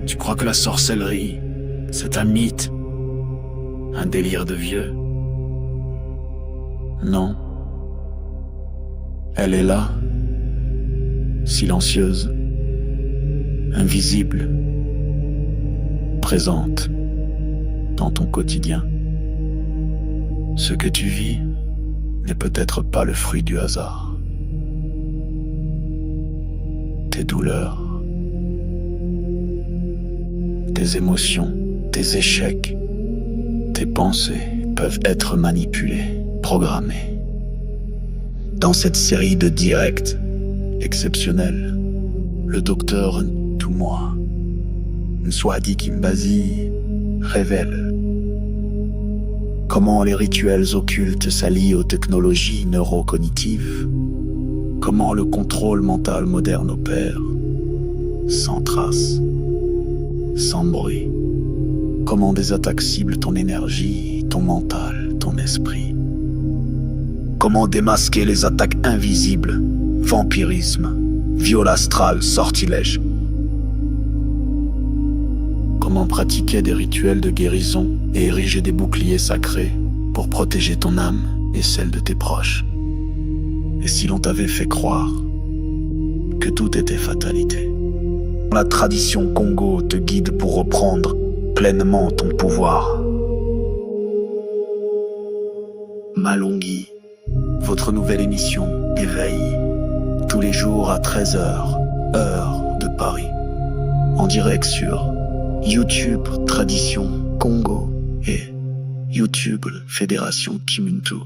Tu crois que la sorcellerie, c'est un mythe, un délire de vieux? Non. Elle est là, silencieuse, invisible, présente dans ton quotidien. Ce que tu vis n'est peut-être pas le fruit du hasard. Tes douleurs, tes émotions, tes échecs, tes pensées peuvent être manipulées, programmées. Dans cette série de directs exceptionnels, le docteur Ntumwa Nswadi Kimbazi révèle comment les rituels occultes s'allient aux technologies neurocognitives, comment le contrôle mental moderne opère, sans trace, sans bruit, comment des attaques ciblent ton énergie, ton mental, ton esprit, comment démasquer les attaques invisibles, vampirisme, viol astral, sortilège, comment pratiquer des rituels de guérison et ériger des boucliers sacrés pour protéger ton âme et celle de tes proches. Et si l'on t'avait fait croire que tout était fatalité? La tradition Congo te guide pour reprendre pleinement ton pouvoir. Malongui, votre nouvelle émission Éveil, tous les jours à 13h, heure de Paris, en direct sur YouTube Tradition Congo et YouTube Fédération Kimuntu.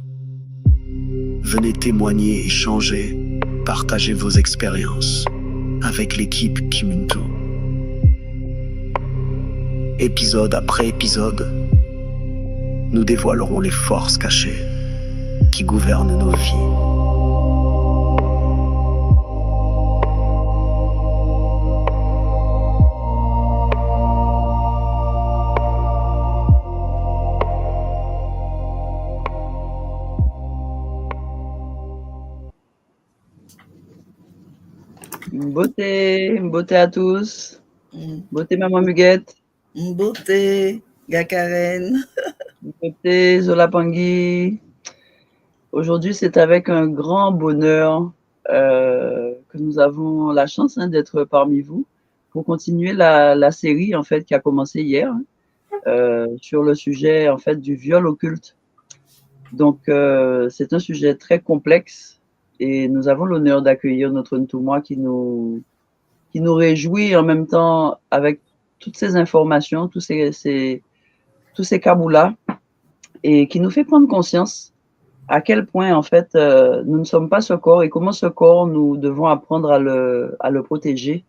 Venez témoigner, échanger, partager vos expériences avec l'équipe Kimuntu. Épisode après épisode, nous dévoilerons les forces cachées qui gouvernent nos vies. Beauté à tous. Beauté Maman Muguette. Beauté Gakaren. Beauté Zola Pangui. Aujourd'hui, c'est avec un grand bonheur que nous avons la chance d'être parmi vous pour continuer la série en fait qui a commencé hier sur le sujet en fait du viol occulte. Donc c'est un sujet très complexe et nous avons l'honneur d'accueillir notre Ntumwa qui nous réjouit en même temps avec toutes ces informations, tous ces kaboulas et qui nous fait prendre conscience à quel point, en fait, nous ne sommes pas ce corps et comment ce corps, nous devons apprendre à le protéger,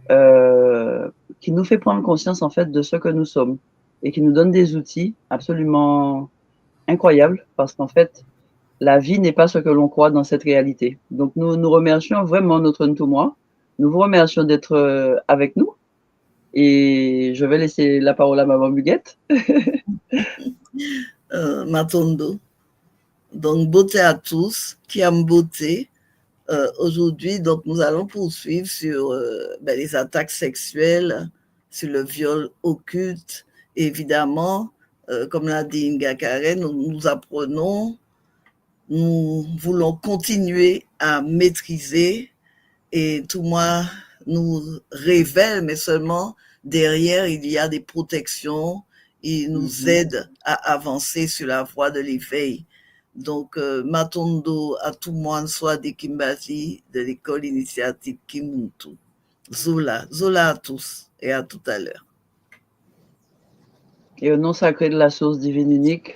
qui nous fait prendre conscience, en fait, de ce que nous sommes et qui nous donne des outils absolument incroyables parce qu'en fait, la vie n'est pas ce que l'on croit dans cette réalité. Donc, nous remercions vraiment notre Ntumwa. Nous vous remercions d'être avec nous et je vais laisser la parole à Maman Muguette. Matondo. Donc, beauté à tous qui aiment beauté. Aujourd'hui, donc, nous allons poursuivre sur les attaques sexuelles, sur le viol occulte. Évidemment, comme l'a dit Inga Karen, nous apprenons, nous voulons continuer à maîtriser et tout moi nous révèle, mais seulement derrière, il y a des protections, il nous aide à avancer sur la voie de l'éveil. Donc, Matondo à tout le monde, soit des Kimbazi, de l'école initiative Kimuntu. Zola à tous et à tout à l'heure. Et au nom sacré de la source divine unique,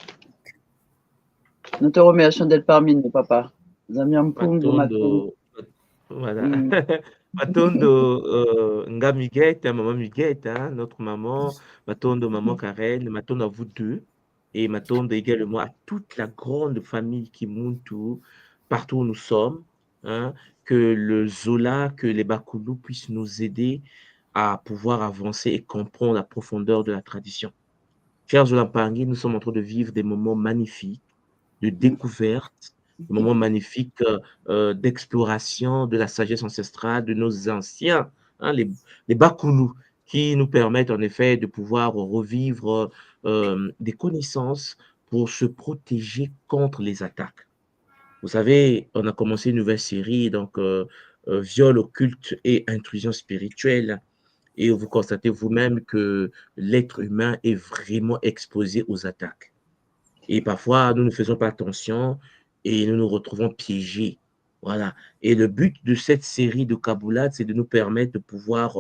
nous te remercions d'être parmi nous, papa. Matondo, voilà. Matondo, Nga Muguette, Maman Muguette, notre maman, Matondo, Maman Karen, Matondo à vous deux. Et Matondo également à toute la grande famille Kimuntu, partout où nous sommes, que le Zola, que les Bakulu puissent nous aider à pouvoir avancer et comprendre la profondeur de la tradition. Chers Zola Pangui, nous sommes en train de vivre des moments magnifiques de découverte, un moment magnifique d'exploration de la sagesse ancestrale de nos anciens, hein, les Bakoulous, qui nous permettent en effet de pouvoir revivre des connaissances pour se protéger contre les attaques. Vous savez, on a commencé une nouvelle série, donc viol occulte et intrusion spirituelle. Et vous constatez vous-même que l'être humain est vraiment exposé aux attaques. Et parfois, nous ne faisons pas attention et nous nous retrouvons piégés. Voilà. Et le but de cette série de caboulades, c'est de nous permettre de pouvoir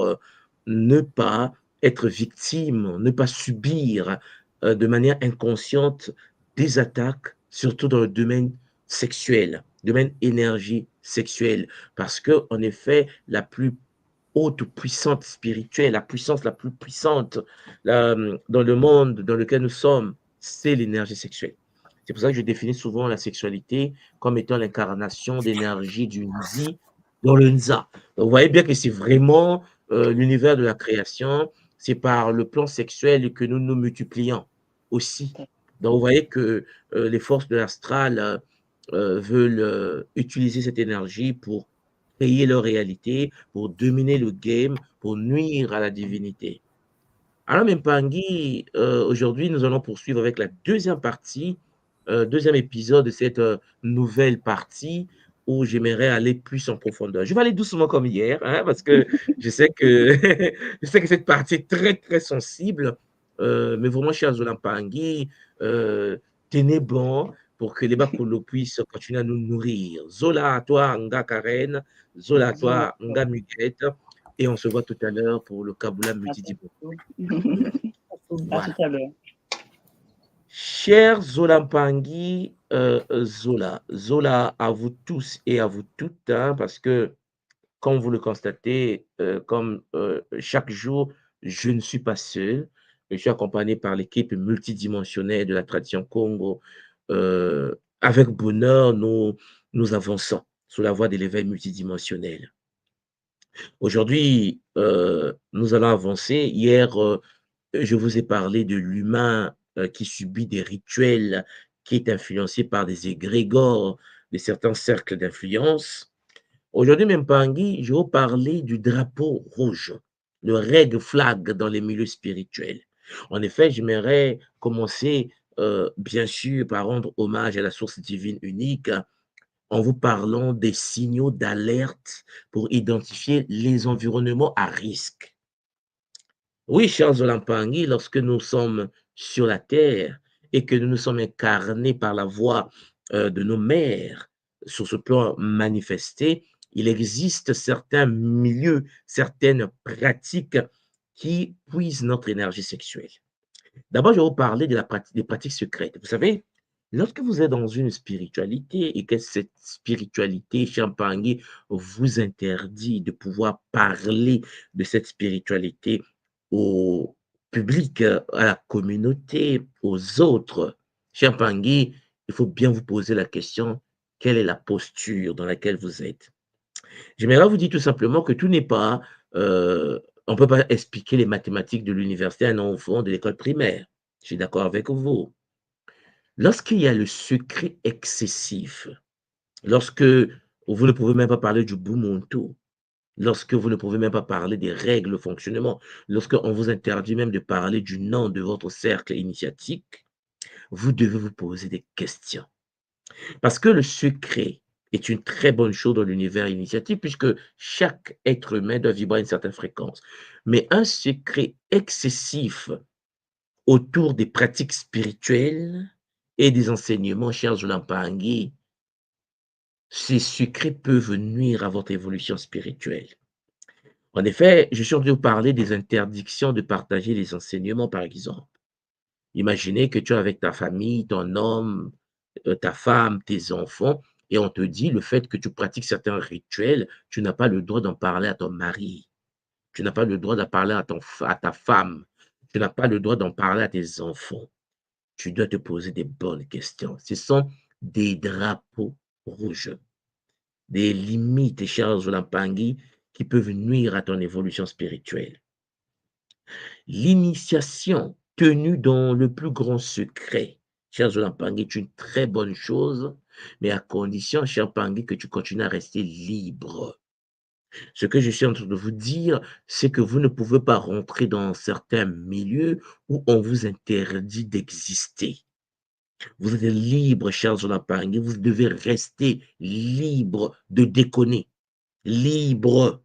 ne pas être victime, ne pas subir de manière inconsciente des attaques, surtout dans le domaine sexuel, domaine énergie sexuelle. Parce que, en effet, la plus haute puissante spirituelle, la puissance la plus puissante dans le monde dans lequel nous sommes, c'est l'énergie sexuelle. C'est pour ça que je définis souvent la sexualité comme étant l'incarnation d'énergie du Nzi dans le Nza. Donc, vous voyez bien que c'est vraiment l'univers de la création, c'est par le plan sexuel que nous nous multiplions aussi. Donc, vous voyez que les forces de l'astral veulent utiliser cette énergie pour créer leur réalité, pour dominer le game, pour nuire à la divinité. Alors, Mempangui, aujourd'hui, nous allons poursuivre avec la deuxième partie, deuxième épisode de cette nouvelle partie où j'aimerais aller plus en profondeur. Je vais aller doucement comme hier, hein, parce que je sais que, je sais que cette partie est très, très sensible. Mais vraiment, cher Zolampangui, tenez bon pour que les Bakolo puissent continuer à nous nourrir. Zola à toi, Nga Karen, Zola à Zola. toi, Nga Muguette, et on se voit tout à l'heure pour le Kabula multidimensionnel. À Voilà. tout à l'heure. Cher Zola Zola, Zola à vous tous et à vous toutes, hein, parce que, comme vous le constatez, comme chaque jour, je ne suis pas seul. Je suis accompagné par l'équipe multidimensionnelle de la tradition Congo. Avec bonheur, nous avançons sous la voie de l'éveil multidimensionnel. Aujourd'hui, nous allons avancer. Hier, je vous ai parlé de l'humain qui subit des rituels, qui est influencé par des égrégores de certains cercles d'influence. Aujourd'hui, même Pangui, je vais vous parler du drapeau rouge, le red flag dans les milieux spirituels. En effet, j'aimerais commencer, bien sûr, par rendre hommage à la source divine unique en vous parlant des signaux d'alerte pour identifier les environnements à risque. Oui, chers Olampangui, lorsque nous sommes sur la terre et que nous nous sommes incarnés par la voix de nos mères sur ce plan manifesté, il existe certains milieux, certaines pratiques qui puisent notre énergie sexuelle. D'abord, je vais vous parler de des pratiques secrètes. Vous savez, lorsque vous êtes dans une spiritualité et que cette spiritualité, Champangui, vous interdit de pouvoir parler de cette spiritualité au public, à la communauté, aux autres, Champangui, il faut bien vous poser la question, quelle est la posture dans laquelle vous êtes? J'aimerais vous dire tout simplement que tout n'est pas, on ne peut pas expliquer les mathématiques de l'université à un enfant de l'école primaire. Je suis d'accord avec vous. Lorsqu'il y a le secret excessif, lorsque vous ne pouvez même pas parler du Bumuntu, lorsque vous ne pouvez même pas parler des règles de fonctionnement, lorsqu'on vous interdit même de parler du nom de votre cercle initiatique, vous devez vous poser des questions. Parce que le secret est une très bonne chose dans l'univers initiatique, puisque chaque être humain doit vibrer à une certaine fréquence. Mais un secret excessif autour des pratiques spirituelles et des enseignements, chers Zulampangui, ces secrets peuvent nuire à votre évolution spirituelle. En effet, je suis en train de vous parler des interdictions de partager les enseignements, par exemple. Imaginez que tu es avec ta famille, ton homme, ta femme, tes enfants, et on te dit le fait que tu pratiques certains rituels, tu n'as pas le droit d'en parler à ton mari. Tu n'as pas le droit d'en parler à ta femme. Tu n'as pas le droit d'en parler à tes enfants. Tu dois te poser des bonnes questions. Ce sont des drapeaux rouges, des limites, chers Zolampangui, qui peuvent nuire à ton évolution spirituelle. L'initiation tenue dans le plus grand secret, chers Zolampangui, est une très bonne chose mais à condition, cher Pangui, que tu continues à rester libre. Ce que je suis en train de vous dire, c'est que vous ne pouvez pas rentrer dans certains milieux où on vous interdit d'exister. Vous êtes libre, cher Jonapang, et vous devez rester libre de déconner, libre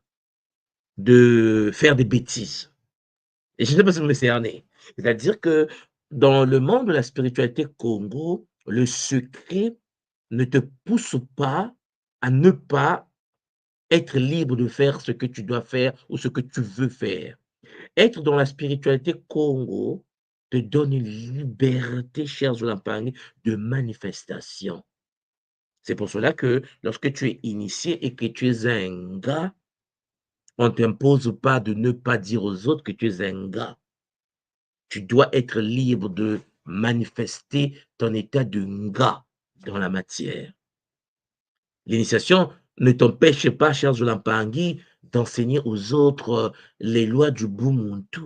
de faire des bêtises. Et je ne sais pas si vous me cernez. C'est-à-dire que dans le monde de la spiritualité Congo, le secret ne te pousse pas à ne pas être libre de faire ce que tu dois faire ou ce que tu veux faire. Être dans la spiritualité Congo te donne une liberté, cher Zolampang, de manifestation. C'est pour cela que lorsque tu es initié et que tu es un gars, on ne t'impose pas de ne pas dire aux autres que tu es un gars. Tu dois être libre de manifester ton état de nga dans la matière. L'initiation ne t'empêche pas, cher Zolampangui, d'enseigner aux autres les lois du Bumuntu.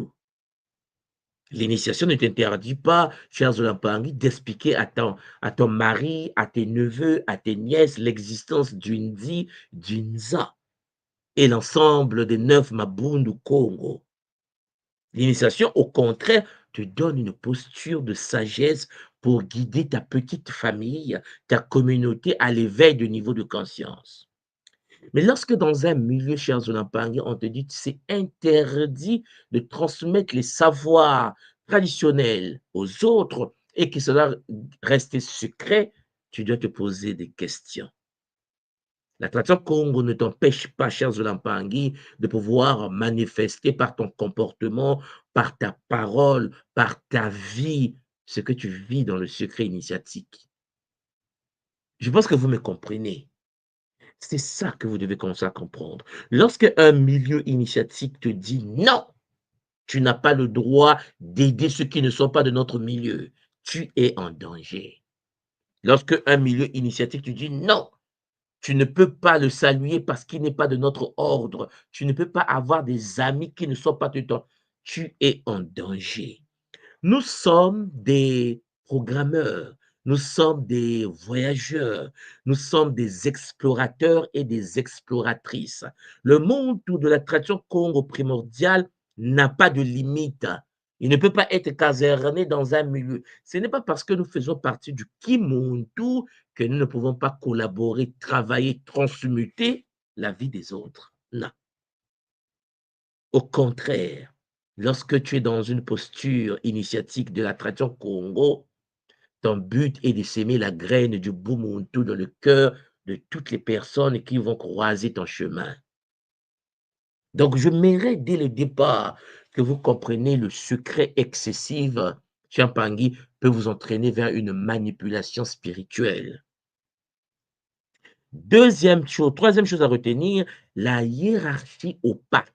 L'initiation ne t'interdit pas, cher Zolampangui, d'expliquer à ton mari, à tes neveux, à tes nièces l'existence d'une Ndi, d'une Za et l'ensemble des 9 Mabundu Congo. L'initiation, au contraire, te donne une posture de sagesse pour guider ta petite famille, ta communauté à l'éveil de niveau de conscience. Mais lorsque dans un milieu, cher Zolampangui, on te dit que c'est interdit de transmettre les savoirs traditionnels aux autres et que cela reste secret, tu dois te poser des questions. La tradition Congo ne t'empêche pas, cher Zolampangui, de pouvoir manifester par ton comportement, par ta parole, par ta vie, ce que tu vis dans le secret initiatique. Je pense que vous me comprenez. C'est ça que vous devez commencer à comprendre. Lorsque un milieu initiatique te dit non, tu n'as pas le droit d'aider ceux qui ne sont pas de notre milieu, tu es en danger. Lorsque un milieu initiatique te dit non, tu ne peux pas le saluer parce qu'il n'est pas de notre ordre. Tu ne peux pas avoir des amis qui ne sont pas de ton. Tu es en danger. Nous sommes des programmeurs, nous sommes des voyageurs, nous sommes des explorateurs et des exploratrices. Le monde de la tradition Congo primordiale n'a pas de limite. Il ne peut pas être caserné dans un milieu. Ce n'est pas parce que nous faisons partie du Kimuntu que nous ne pouvons pas collaborer, travailler, transmuter la vie des autres. Non. Au contraire, lorsque tu es dans une posture initiatique de la tradition Congo, ton but est de s'aimer la graine du Bumuntu dans le cœur de toutes les personnes qui vont croiser ton chemin. Donc, je mérite dès le départ que vous compreniez le secret excessif, Chiampangui, peut vous entraîner vers une manipulation spirituelle. Troisième chose à retenir, la hiérarchie opaque.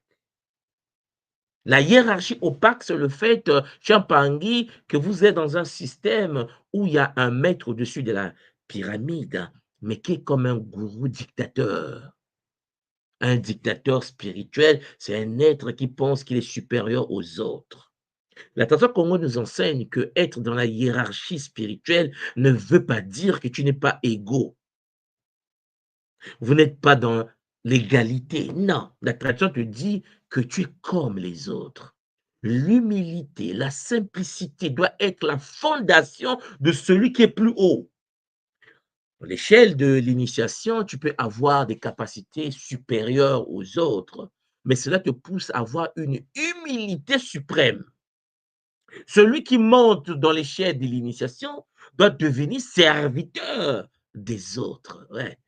La hiérarchie opaque, c'est le fait, Chiampangui, que vous êtes dans un système où il y a un maître au-dessus de la pyramide, mais qui est comme un gourou dictateur. Un dictateur spirituel, c'est un être qui pense qu'il est supérieur aux autres. La tradition Congo nous enseigne que être dans la hiérarchie spirituelle ne veut pas dire que tu n'es pas égaux. Vous n'êtes pas dans l'égalité. Non, la tradition te dit que tu es comme les autres. L'humilité, la simplicité doit être la fondation de celui qui est plus haut. À l'échelle de l'initiation, tu peux avoir des capacités supérieures aux autres, mais cela te pousse à avoir une humilité suprême. Celui qui monte dans l'échelle de l'initiation doit devenir serviteur des autres. Ouais.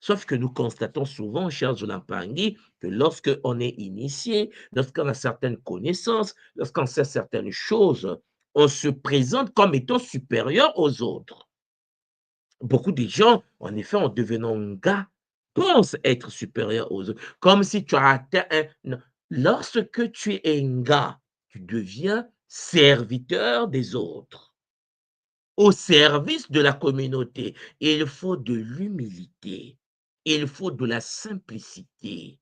Sauf que nous constatons souvent, chers Zolampangui, que lorsqu'on est initié, lorsqu'on a certaines connaissances, lorsqu'on sait certaines choses, on se présente comme étant supérieur aux autres. Beaucoup de gens, en effet, en devenant un gars, pensent être supérieurs aux autres, comme si tu as atteint un... Non. Lorsque tu es un gars, tu deviens serviteur des autres, au service de la communauté. Il faut de l'humilité, il faut de la simplicité.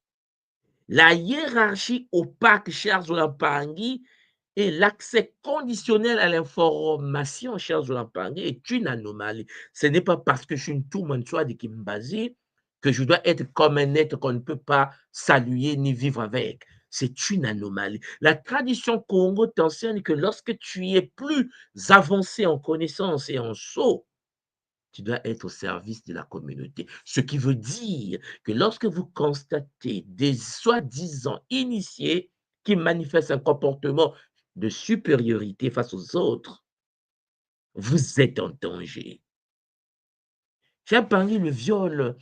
La hiérarchie opaque, chers Zolampangui, Et l'accès conditionnel à l'information, chers Zolampangé, est une anomalie. Ce n'est pas parce que je suis une Toumansoa de Kimbazi que je dois être comme un être qu'on ne peut pas saluer ni vivre avec. C'est une anomalie. La tradition Congo t'enseigne que lorsque tu es plus avancé en connaissance et en saut, tu dois être au service de la communauté. Ce qui veut dire que lorsque vous constatez des soi-disant initiés qui manifestent un comportement de supériorité face aux autres, vous êtes en danger. J'ai parlé le viol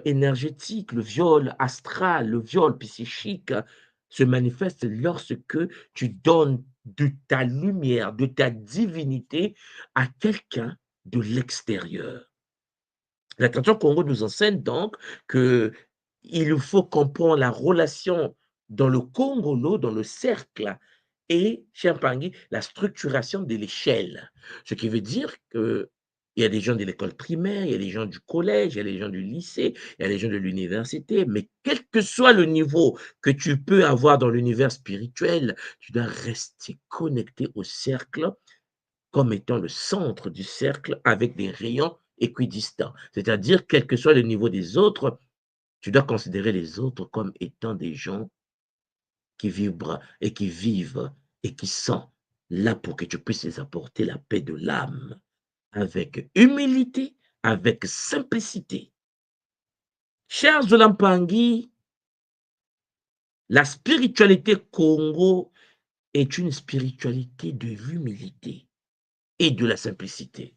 énergétique, le viol astral, le viol psychique se manifeste lorsque tu donnes de ta lumière, de ta divinité à quelqu'un de l'extérieur. La tradition Congo nous enseigne donc qu'il faut comprendre la relation dans le Congolo, dans le cercle, et chez Mpangui, la structuration de l'échelle. Ce qui veut dire qu'il y a des gens de l'école primaire, il y a des gens du collège, il y a des gens du lycée, il y a des gens de l'université, mais quel que soit le niveau que tu peux avoir dans l'univers spirituel, tu dois rester connecté au cercle comme étant le centre du cercle avec des rayons équidistants. C'est-à-dire, quel que soit le niveau des autres, tu dois considérer les autres comme étant des gens qui vibrent et qui vivent et qui sont là pour que tu puisses les apporter la paix de l'âme avec humilité, avec simplicité. Chers Zolampangui, la spiritualité Congo est une spiritualité de l'humilité et de la simplicité.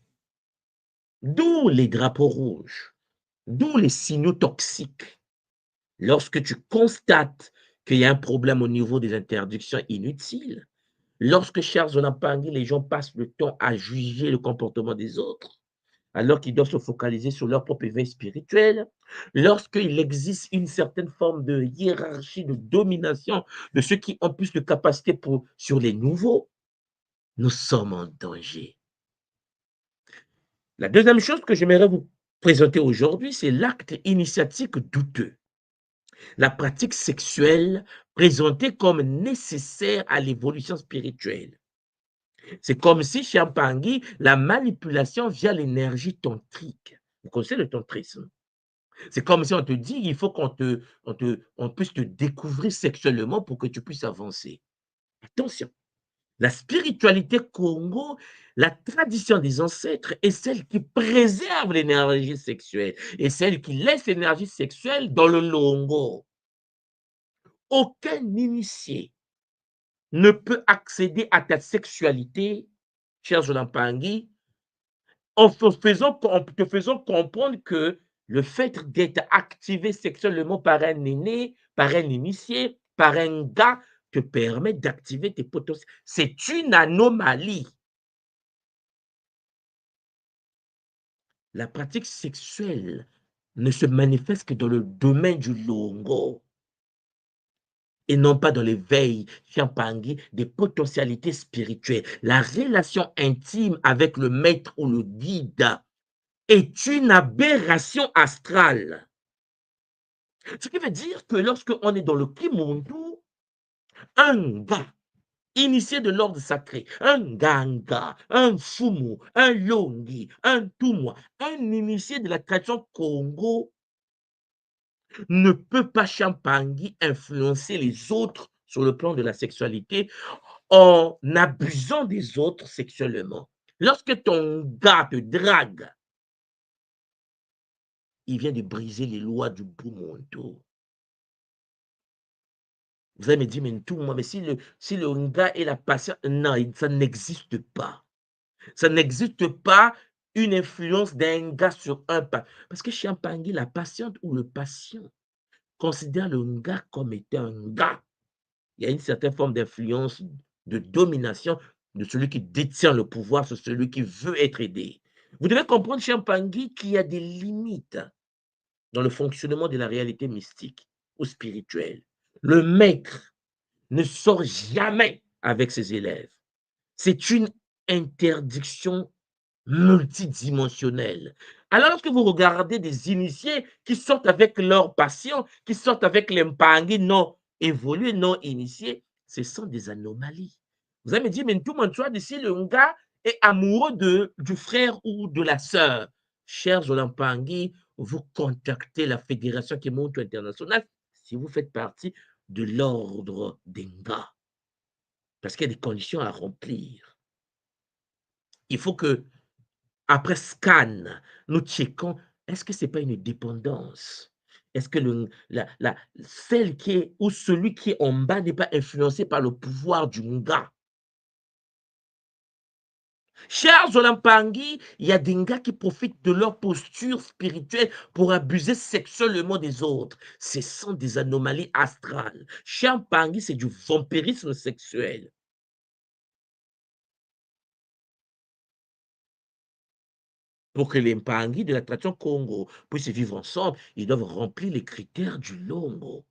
D'où les drapeaux rouges, d'où les signaux toxiques. Lorsque tu constates qu'il y a un problème au niveau des interdictions inutiles, lorsque, chers Zolampangui, les gens passent le temps à juger le comportement des autres, alors qu'ils doivent se focaliser sur leur propre éveil spirituel, lorsqu'il existe une certaine forme de hiérarchie, de domination de ceux qui ont plus de capacité sur les nouveaux, nous sommes en danger. La deuxième chose que j'aimerais vous présenter aujourd'hui, c'est l'acte initiatique douteux. La pratique sexuelle présentée comme nécessaire à l'évolution spirituelle. C'est comme si chez Mpangui, la manipulation via l'énergie tantrique. Vous connaissez le tantrisme? C'est comme si on te dit, il faut on puisse te découvrir sexuellement pour que tu puisses avancer. Attention, la spiritualité Congo, la tradition des ancêtres est celle qui préserve l'énergie sexuelle et celle qui laisse l'énergie sexuelle dans le longo. Aucun initié ne peut accéder à ta sexualité, cher Zolampangui, en te faisant comprendre que le fait d'être activé sexuellement par un aîné, par un initié, par un gars, te permet d'activer tes potentiels. C'est une anomalie. La pratique sexuelle ne se manifeste que dans le domaine du longo et non pas dans l'éveil, Chiampangui, des potentialités spirituelles. La relation intime avec le maître ou le guide est une aberration astrale. Ce qui veut dire que lorsqu'on est dans le Kimuntu, un gars initié de l'ordre sacré, un ganga, un fumu, un longi, un tumwa, un initié de la tradition Congo ne peut pas Champangui influencer les autres sur le plan de la sexualité en abusant des autres sexuellement. Lorsque ton gars te drague, il vient de briser les lois du Bumonto. Vous allez me dire, mais tout moi, mais si le gars est la patience, non, ça n'existe pas. Ça n'existe pas une influence d'un gars sur un pas. Parce que chez Champangui, la patiente ou le patient considère le gars comme étant un gars. Il y a une certaine forme d'influence, de domination de celui qui détient le pouvoir sur celui qui veut être aidé. Vous devez comprendre, chez Mpangui, qu'il y a des limites dans le fonctionnement de la réalité mystique ou spirituelle. Le maître ne sort jamais avec ses élèves. C'est une interdiction multidimensionnelle. Alors, lorsque vous regardez des initiés qui sortent avec leurs patients, qui sortent avec les Mpangui non évolués, non initiés, ce sont des anomalies. Vous allez me dire, mais tout le monde soit d'ici, le gars est amoureux du frère ou de la sœur. Chers Olampangui, vous contactez la Fédération Kimuntu internationale si vous faites partie de l'ordre des gars. Parce qu'il y a des conditions à remplir. Il faut que, après scan, nous checkons, est-ce que ce n'est pas une dépendance? Est-ce que celle qui est, ou celui qui est en bas n'est pas influencé par le pouvoir du gars? Chers Olampangui, il y a des gars qui profitent de leur posture spirituelle pour abuser sexuellement des autres. Ce sont des anomalies astrales. Cher Pangui, c'est du vampirisme sexuel. Pour que les Mpangui de la tradition Congo puissent vivre ensemble, ils doivent remplir les critères du Longo.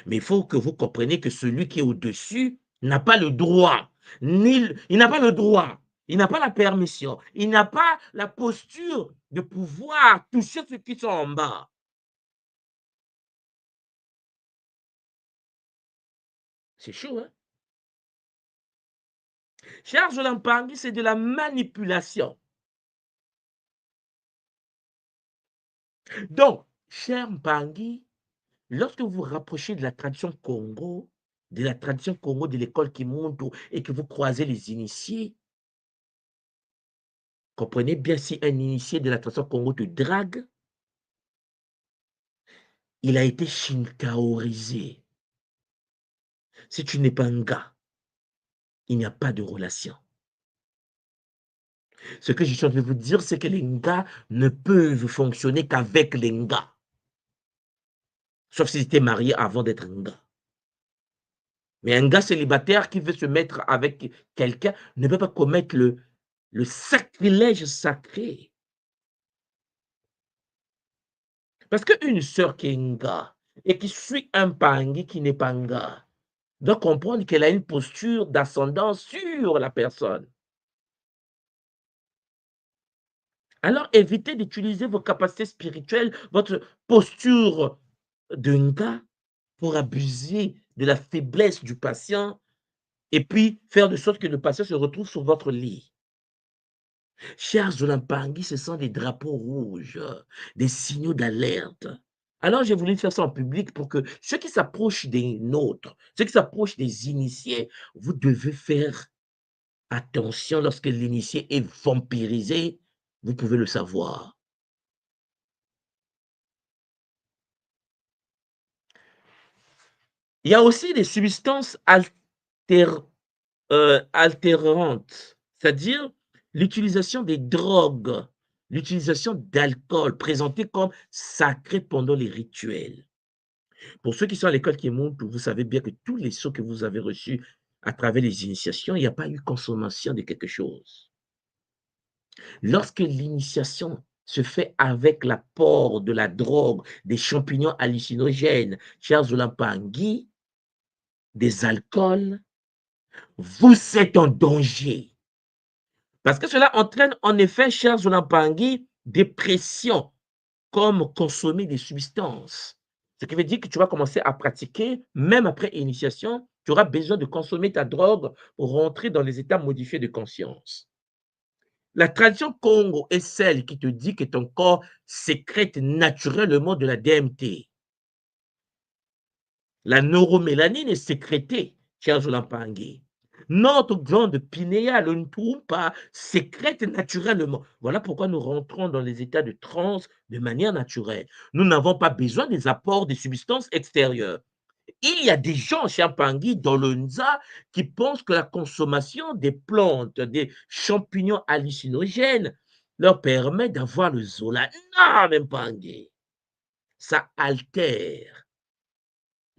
Mais il faut que vous compreniez que celui qui est au-dessus n'a pas le droit, il n'a pas le droit, il n'a pas la permission, il n'a pas la posture de pouvoir toucher ceux qui sont en bas. C'est chaud, hein? Cher Jolampangui, c'est de la manipulation. Donc, cher Mpangui, lorsque vous vous rapprochez de la tradition Congo, de l'école Kimuntu, et que vous croisez les initiés, comprenez bien, si un initié de la tradition Congo te drague, il a été shinkaorisé. Si tu n'es pas un gars, il n'y a pas de relation. Ce que je suis en train de vous dire, c'est que les Nga ne peuvent fonctionner qu'avec les Nga. Sauf s'ils étaient mariés avant d'être Nga. Mais un gars célibataire qui veut se mettre avec quelqu'un ne peut pas commettre le sacrilège sacré. Parce qu'une sœur qui est Nga et qui suit un Pangui qui n'est pas Nga doit comprendre qu'elle a une posture d'ascendance sur la personne. Alors évitez d'utiliser vos capacités spirituelles, votre posture de Nga pour abuser de la faiblesse du patient et puis faire de sorte que le patient se retrouve sur votre lit. Chers Zolampangui, ce sont des drapeaux rouges, des signaux d'alerte. Alors j'ai voulu faire ça en public pour que ceux qui s'approchent des nôtres, ceux qui s'approchent des initiés, vous devez faire attention lorsque l'initié est vampirisé, vous pouvez le savoir. Il y a aussi des substances altérantes, c'est-à-dire l'utilisation des drogues, l'utilisation d'alcool présentées comme sacrées pendant les rituels. Pour ceux qui sont à l'école qui montent, vous savez bien que tous les sceaux que vous avez reçus à travers les initiations, il n'y a pas eu consommation de quelque chose. Lorsque l'initiation se fait avec l'apport de la drogue, des champignons hallucinogènes, chers Zolampangui, des alcools, vous êtes en danger. Parce que cela entraîne en effet, chers Zolampangui, des pressions comme consommer des substances. Ce qui veut dire que tu vas commencer à pratiquer, même après initiation, tu auras besoin de consommer ta drogue pour rentrer dans les états modifiés de conscience. La tradition Congo est celle qui te dit que ton corps sécrète naturellement de la DMT. La neuromélanine est sécrétée, cher Zolampangui. Notre glande pinéale, le Ntumpa, sécrète naturellement. Voilà pourquoi nous rentrons dans les états de transe de manière naturelle. Nous n'avons pas besoin des apports des substances extérieures. Il y a des gens, cher Pangui, dans le Nza, qui pensent que la consommation des plantes, des champignons hallucinogènes, leur permet d'avoir le Zola. Non, même Pangui. Ça altère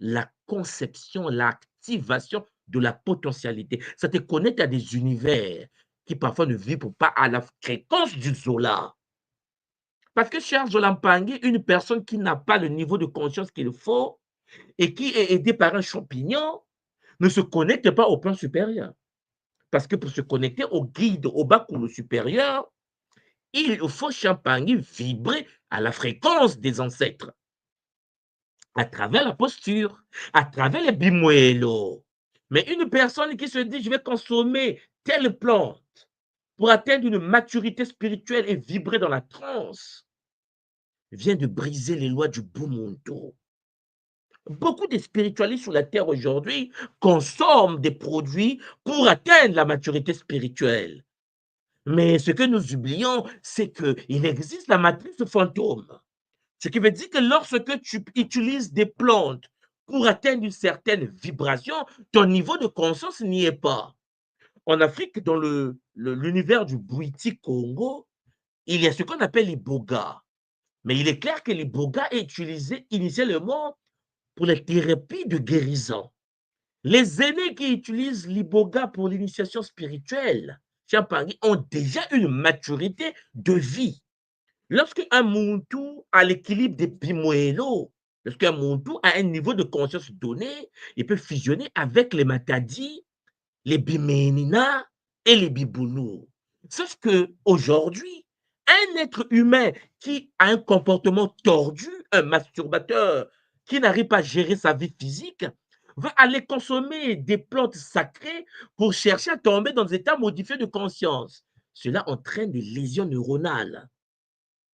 la conception, l'activation de la potentialité. Ça te connecte à des univers qui parfois ne vibrent pas à la fréquence du Zola. Parce que, cher Zolampangui, une personne qui n'a pas le niveau de conscience qu'il faut et qui est aidée par un champignon ne se connecte pas au plan supérieur. Parce que pour se connecter au guide, au Bakulu supérieur, il faut, Champangui, vibrer à la fréquence des ancêtres. À travers la posture, à travers les bimuelo. Mais une personne qui se dit, je vais consommer telle plante pour atteindre une maturité spirituelle et vibrer dans la transe, vient de briser les lois du Bumuntu. Beaucoup de spiritualistes sur la terre aujourd'hui consomment des produits pour atteindre la maturité spirituelle. Mais ce que nous oublions, c'est qu'il existe la matrice fantôme. Ce qui veut dire que lorsque tu utilises des plantes pour atteindre une certaine vibration, ton niveau de conscience n'y est pas. En Afrique, dans l'univers du Bwiti Congo, il y a ce qu'on appelle l'iboga. Mais il est clair que l'iboga est utilisé initialement pour les thérapies de guérison. Les aînés qui utilisent l'iboga pour l'initiation spirituelle, chers Pangui, ont déjà une maturité de vie. Lorsque un Muntu a l'équilibre des Bimoelo, lorsqu'un Muntu a un niveau de conscience donné, il peut fusionner avec les Matadi, les Bimenina et les Bibounou. Sauf qu'aujourd'hui, un être humain qui a un comportement tordu, un masturbateur qui n'arrive pas à gérer sa vie physique, va aller consommer des plantes sacrées pour chercher à tomber dans des états modifiés de conscience. Cela entraîne des lésions neuronales.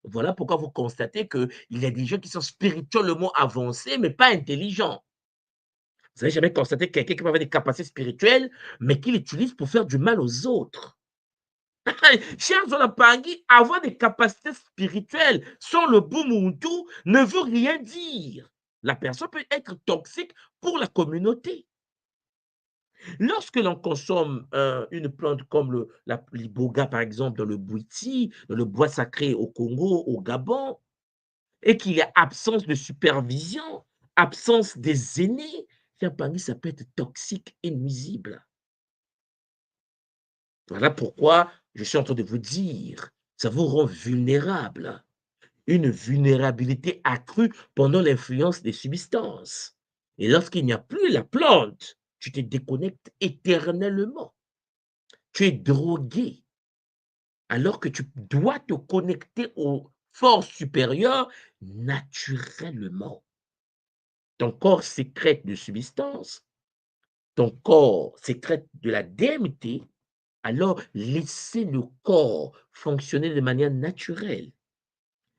Voilà pourquoi vous constatez qu'il y a des gens qui sont spirituellement avancés, mais pas intelligents. Vous n'avez jamais constaté quelqu'un qui peut avoir des capacités spirituelles, mais qui l'utilise pour faire du mal aux autres. Chers Zolapangui, avoir des capacités spirituelles sans le Bumuntu ne veut rien dire. La personne peut être toxique pour la communauté. Lorsque l'on consomme une plante comme l'iboga, par exemple, dans le Bwiti, dans le bois sacré au Congo, au Gabon, et qu'il y a absence de supervision, absence des aînés, ça peut être toxique et nuisible. Voilà pourquoi je suis en train de vous dire, ça vous rend vulnérable. Une vulnérabilité accrue pendant l'influence des substances. Et lorsqu'il n'y a plus la plante, tu te déconnectes éternellement. Tu es drogué, alors que tu dois te connecter aux forces supérieures naturellement. Ton corps sécrète de substances, ton corps sécrète de la DMT, alors laissez le corps fonctionner de manière naturelle.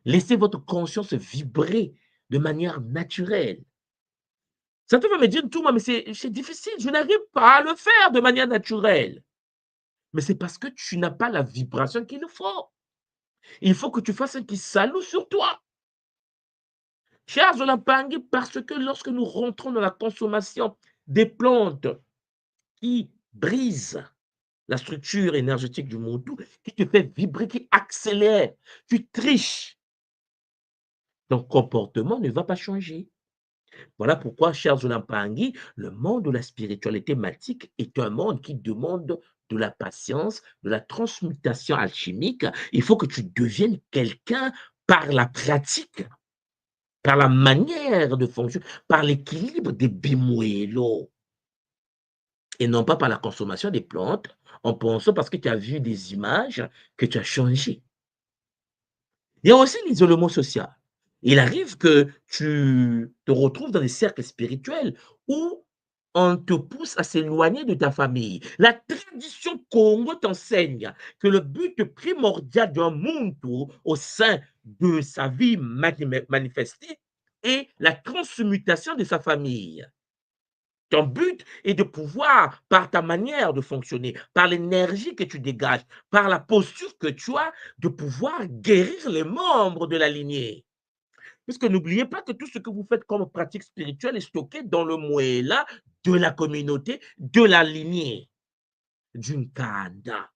Laissez votre conscience vibrer de manière naturelle. Certains vont me dire, tout, mais c'est difficile, je n'arrive pas à le faire de manière naturelle. Mais c'est parce que tu n'as pas la vibration qu'il faut. Il faut que tu fasses un qui salue sur toi. Chers Zolapangui, parce que lorsque nous rentrons dans la consommation des plantes qui brisent la structure énergétique du monde, qui te fait vibrer, qui accélère, tu triches, ton comportement ne va pas changer. Voilà pourquoi, chers Zolapangui, le monde de la spiritualité matique est un monde qui demande de la patience, de la transmutation alchimique. Il faut que tu deviennes quelqu'un par la pratique, par la manière de fonctionner, par l'équilibre des bimuelo, et non pas par la consommation des plantes, en pensant parce que tu as vu des images que tu as changé. Il y a aussi l'isolement social. Il arrive que tu te retrouves dans des cercles spirituels où on te pousse à s'éloigner de ta famille. La tradition Congo t'enseigne que le but primordial d'un Muntu au sein de sa vie manifestée est la transmutation de sa famille. Ton but est de pouvoir, par ta manière de fonctionner, par l'énergie que tu dégages, par la posture que tu as, de pouvoir guérir les membres de la lignée. Puisque n'oubliez pas que tout ce que vous faites comme pratique spirituelle est stocké dans le moëla de la communauté, de la lignée, d'une kanda.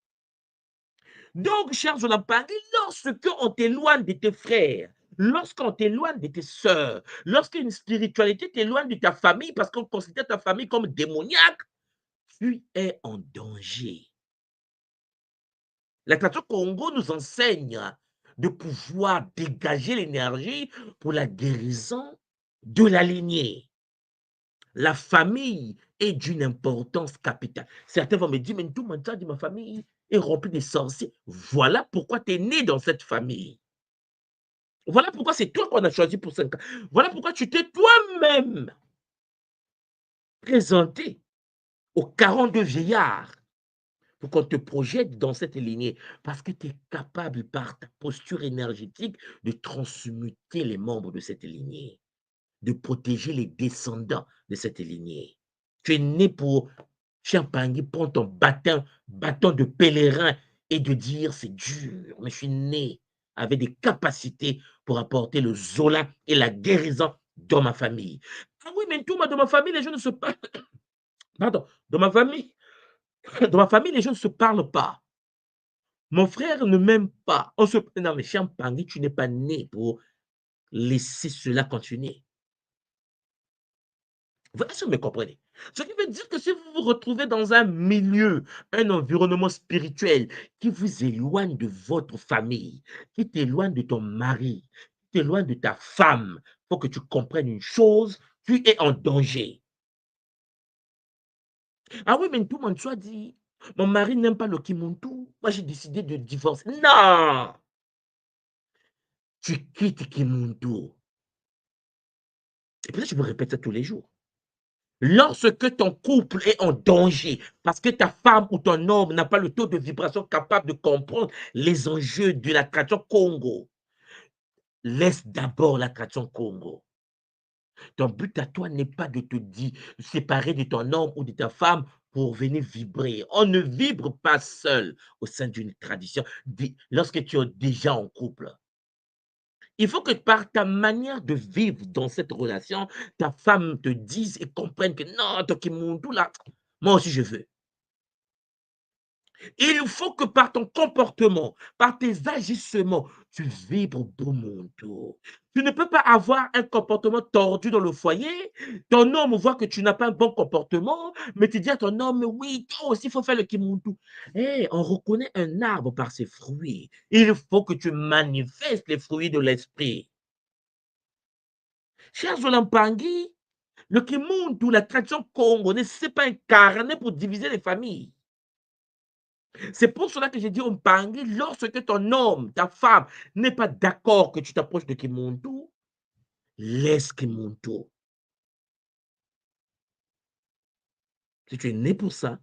Donc, chers Zolapangui, lorsque on t'éloigne de tes frères, lorsqu'on t'éloigne de tes sœurs, lorsqu'une spiritualité t'éloigne de ta famille parce qu'on considère ta famille comme démoniaque, tu es en danger. La tradition Congo nous enseigne de pouvoir dégager l'énergie pour la guérison de la lignée. La famille est d'une importance capitale. Certains vont me dire, mais tout le monde dit ma famille est remplie de sorciers. Voilà pourquoi tu es né dans cette famille. Voilà pourquoi c'est toi qu'on a choisi pour 5 ans. Voilà pourquoi tu t'es toi-même présenté aux 42 vieillards pour qu'on te projette dans cette lignée. Parce que tu es capable, par ta posture énergétique, de transmuter les membres de cette lignée, de protéger les descendants de cette lignée. Tu es né pour, cher Pangui, prendre ton bâton de pèlerin et de dire c'est dur, mais je suis né avec des capacités pour apporter le Zola et la guérison dans ma famille. Ah oui, mais tout, dans ma famille, les gens ne se parlent. Pardon, dans ma famille, les gens ne se parlent pas. Mon frère ne m'aime pas. On se... Non, mais cher Pangui, tu n'es pas né pour laisser cela continuer. Est-ce que vous me comprenez? Ce qui veut dire que si vous vous retrouvez dans un milieu, un environnement spirituel qui vous éloigne de votre famille, qui t'éloigne de ton mari, qui t'éloigne de ta femme, il faut que tu comprennes une chose, tu es en danger. Ah oui, mais tout le monde soit dit, mon mari n'aime pas le Kimuntu, moi j'ai décidé de divorcer. Non! Tu quittes Kimuntu. Et peut-être que je me répète ça tous les jours. Lorsque ton couple est en danger, parce que ta femme ou ton homme n'a pas le taux de vibration capable de comprendre les enjeux de l'attraction Congo, laisse d'abord l'attraction Congo. Ton but à toi n'est pas de te séparer de ton homme ou de ta femme pour venir vibrer. On ne vibre pas seul au sein d'une tradition lorsque tu es déjà en couple. Il faut que par ta manière de vivre dans cette relation, ta femme te dise et comprenne que non, toi qui montes là, moi aussi je veux. Il faut que par ton comportement, par tes agissements, tu vibres pour mon tour. Tu ne peux pas avoir un comportement tordu dans le foyer. Ton homme voit que tu n'as pas un bon comportement, mais tu dis à ton homme, oui, toi aussi, il faut faire le kimuntu. Eh, on reconnaît un arbre par ses fruits. Il faut que tu manifestes les fruits de l'esprit. Cher Zolampangi, le kimuntu, la tradition congolaise, ce n'est pas incarné pour diviser les familles. C'est pour cela que j'ai dit au Mpangi, lorsque ton homme, ta femme, n'est pas d'accord que tu t'approches de Kimuntu, laisse Kimuntu. Si tu es né pour ça,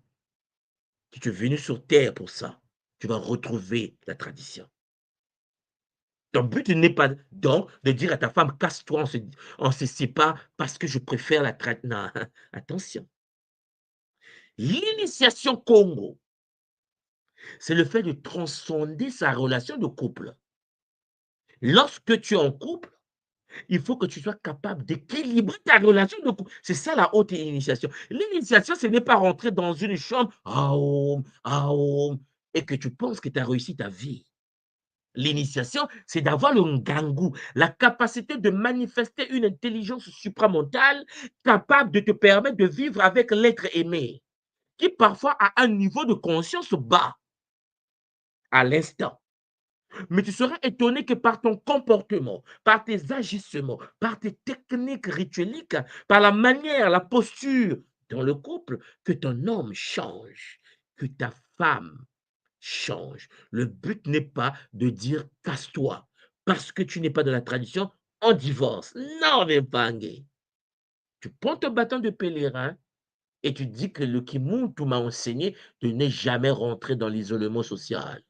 si tu es venu sur terre pour ça, tu vas retrouver la tradition. Ton but n'est pas donc de dire à ta femme, casse-toi, on se sépare parce que je préfère la tradition. Non, attention. L'initiation Congo, c'est le fait de transcender sa relation de couple. Lorsque tu es en couple, il faut que tu sois capable d'équilibrer ta relation de couple. C'est ça la haute initiation. L'initiation, ce n'est pas rentrer dans une chambre, et que tu penses que tu as réussi ta vie. L'initiation, c'est d'avoir le ngangu, la capacité de manifester une intelligence supramentale capable de te permettre de vivre avec l'être aimé, qui parfois a un niveau de conscience bas à l'instant. Mais tu seras étonné que par ton comportement, par tes agissements, par tes techniques ritueliques, par la manière, la posture dans le couple, que ton homme change, que ta femme change. Le but n'est pas de dire casse-toi parce que tu n'es pas de la tradition, on divorce. Non, Vempangue. Tu prends ton bâton de pèlerin et tu dis que le Kimuntu m'a enseigné de ne jamais rentrer dans l'isolement social.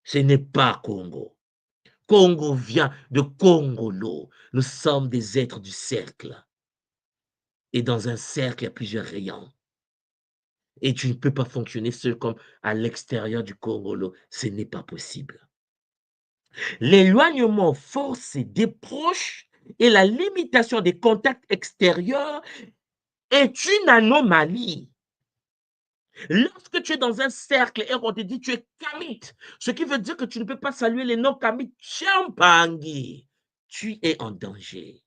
Ce n'est pas Congo. Congo vient de Congolo. Nous sommes des êtres du cercle. Et dans un cercle, il y a plusieurs rayons. Et tu ne peux pas fonctionner seul comme à l'extérieur du Congolo. Ce n'est pas possible. L'éloignement forcé des proches et la limitation des contacts extérieurs est une anomalie. Lorsque tu es dans un cercle et on te dit tu es kamite, ce qui veut dire que tu ne peux pas saluer les non-kamites, Champangi, tu es en danger.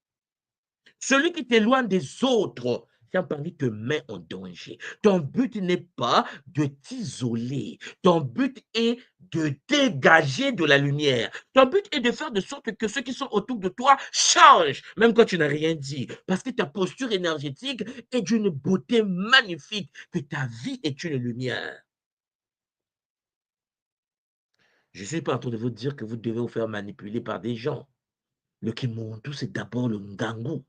Celui qui t'éloigne des autres, Champangi te met en danger. Ton but n'est pas de t'isoler. Ton but est de dégager de la lumière. Ton but est de faire de sorte que ceux qui sont autour de toi changent, même quand tu n'as rien dit. Parce que ta posture énergétique est d'une beauté magnifique, que ta vie est une lumière. Je ne suis pas en train de vous dire que vous devez vous faire manipuler par des gens. Le Kimuntu, c'est d'abord le Ngangu.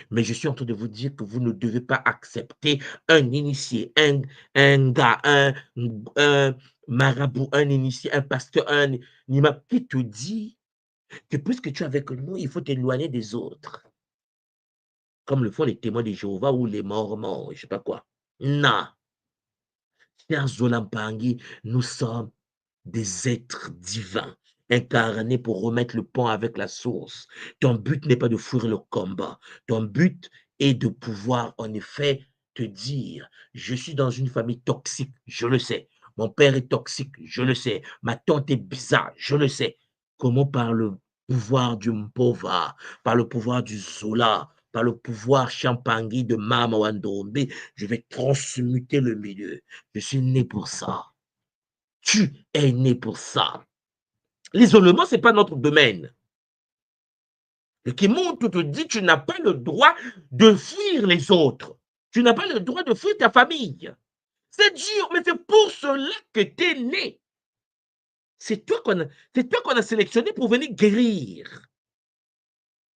Mais je suis en train de vous dire que vous ne devez pas accepter un initié, un gars, un marabout, un initié, un pasteur, un imam qui te dit que puisque tu es avec nous, il faut t'éloigner des autres. Comme le font les témoins de Jéhovah ou les mormons, je ne sais pas quoi. Non. Chers Zolampangi, nous sommes des êtres divins, incarnés pour remettre le pont avec la source. Ton but n'est pas de fuir le combat. Ton but est de pouvoir, en effet, te dire, je suis dans une famille toxique, je le sais. Mon père est toxique, je le sais. Ma tante est bizarre, je le sais. Comment par le pouvoir du Mpova, par le pouvoir du Zola, par le pouvoir Champangui de Mama Wandombe, je vais transmuter le milieu. Je suis né pour ça. Tu es né pour ça. L'isolement, ce n'est pas notre domaine. Le Kimuntu te dit, tu n'as pas le droit de fuir les autres. Tu n'as pas le droit de fuir ta famille. C'est dur, mais c'est pour cela que tu es né. C'est toi qu'on a sélectionné pour venir guérir.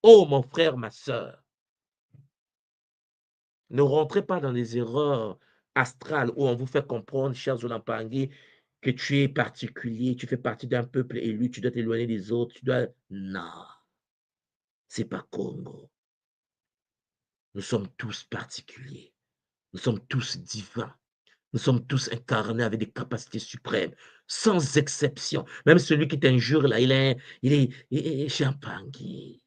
Oh, mon frère, ma soeur, ne rentrez pas dans les erreurs astrales où on vous fait comprendre, chers Zolampangi, que tu es particulier, tu fais partie d'un peuple élu, tu dois t'éloigner des autres, tu dois... Non, c'est pas Congo. Nous sommes tous particuliers. Nous sommes tous divins. Nous sommes tous incarnés avec des capacités suprêmes, sans exception. Même celui qui t'injure là, il est Champangui.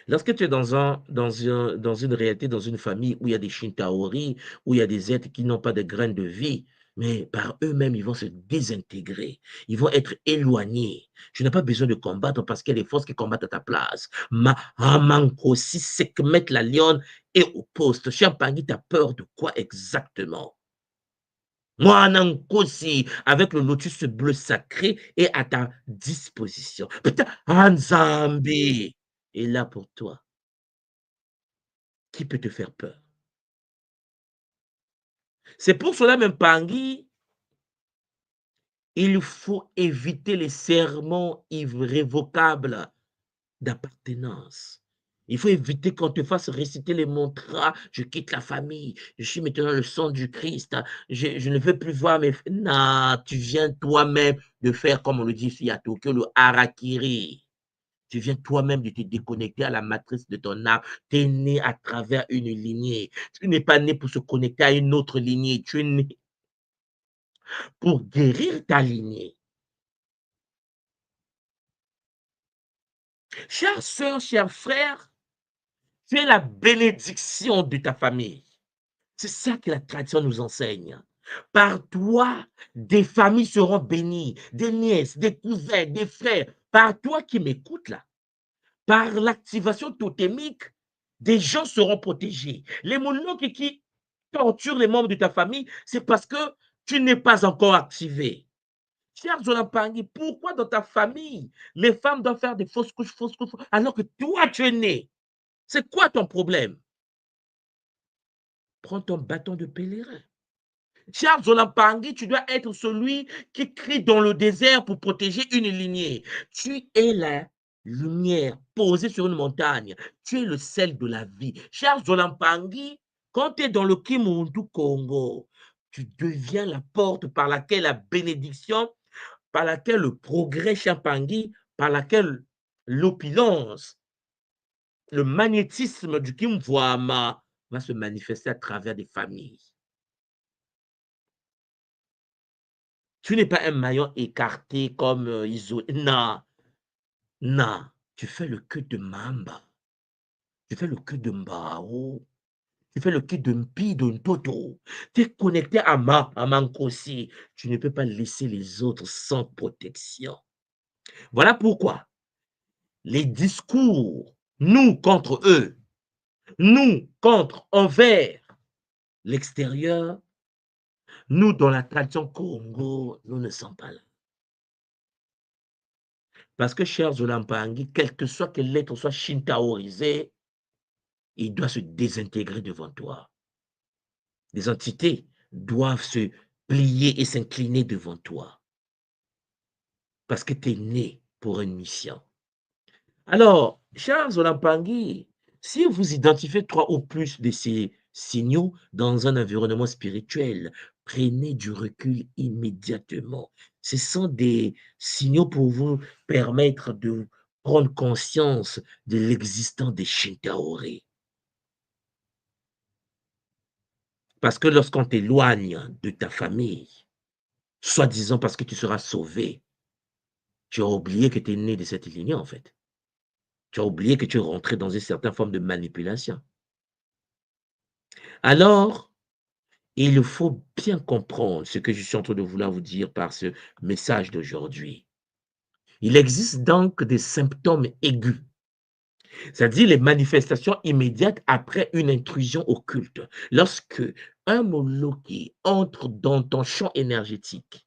Lorsque tu es dans une réalité, dans une famille où il y a des Shintaori, où il y a des êtres qui n'ont pas de graines de vie, mais par eux-mêmes, ils vont se désintégrer. Ils vont être éloignés. Tu n'as pas besoin de combattre parce qu'il y a des forces qui combattent à ta place. Amankosi, Sekhmet, la lionne est au poste. Champangui, tu as peur de quoi exactement? Moi, Nankosi, avec le lotus bleu sacré, est à ta disposition. Peut-être Anzambi est là pour toi. Qui peut te faire peur? C'est pour cela, même Pangui, il faut éviter les serments irrévocables d'appartenance. Il faut éviter qu'on te fasse réciter les mantras, je quitte la famille, je suis maintenant le sang du Christ, je ne veux plus voir mes... Non, tu viens toi-même de faire, comme on le dit ici à Tokyo, le harakiri. Tu viens toi-même de te déconnecter à la matrice de ton âme. Tu es né à travers une lignée. Tu n'es pas né pour se connecter à une autre lignée. Tu es né pour guérir ta lignée. Chère sœur, cher frère, tu es la bénédiction de ta famille. C'est ça que la tradition nous enseigne. Par toi, des familles seront bénies, des nièces, des cousins, des frères. Par toi qui m'écoutes là, par l'activation totémique, des gens seront protégés. Les monologues qui torturent les membres de ta famille, c'est parce que tu n'es pas encore activé. Cher Zolampangi, pourquoi dans ta famille, les femmes doivent faire des fausses couches, alors que toi, tu es né? C'est quoi ton problème? Prends ton bâton de pèlerin. Cher Zolampangi, tu dois être celui qui crie dans le désert pour protéger une lignée. Tu es la lumière posée sur une montagne. Tu es le sel de la vie. Cher Zolampangi, quand tu es dans le Kimuntu Congo, tu deviens la porte par laquelle la bénédiction, par laquelle le progrès Champangui, par laquelle l'opulence, le magnétisme du Kimvoama va se manifester à travers des familles. Tu n'es pas un maillon écarté comme isolé. Non, non. Tu fais le cul de Mamba. Tu fais le cul de Mbao. Tu fais le cul de Mpi, de Ntoto. Tu es connecté à Mankosi. Tu ne peux pas laisser les autres sans protection. Voilà pourquoi les discours, nous contre eux, nous contre envers l'extérieur, nous dans la tradition Congo, nous ne sommes pas là. Parce que, cher Zolampangi, quel que soit que l'être soit shintaorisé, il doit se désintégrer devant toi. Les entités doivent se plier et s'incliner devant toi. Parce que tu es né pour une mission. Alors, chers Olampangui, si vous identifiez 3 ou plus de ces signaux dans un environnement spirituel, prenez du recul immédiatement. Ce sont des signaux pour vous permettre de prendre conscience de l'existence des Shintaori. Parce que lorsqu'on t'éloigne de ta famille, soi-disant parce que tu seras sauvé, tu as oublié que tu es né de cette lignée, en fait. Tu as oublié que tu es rentré dans une certaine forme de manipulation. Alors, il faut bien comprendre ce que je suis en train de vouloir vous dire par ce message d'aujourd'hui. Il existe donc des symptômes aigus, c'est-à-dire les manifestations immédiates après une intrusion occulte. Lorsque un Moloki entre dans ton champ énergétique,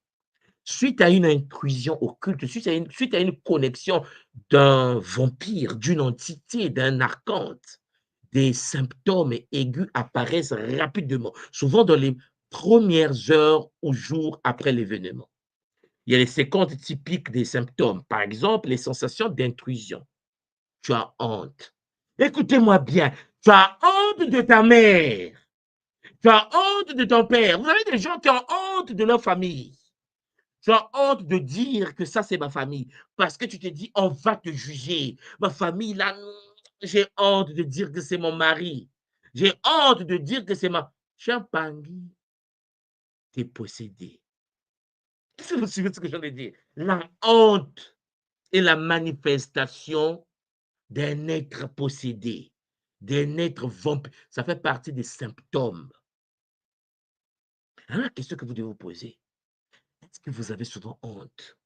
suite à une intrusion occulte, suite à une connexion d'un vampire, d'une entité, d'un archante, des symptômes aigus apparaissent rapidement, souvent dans les premières heures ou jours après l'événement. Il y a les séquences typiques des symptômes, par exemple les sensations d'intrusion. Tu as honte. Écoutez-moi bien, tu as honte de ta mère, tu as honte de ton père. Vous avez des gens qui ont honte de leur famille. Tu as honte de dire que ça, c'est ma famille. Parce que tu te dis, on va te juger. Ma famille, là, j'ai honte de dire que c'est mon mari. J'ai honte de dire que c'est ma... Champangui, t'es possédé. Est-ce que vous suivez ce que je viens de dire? La honte est la manifestation d'un être possédé, d'un être vampire. Ça fait partie des symptômes. Alors, la question que vous devez vous poser, est-ce que vous avez souvent honte?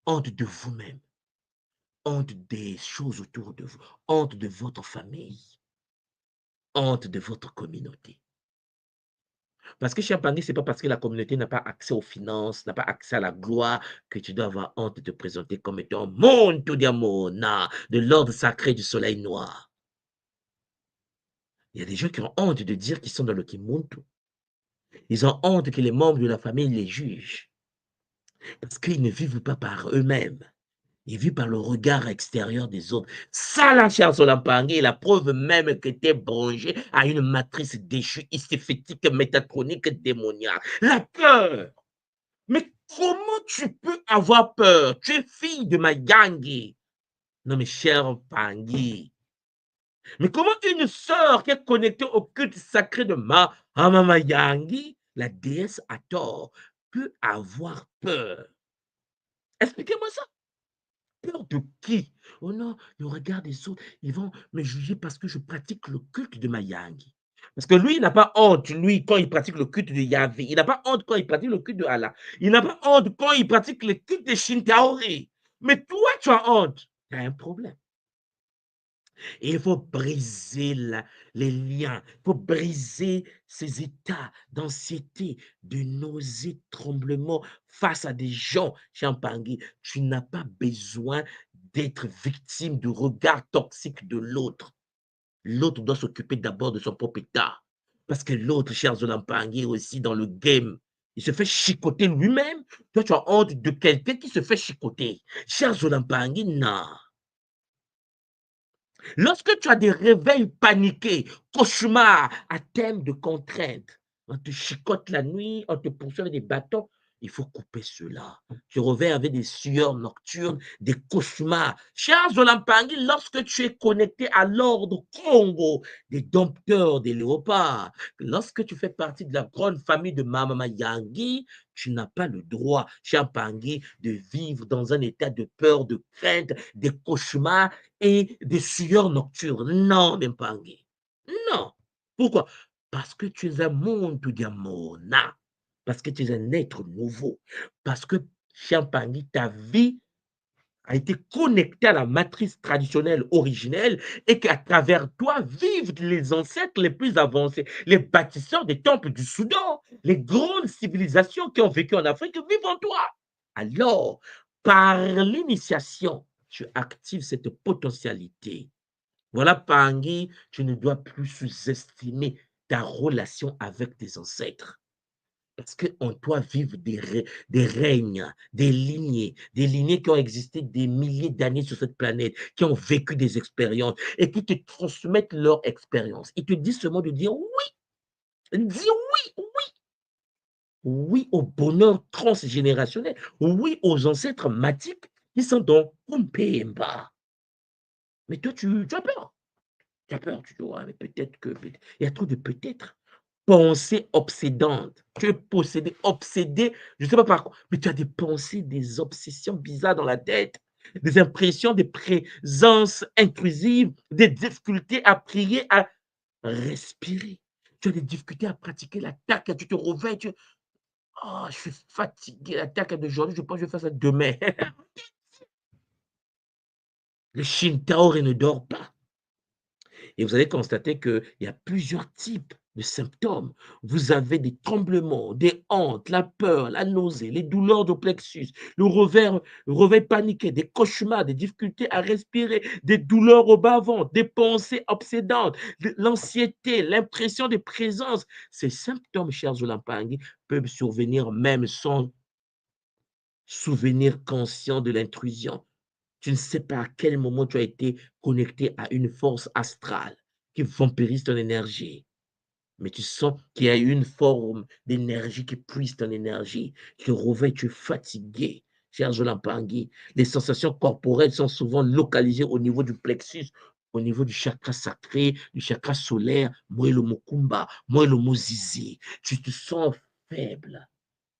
Honte de vous-même, honte des choses autour de vous, honte de votre famille, honte de votre communauté. Parce que Champagny, ce n'est pas parce que la communauté n'a pas accès aux finances, n'a pas accès à la gloire, que tu dois avoir honte de te présenter comme étant Monto Diamona, de l'ordre sacré du soleil noir. Il y a des gens qui ont honte de dire qu'ils sont dans le Kimuntu. Ils ont honte que les membres de la famille les jugent. Parce qu'ils ne vivent pas par eux-mêmes. Ils vivent par le regard extérieur des autres. Ça, la chère Solampangé, est la preuve même que tu es branché à une matrice déchue, hystérétique, métatronique, démoniaque. La peur. Mais comment tu peux avoir peur? Tu es fille de Mayangi. Non, mais cher Pangui. Mais comment une sœur qui est connectée au culte sacré de Mayangi, la déesse à tort, peut avoir peur? Expliquez-moi ça. Peur de qui? Oh non, le regard des autres, ils vont me juger parce que je pratique le culte de Mayangi. Parce que lui, il n'a pas honte, lui, quand il pratique le culte de Yahvé. Il n'a pas honte quand il pratique le culte de Allah. Il n'a pas honte quand il pratique le culte de Shintaori. Mais toi, tu as honte. Tu as un problème. Et il faut briser les liens, il faut briser ces états d'anxiété, de nausée, de tremblement face à des gens. Champangui, tu n'as pas besoin d'être victime du regard toxique de l'autre. L'autre doit s'occuper d'abord de son propre état. Parce que l'autre, cher Zolampangui, aussi dans le game, il se fait chicoter lui-même. Toi, tu as honte de quelqu'un qui se fait chicoter. Cher Zolampangui, non. Lorsque tu as des réveils paniqués, cauchemars à thème de contrainte, on te chicote la nuit, on te poursuit avec des bâtons, il faut couper cela. Tu reviens avec des sueurs nocturnes, des cauchemars. Cher Zolampangui, lorsque tu es connecté à l'ordre Congo des dompteurs des léopards, lorsque tu fais partie de la grande famille de Mama Yangi, tu n'as pas le droit, cher Pangui, de vivre dans un état de peur, de crainte, des cauchemars et des sueurs nocturnes. Non, même Pangui. Non. Pourquoi? Parce que tu es un monde diamona. Parce que tu es un être nouveau. Parce que, cher Pangui, ta vie a été connectée à la matrice traditionnelle originelle et qu'à travers toi vivent les ancêtres les plus avancés, les bâtisseurs des temples du Soudan, les grandes civilisations qui ont vécu en Afrique vivent en toi. Alors, par l'initiation, tu actives cette potentialité. Voilà, Pangui, tu ne dois plus sous-estimer ta relation avec tes ancêtres. Parce qu'en toi vivent des règnes, des lignées qui ont existé des milliers d'années sur cette planète, qui ont vécu des expériences et qui te transmettent leur expérience. Ils te disent seulement de dire oui, dire oui, oui, oui au bonheur transgénérationnel, oui aux ancêtres matiques qui sont dans Kumpemba. Mais toi, tu as peur. Tu as peur, tu dis, ouais, mais peut-être que. Il y a trop de peut-être. Pensée obsédante. Tu es possédé, obsédé, je ne sais pas par quoi, mais tu as des pensées, des obsessions bizarres dans la tête, des impressions, des présences intrusives, des difficultés à prier, à respirer. Tu as des difficultés à pratiquer la taka, tu te réveilles, oh, je suis fatigué, la taka d'aujourd'hui, je pense que je vais faire ça demain. Le Shintaori ne dort pas. Et vous allez constater qu'il y a plusieurs types de symptômes. Vous avez des tremblements, des hantes, la peur, la nausée, les douleurs du plexus, le réveil paniqué, des cauchemars, des difficultés à respirer, des douleurs au bas-ventre, des pensées obsédantes, l'anxiété, l'impression de présence. Ces symptômes, chers Zolampangui, peuvent survenir même sans souvenir conscient de l'intrusion. Tu ne sais pas à quel moment tu as été connecté à une force astrale qui vampirise ton énergie. Mais tu sens qu'il y a une forme d'énergie qui puise ton énergie. Tu te réveilles, tu es fatigué. Cher Jolampangui, les sensations corporelles sont souvent localisées au niveau du plexus, au niveau du chakra sacré, du chakra solaire, Moelo Mokumba, Moelo Mozizi. Tu te sens faible.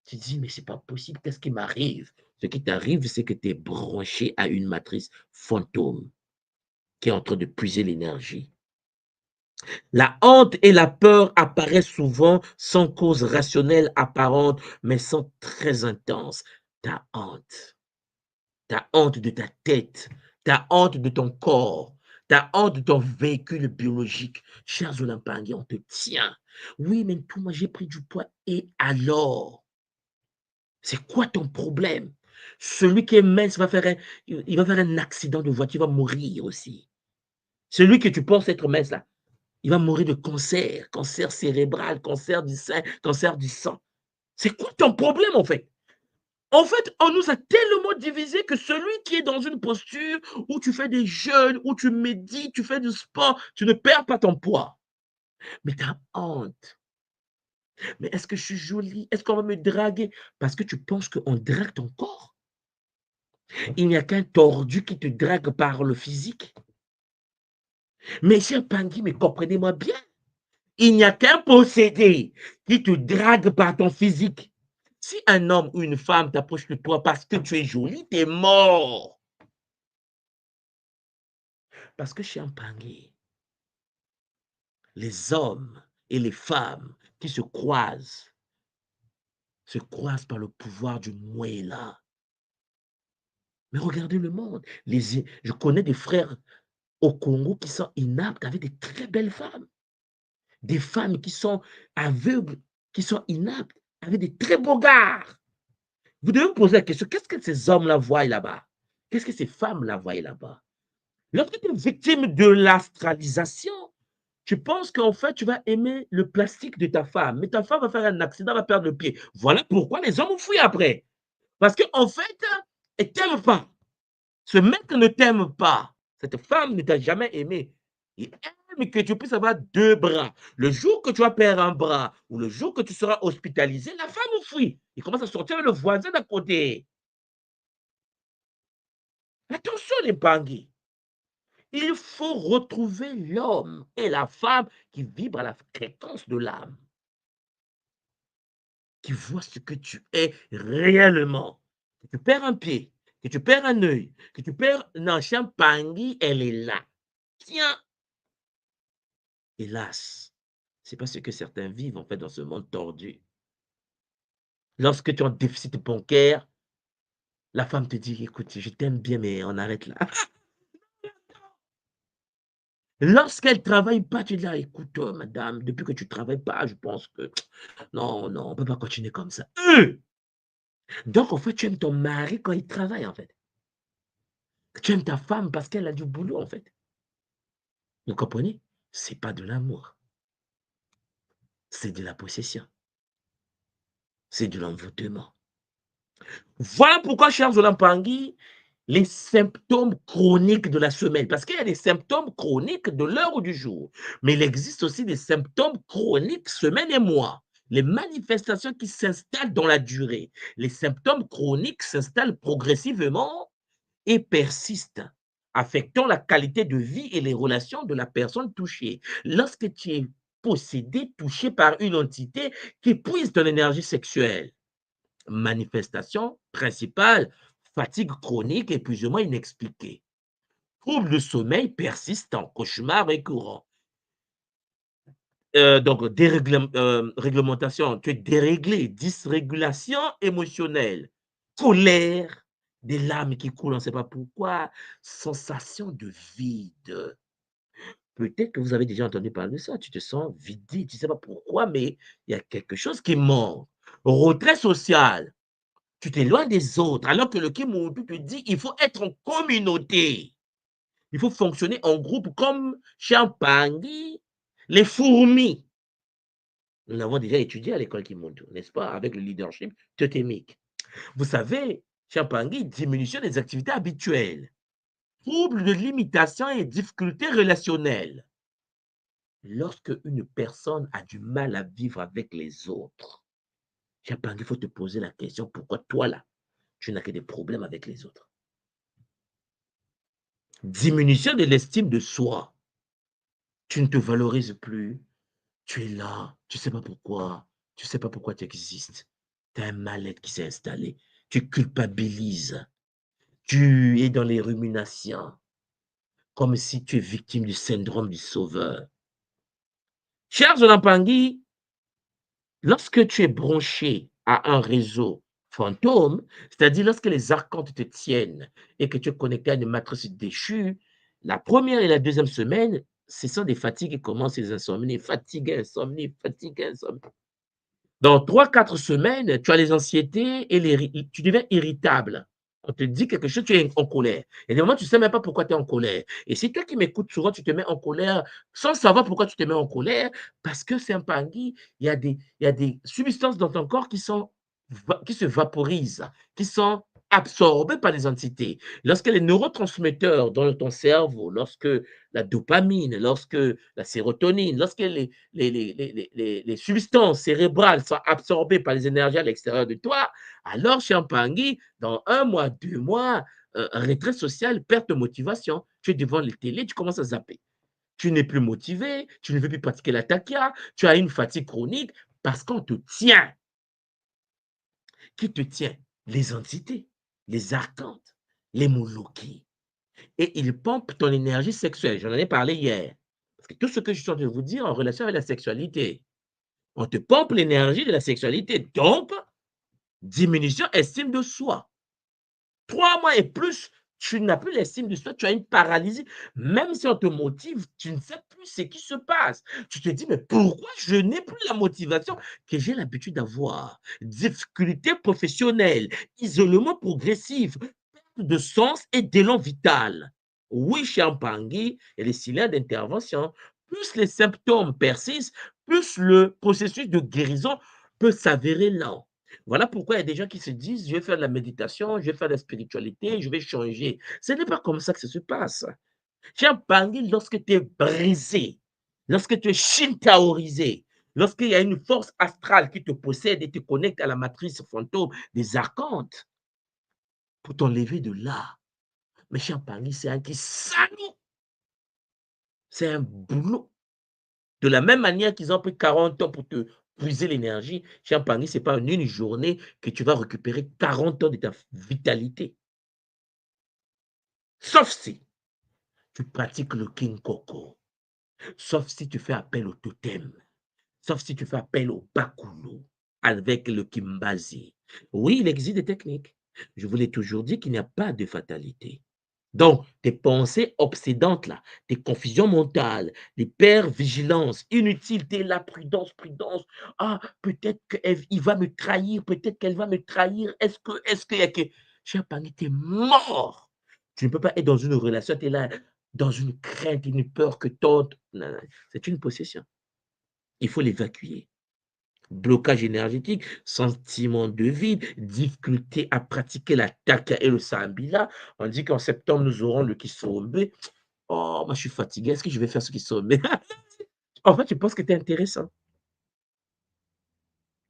Tu te dis, mais c'est pas possible, qu'est-ce qui m'arrive? Ce qui t'arrive, c'est que tu es branché à une matrice fantôme qui est en train de puiser l'énergie. La honte et la peur apparaissent souvent sans cause rationnelle apparente, mais sont très intenses. Ta honte de ta tête, ta honte de ton corps, ta honte de ton véhicule biologique. Chers Olympiens, on te tient. Oui, mais tout, moi j'ai pris du poids. Et alors? C'est quoi ton problème? Celui qui est mince il va faire un accident de voiture, il va mourir aussi. Celui que tu penses être mince là, il va mourir de cancer, cancer cérébral, cancer du sein, cancer du sang. C'est quoi ton problème en fait? En fait, on nous a tellement divisés que celui qui est dans une posture où tu fais des jeûnes, où tu médites, tu fais du sport, tu ne perds pas ton poids. Mais tu as honte. Mais est-ce que je suis jolie? Est-ce qu'on va me draguer? Parce que tu penses qu'on drague ton corps. Il n'y a qu'un tordu qui te drague par le physique. Mais cher Pangui, mais comprenez-moi bien. Il n'y a qu'un possédé qui te drague par ton physique. Si un homme ou une femme t'approche de toi parce que tu es jolie, tu es mort. Parce que chez Pangui, les hommes et les femmes qui se croisent par le pouvoir du Mouela. Mais regardez le monde. Je connais des frères au Congo qui sont inaptes avec des très belles femmes. Des femmes qui sont aveugles, qui sont inaptes, avec des très beaux gars. Vous devez vous poser la question, qu'est-ce que ces hommes-là voient là-bas? Qu'est-ce que ces femmes-là voient là-bas? Lorsque tu es victime de l'astralisation, tu penses qu'en fait, tu vas aimer le plastique de ta femme, mais ta femme va faire un accident, va perdre le pied. Voilà pourquoi les hommes fuient après. Parce qu'en fait, elle ne t'aime pas. Ce mec ne t'aime pas. Cette femme ne t'a jamais aimé. Il aime que tu puisses avoir deux bras. Le jour que tu vas perdre un bras ou le jour que tu seras hospitalisé, la femme fuit. Il commence à sortir avec le voisin d'à côté. Attention, les Bangui. Il faut retrouver l'homme et la femme qui vibrent à la fréquence de l'âme, qui voient ce que tu es réellement. Que tu perds un pied, que tu perds un œil, que tu perds un ancien Bangui, elle est là. Tiens, hélas, c'est pas ce que certains vivent en fait dans ce monde tordu. Lorsque tu es en déficit bancaire, la femme te dit, écoute, je t'aime bien, mais on arrête là. Lorsqu'elle travaille pas, tu dis, ah, écoute, madame, depuis que tu travailles pas, je pense que non, non, on peut pas continuer comme ça. Donc, en fait, tu aimes ton mari quand il travaille, en fait. Tu aimes ta femme parce qu'elle a du boulot, en fait. Vous comprenez? C'est pas de l'amour, c'est de la possession. C'est de l'envoûtement. Voilà pourquoi, chers Olampangui, les symptômes chroniques de la semaine, parce qu'il y a des symptômes chroniques de l'heure ou du jour, mais il existe aussi des symptômes chroniques semaine et mois. Les manifestations qui s'installent dans la durée. Les symptômes chroniques s'installent progressivement et persistent, affectant la qualité de vie et les relations de la personne touchée. Lorsque tu es possédé, touché par une entité qui puise ton énergie sexuelle, manifestation principale, fatigue chronique, épuisement inexpliqué. Troubles de sommeil persistants, cauchemars récurrents. Donc, réglementation, tu es déréglé, dysrégulation émotionnelle, colère, des larmes qui coulent, on ne sait pas pourquoi, sensation de vide. Peut-être que vous avez déjà entendu parler de ça, tu te sens vidé, tu ne sais pas pourquoi, mais il y a quelque chose qui manque. Retrait social, tu t'éloignes des autres, alors que le Kimuntu te dit il faut être en communauté. Il faut fonctionner en groupe comme chez un Pangui, les fourmis. Nous l'avons déjà étudié à l'école Kimuntu, n'est-ce pas, avec le leadership totémique. Vous savez, chez un Pangui, diminution des activités habituelles, troubles de limitation et difficultés relationnelles. Lorsque une personne a du mal à vivre avec les autres, chez un Pangui, il faut te poser la question pourquoi toi là, tu n'as que des problèmes avec les autres. Diminution de l'estime de soi. Tu ne te valorises plus. Tu es là. Tu ne sais pas pourquoi. Tu ne sais pas pourquoi tu existes. Tu as un mal-être qui s'est installé. Tu culpabilises. Tu es dans les ruminations. Comme si tu es victime du syndrome du sauveur. Cher Olampangui, lorsque tu es branché à un réseau fantôme, c'est-à-dire lorsque les archontes te tiennent et que tu es connecté à une matrice déchue, la première et la deuxième semaine, ce sont des fatigues qui commencent, les insomnies, fatigue, insomnie, fatigue, insomnie. Dans 3-4 semaines, tu as les anxiétés et tu deviens irritable. On te dit quelque chose, tu es en colère. Et des moments, tu ne sais même pas pourquoi tu es en colère. Et si toi qui m'écoutes souvent, tu te mets en colère sans savoir pourquoi tu te mets en colère, parce que c'est un Pangui, il y a des substances dans ton corps qui se vaporisent, qui sont absorbées par les entités. Lorsque les neurotransmetteurs dans ton cerveau, lorsque la dopamine, lorsque la sérotonine, lorsque les substances cérébrales sont absorbées par les énergies à l'extérieur de toi, alors chez un Pangui, dans 1 mois, 2 mois, retrait social, perte de motivation, tu es devant les télé, tu commences à zapper. Tu n'es plus motivé, tu ne veux plus pratiquer la takia, tu as une fatigue chronique parce qu'on te tient. Qui te tient? Les entités, les archontes, les moloki. Et ils pompent ton énergie sexuelle. J'en ai parlé hier. Parce que tout ce que je suis en train de vous dire en relation avec la sexualité, on te pompe l'énergie de la sexualité. Donc, diminution estime de soi. 3 mois et plus, tu n'as plus l'estime de soi, tu as une paralysie. Même si on te motive, tu ne sais plus ce qui se passe. Tu te dis, mais pourquoi je n'ai plus la motivation que j'ai l'habitude d'avoir? Difficultés professionnelles, isolement progressif, perte de sens et d'élan vital. Oui, chez Pangui, il y a des signaux d'intervention. Plus les symptômes persistent, plus le processus de guérison peut s'avérer lent. Voilà pourquoi il y a des gens qui se disent, je vais faire de la méditation, je vais faire de la spiritualité, je vais changer. Ce n'est pas comme ça que ça se passe. Cher Pangui, lorsque tu es brisé, lorsque tu es shintaorisé, lorsqu'il y a une force astrale qui te possède et te connecte à la matrice fantôme des archontes, pour t'enlever de là, mais cher Pangui, c'est un qui s'allume. C'est un boulot. De la même manière qu'ils ont pris 40 ans pour te puiser l'énergie, chez Pangui, ce n'est pas en une journée que tu vas récupérer 40 ans de ta vitalité. Sauf si tu pratiques le King Koko, sauf si tu fais appel au totem, sauf si tu fais appel au Bakulo avec le Kimbazi. Oui, il existe des techniques. Je vous l'ai toujours dit qu'il n'y a pas de fatalité. Donc, tes pensées obsédantes, là, tes confusions mentales, l'hypervigilance inutile, t'es là, prudence, prudence. Ah, peut-être qu'il va me trahir, peut-être qu'elle va me trahir. Est-ce qu'il y a que. Cher Pangui, t'es mort. Tu ne peux pas être dans une relation, tu es là, dans une crainte, une peur que t'autre. C'est une possession. Il faut l'évacuer. blocage énergétique, sentiment de vide, difficulté à pratiquer la taka et le sambila. On dit qu'en septembre, nous aurons le Kisombe. Oh, moi, je suis fatigué. Est-ce que je vais faire ce Kisombe? En fait, je pense que c'est intéressant.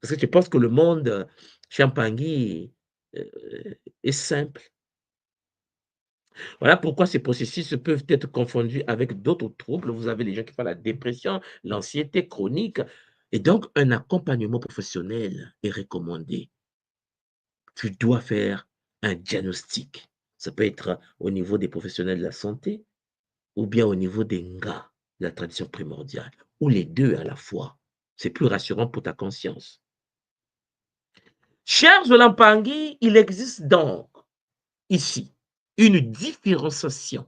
Parce que je pense que le monde Champangui est simple. Voilà pourquoi ces processus peuvent être confondus avec d'autres troubles. Vous avez les gens qui font la dépression, l'anxiété chronique. Et donc, un accompagnement professionnel est recommandé. Tu dois faire un diagnostic. Ça peut être au niveau des professionnels de la santé ou bien au niveau des Nga, de la tradition primordiale, ou les deux à la fois. C'est plus rassurant pour ta conscience. Chers Olampangui, il existe donc ici une différenciation.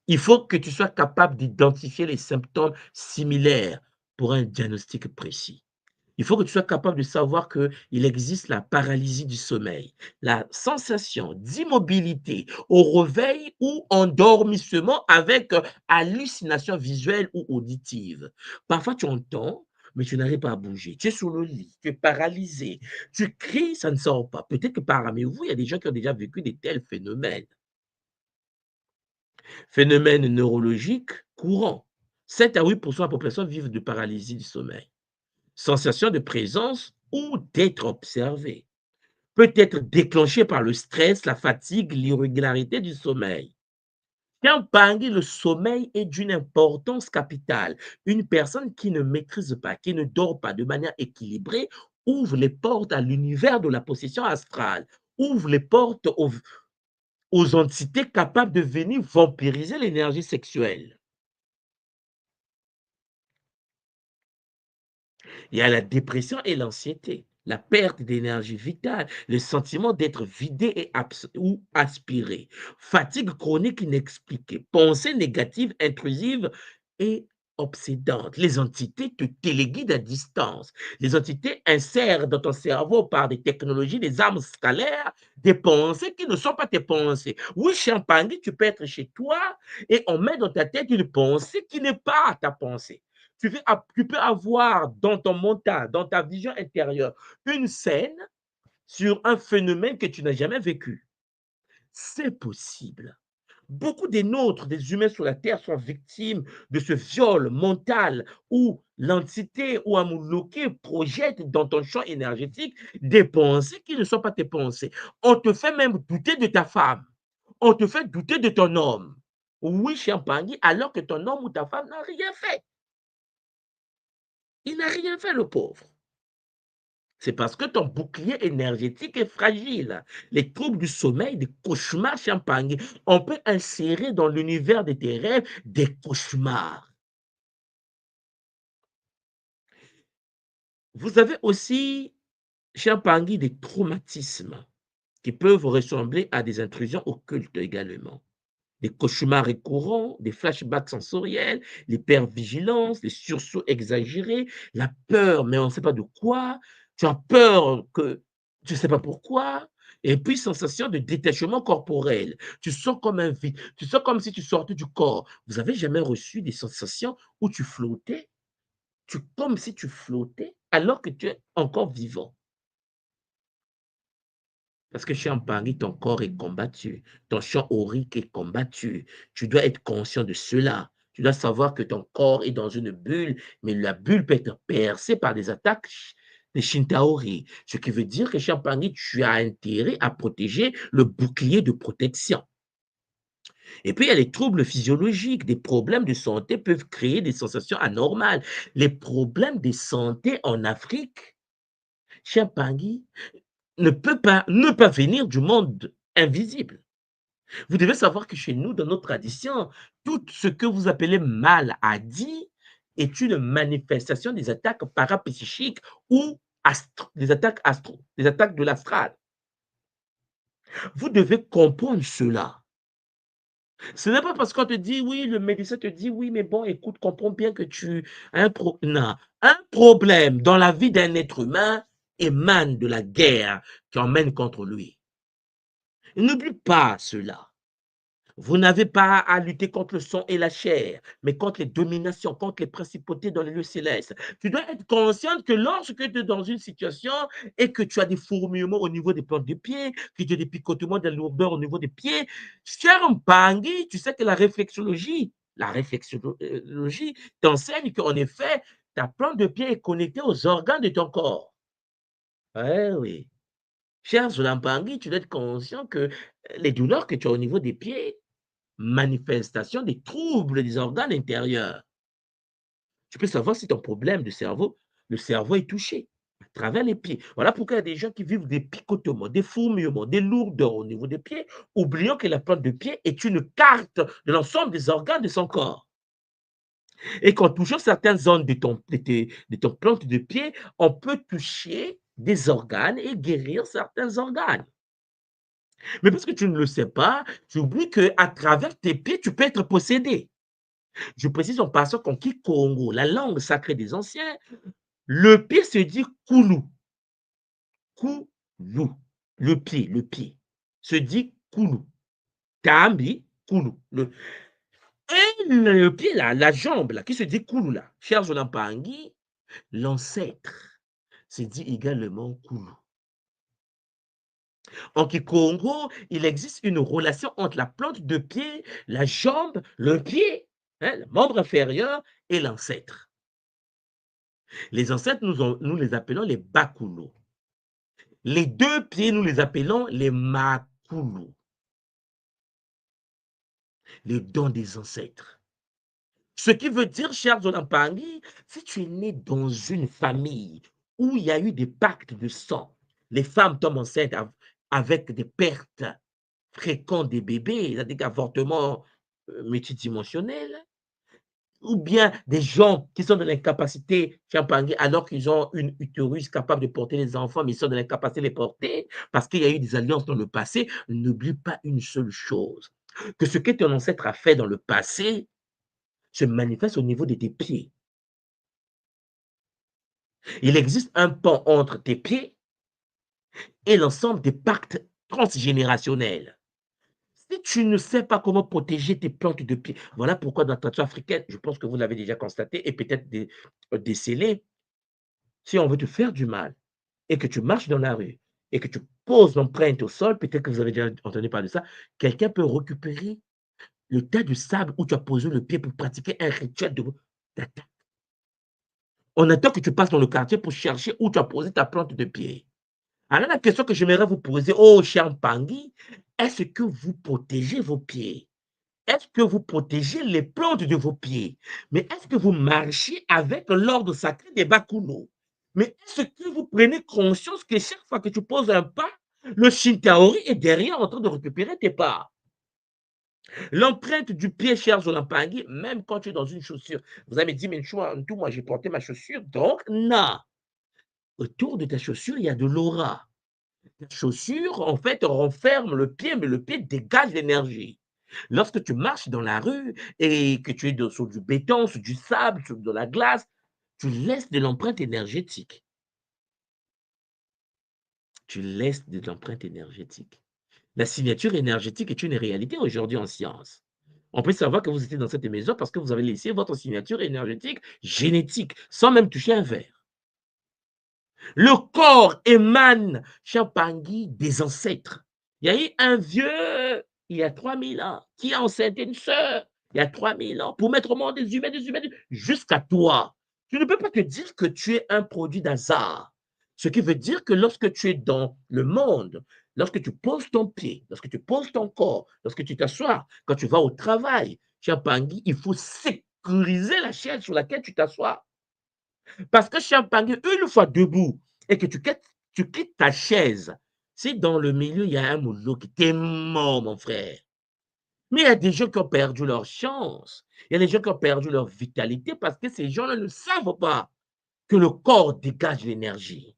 Il faut que tu sois capable d'identifier les symptômes similaires pour un diagnostic précis. Il faut que tu sois capable de savoir qu'il existe la paralysie du sommeil, la sensation d'immobilité au réveil ou endormissement avec hallucination visuelle ou auditive. Parfois, tu entends, mais tu n'arrives pas à bouger. Tu es sur le lit, tu es paralysé, tu cries, ça ne sort pas. Peut-être que parmi vous, il y a des gens qui ont déjà vécu de tels phénomènes. Phénomène neurologique courant. 7 à 8% de la population vivent de paralysie du sommeil. Sensation de présence ou d'être observé. Peut être déclenché par le stress, la fatigue, l'irrégularité du sommeil. Quand Pangui, le sommeil est d'une importance capitale. Une personne qui ne maîtrise pas, qui ne dort pas de manière équilibrée, ouvre les portes à l'univers de la possession astrale, ouvre les portes aux entités capables de venir vampiriser l'énergie sexuelle. Il y a la dépression et l'anxiété, la perte d'énergie vitale, le sentiment d'être vidé et ou aspiré, fatigue chronique inexpliquée, pensées négatives, intrusives et obsédantes. Les entités te téléguident à distance. Les entités insèrent dans ton cerveau par des technologies, des armes scalaires, des pensées qui ne sont pas tes pensées. Oui, Champagne, tu peux être chez toi et on met dans ta tête une pensée qui n'est pas ta pensée. Tu peux avoir dans ton mental, dans ta vision intérieure, une scène sur un phénomène que tu n'as jamais vécu. C'est possible. Beaucoup des nôtres, des humains sur la Terre, sont victimes de ce viol mental où l'entité ou un Mouloké projette dans ton champ énergétique des pensées qui ne sont pas tes pensées. On te fait même douter de ta femme. On te fait douter de ton homme. Oui, Champagne, alors que ton homme ou ta femme n'a rien fait. Il n'a rien fait, le pauvre. C'est parce que ton bouclier énergétique est fragile. Les troubles du sommeil, des cauchemars Champagne, on peut insérer dans l'univers de tes rêves des cauchemars. Vous avez aussi, Champagne, des traumatismes qui peuvent ressembler à des intrusions occultes également. Des cauchemars récurrents, des flashbacks sensoriels, l'hypervigilance, les sursauts exagérés, la peur, mais on ne sait pas de quoi. Tu as peur que tu ne sais pas pourquoi. Et puis, sensation de détachement corporel. Tu sens comme un vide. Tu sens comme si tu sortais du corps. Vous avez jamais reçu des sensations où tu flottais, comme si tu flottais alors que tu es encore vivant. Parce que chez Ampangui, ton corps est combattu, ton champ aurique est combattu. Tu dois être conscient de cela. Tu dois savoir que ton corps est dans une bulle, mais la bulle peut être percée par des attaques des Shintaori. Ce qui veut dire que chez Ampangui, tu as intérêt à protéger le bouclier de protection. Et puis, il y a les troubles physiologiques. Des problèmes de santé peuvent créer des sensations anormales. Les problèmes de santé en Afrique, chez Ampangui, ne pas venir du monde invisible. Vous devez savoir que chez nous, dans notre tradition, tout ce que vous appelez maladie est une manifestation des attaques parapsychiques ou des attaques de l'astral. Vous devez comprendre cela. Ce n'est pas parce qu'on te dit oui, le médecin te dit oui, mais bon, écoute, comprends bien que tu as non. Un problème dans la vie d'un être humain émane de la guerre qu'on mène contre lui. N'oublie pas cela. Vous n'avez pas à lutter contre le sang et la chair, mais contre les dominations, contre les principautés dans les lieux célestes. Tu dois être consciente que lorsque tu es dans une situation et que tu as des fourmillements au niveau des plantes des pieds, que tu as des picotements, des lourdeurs au niveau des pieds, cher Mpangi, tu sais que la réflexologie t'enseigne qu'en effet, ta plante de pied est connectée aux organes de ton corps. Ouais, oui. Cher Zolampangi, tu dois être conscient que les douleurs que tu as au niveau des pieds, manifestation des troubles des organes intérieurs. Tu peux savoir si ton problème de cerveau, le cerveau est touché à travers les pieds. Voilà pourquoi il y a des gens qui vivent des picotements, des fourmillements, des lourdeurs au niveau des pieds, oubliant que la plante de pied est une carte de l'ensemble des organes de son corps. Et qu'en touchant certaines zones de ton plante de pied, on peut toucher des organes et guérir certains organes. Mais parce que tu ne le sais pas, tu oublies qu'à travers tes pieds, tu peux être possédé. Je précise en passant qu'en Kikongo, la langue sacrée des anciens, le pied se dit Koulou. Koulou. Le pied se dit Koulou. Tambi, Koulou. Et le pied, là, la jambe, là, qui se dit Koulou, là, cher Zolampangi, l'ancêtre se dit également Koulou. En Kikongo, il existe une relation entre la plante de pied, la jambe, le pied, hein, le membre inférieur et l'ancêtre. Les ancêtres, nous les appelons les Bakulu. Les deux pieds, nous les appelons les Makulu. Les dons des ancêtres. Ce qui veut dire, cher Zolampangi, si tu es né dans une famille où il y a eu des pactes de sang, les femmes tombent enceintes avec des pertes fréquentes des bébés, c'est-à-dire d'avortements multidimensionnels, ou bien des gens qui sont dans l'incapacité, Champagne, alors qu'ils ont une utérus capable de porter les enfants, mais ils sont dans l'incapacité de les porter parce qu'il y a eu des alliances dans le passé, n'oublie pas une seule chose, que ce que ton ancêtre a fait dans le passé se manifeste au niveau de tes pieds. Il existe un pont entre tes pieds et l'ensemble des pactes transgénérationnels. Si tu ne sais pas comment protéger tes plantes de pied, voilà pourquoi dans la tradition africaine, je pense que vous l'avez déjà constaté et peut-être décelé, si on veut te faire du mal et que tu marches dans la rue et que tu poses l'empreinte au sol, peut-être que vous avez déjà entendu parler de ça, quelqu'un peut récupérer le tas de sable où tu as posé le pied pour pratiquer un rituel d'attaque. On attend que tu passes dans le quartier pour chercher où tu as posé ta plante de pied. Alors la question que j'aimerais vous poser, oh cher Mpangi, est-ce que vous protégez vos pieds? Est-ce que vous protégez les plantes de vos pieds? Mais est-ce que vous marchez avec l'ordre sacré des Bakuno? Mais est-ce que vous prenez conscience que chaque fois que tu poses un pas, le Shintaori est derrière en train de récupérer tes pas? L'empreinte du pied, cher Zolampangi, même quand tu es dans une chaussure, vous avez dit, mais tout, moi j'ai porté ma chaussure, donc non. Autour de ta chaussure, il y a de l'aura. Ta chaussure, en fait, renferme le pied, mais le pied dégage l'énergie. Lorsque tu marches dans la rue et que tu es sur du béton, sur du sable, sur de la glace, tu laisses de l'empreinte énergétique. Tu laisses de l'empreinte énergétique. La signature énergétique est une réalité aujourd'hui en science. On peut savoir que vous étiez dans cette maison parce que vous avez laissé votre signature énergétique génétique sans même toucher un verre. Le corps émane, Champangui, des ancêtres. Il y a eu un vieux, il y a 3000 ans, qui a enceinté une sœur, il y a 3000 ans, pour mettre au monde des humains, jusqu'à toi. Tu ne peux pas te dire que tu es un produit d'hasard. Ce qui veut dire que lorsque tu es dans le monde, lorsque tu poses ton pied, lorsque tu poses ton corps, lorsque tu t'assois, quand tu vas au travail, Champangui, il faut sécuriser la chaise sur laquelle tu t'assois. Parce que Champagne, une fois debout et que tu quittes ta chaise, si dans le milieu, il y a un moulot qui t'est mort, mon frère. Mais il y a des gens qui ont perdu leur chance. Il y a des gens qui ont perdu leur vitalité parce que ces gens-là ne savent pas que le corps dégage l'énergie.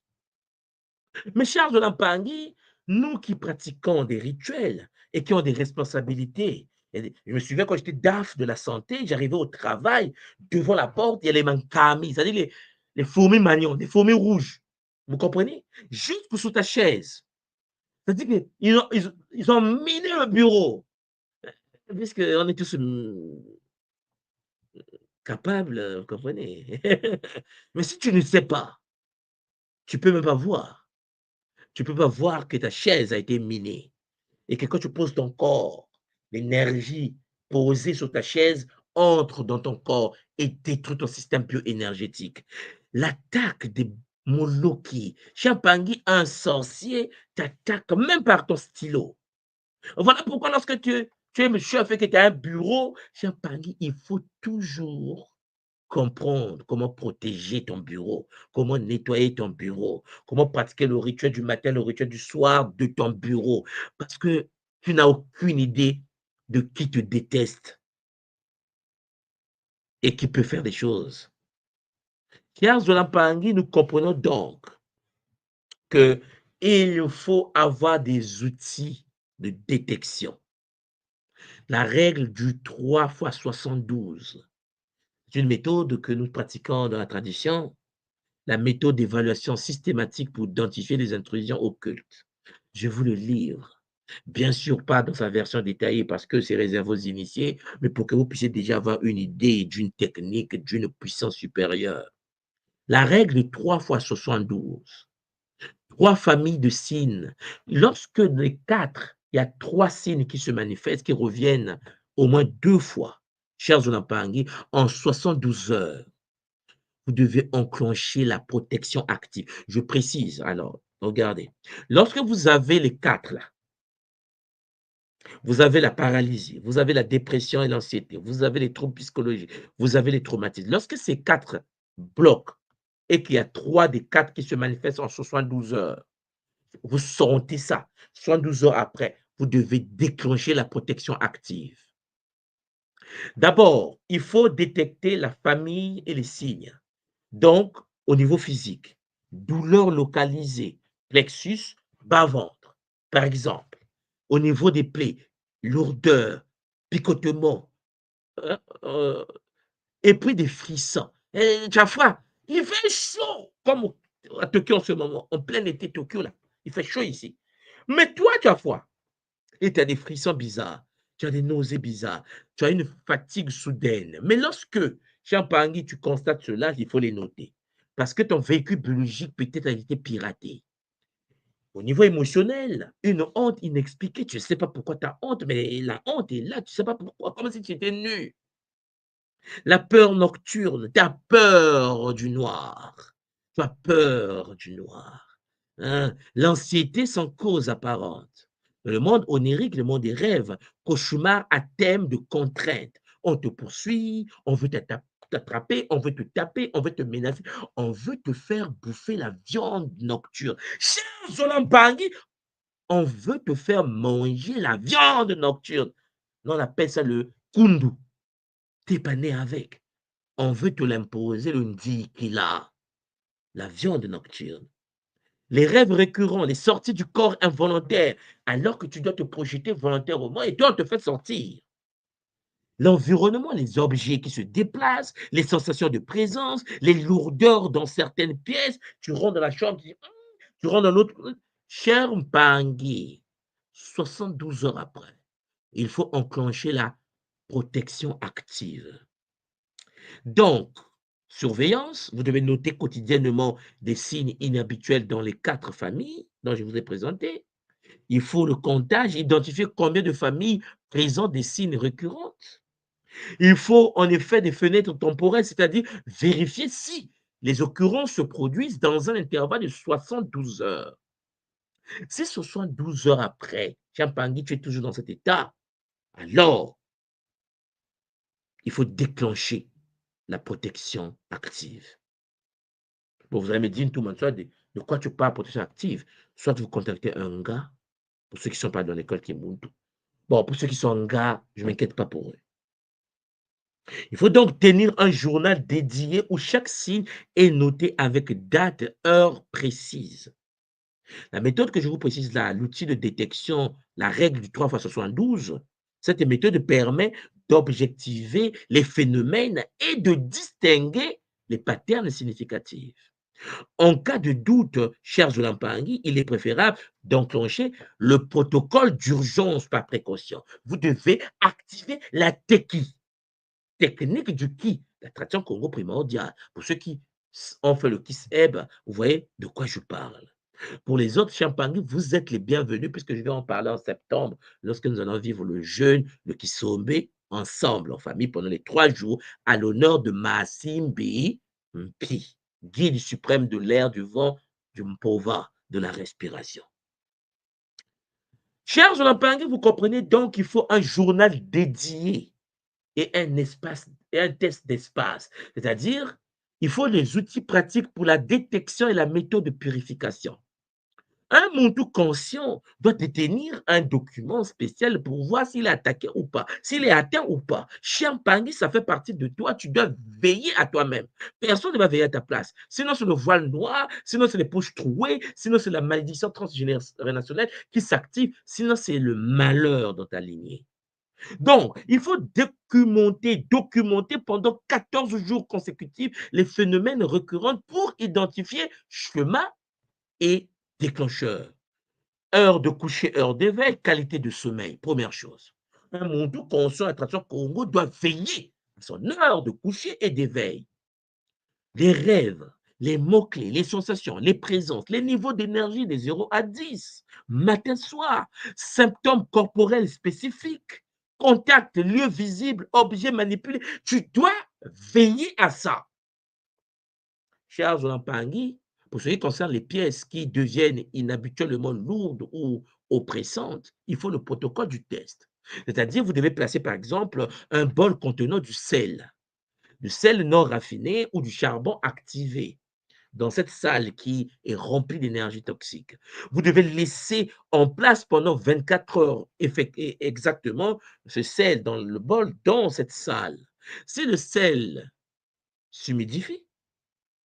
Mes chers de Lampangui, nous qui pratiquons des rituels et qui ont des responsabilités, je me souviens quand j'étais DAF de la santé, j'arrivais au travail, devant la porte, il y a les mankami, c'est-à-dire les fourmis magnons, des fourmis rouges. Vous comprenez? Juste sous ta chaise. C'est-à-dire qu'ils ont miné le bureau. puisqu'on est tous capables, vous comprenez? Mais si tu ne sais pas, tu peux même pas voir. Tu peux pas voir que ta chaise a été minée et que quand tu poses ton corps, l'énergie posée sur ta chaise entre dans ton corps et détruit ton système bioénergétique. L'attaque des Moloki, Champangui, un sorcier, t'attaque même par ton stylo. Voilà pourquoi lorsque tu es chef et que tu as un bureau, Champangui, il faut toujours comprendre comment protéger ton bureau, comment nettoyer ton bureau, comment pratiquer le rituel du matin, le rituel du soir de ton bureau. Parce que tu n'as aucune idée de qui te déteste et qui peut faire des choses. Chers Zolampangi, nous comprenons donc qu'il faut avoir des outils de détection. La règle du 3 fois 72, c'est une méthode que nous pratiquons dans la tradition, la méthode d'évaluation systématique pour identifier les intrusions occultes. Je vous le livre. Bien sûr, pas dans sa version détaillée parce que c'est réservé aux initiés, mais pour que vous puissiez déjà avoir une idée d'une technique, d'une puissance supérieure. La règle de 3 fois 72, 3 familles de signes. Lorsque les 4, il y a 3 signes qui se manifestent, qui reviennent au moins 2 fois, chers Onapangi, en 72 heures, vous devez enclencher la protection active. Je précise, alors, regardez. Lorsque vous avez les 4 là, vous avez la paralysie, vous avez la dépression et l'anxiété, vous avez les troubles psychologiques, vous avez les traumatismes. Lorsque ces 4 bloquent et qu'il y a 3 des 4 qui se manifestent en 72 heures, vous sentez ça. 72 heures après, vous devez déclencher la protection active. D'abord, il faut détecter la famille et les signes. Donc, au niveau physique, douleur localisée, plexus, bas-ventre, par exemple. Au niveau des plaies, lourdeur, picotement, euh, euh, et puis des frissons. Et tu as froid, il fait chaud, comme à Tokyo en ce moment, en plein été Tokyo, là. Il fait chaud ici. Mais toi, tu as froid. Et tu as des frissons bizarres, tu as des nausées bizarres, tu as une fatigue soudaine. Mais lorsque, Champangui, tu constates cela, il faut les noter. Parce que ton véhicule biologique peut-être a été piraté. Au niveau émotionnel, une honte inexpliquée, tu ne sais pas pourquoi tu as honte, mais la honte est là, tu ne sais pas pourquoi, comme si tu étais nu. La peur nocturne, tu as peur du noir. Tu as peur du noir. Hein? L'anxiété sans cause apparente. Le monde onirique, le monde des rêves, cauchemar à thème de contrainte. On te poursuit, on veut t'attraper, on veut te taper, on veut te menacer, on veut te faire bouffer la viande nocturne. Cher Zolampangui, on veut te faire manger la viande nocturne. On appelle ça le kundu. T'es pas né avec. On veut te l'imposer, le ndikila, la viande nocturne. Les rêves récurrents, les sorties du corps involontaires, alors que tu dois te projeter volontairement et toi, on te fait sortir. L'environnement, les objets qui se déplacent, les sensations de présence, les lourdeurs dans certaines pièces, tu rentres dans la chambre, tu rentres dans l'autre. Cher Mpangui, 72 heures après, il faut enclencher la protection active. Donc, surveillance, vous devez noter quotidiennement des signes inhabituels dans les 4 familles dont je vous ai présenté. Il faut le comptage, identifier combien de familles présentent des signes récurrents. Il faut en effet des fenêtres temporelles, c'est-à-dire vérifier si les occurrences se produisent dans un intervalle de 72 heures. Si 72 heures après, Champangui, tu es toujours dans cet état, alors il faut déclencher la protection active. Bon, vous allez me dire, tout le monde, soit de quoi tu parles, protection active? Soit vous contactez un gars, pour ceux qui ne sont pas dans l'école qui est Ubuntu. Bon, pour ceux qui sont un gars, je ne m'inquiète pas pour eux. Il faut donc tenir un journal dédié où chaque signe est noté avec date, heure précise. La méthode que je vous précise là, l'outil de détection, la règle du 3 x 72, cette méthode permet d'objectiver les phénomènes et de distinguer les patterns significatifs. En cas de doute, cher Zolampangui, il est préférable d'enclencher le protocole d'urgence par précaution. Vous devez activer la technique du ki, la tradition Congo primordiale. Pour ceux qui ont fait le KISS-EB, vous voyez de quoi je parle. Pour les autres Champangui, vous êtes les bienvenus puisque je vais en parler en septembre lorsque nous allons vivre le jeûne, le Kisombe, ensemble, en famille, pendant les 3 jours, à l'honneur de Maasimbi Mpi, guide suprême de l'air, du vent, du mpova, de la respiration. Chers Champangui, vous comprenez donc qu'il faut un journal dédié et un test d'espace. C'est-à-dire, il faut des outils pratiques pour la détection et la méthode de purification. Un Muntu conscient doit détenir un document spécial pour voir s'il est attaqué ou pas, s'il est atteint ou pas. Champangui, ça fait partie de toi, tu dois veiller à toi-même. Personne ne va veiller à ta place. Sinon, c'est le voile noir, sinon, c'est les poches trouées, sinon, c'est la malédiction transgénérationnelle qui s'active, sinon, c'est le malheur dans ta lignée. Donc, il faut documenter pendant 14 jours consécutifs les phénomènes récurrents pour identifier chemin et déclencheur. Heure de coucher, heure d'éveil, qualité de sommeil, première chose. Un monde conscient à tradition Congo doit veiller à son heure de coucher et d'éveil. Les rêves, les mots-clés, les sensations, les présences, les niveaux d'énergie des 0 à 10, matin, soir, symptômes corporels spécifiques, contact, lieu visible, objet manipulé. Tu dois veiller à ça. Cher Zolampangui, pour ce qui concerne les pièces qui deviennent inhabituellement lourdes ou oppressantes, il faut le protocole du test. C'est-à-dire, vous devez placer par exemple un bol contenant du sel non raffiné ou du charbon activé dans cette salle qui est remplie d'énergie toxique. Vous devez laisser en place pendant 24 heures exactement ce sel dans le bol, dans cette salle. Si le sel s'humidifie,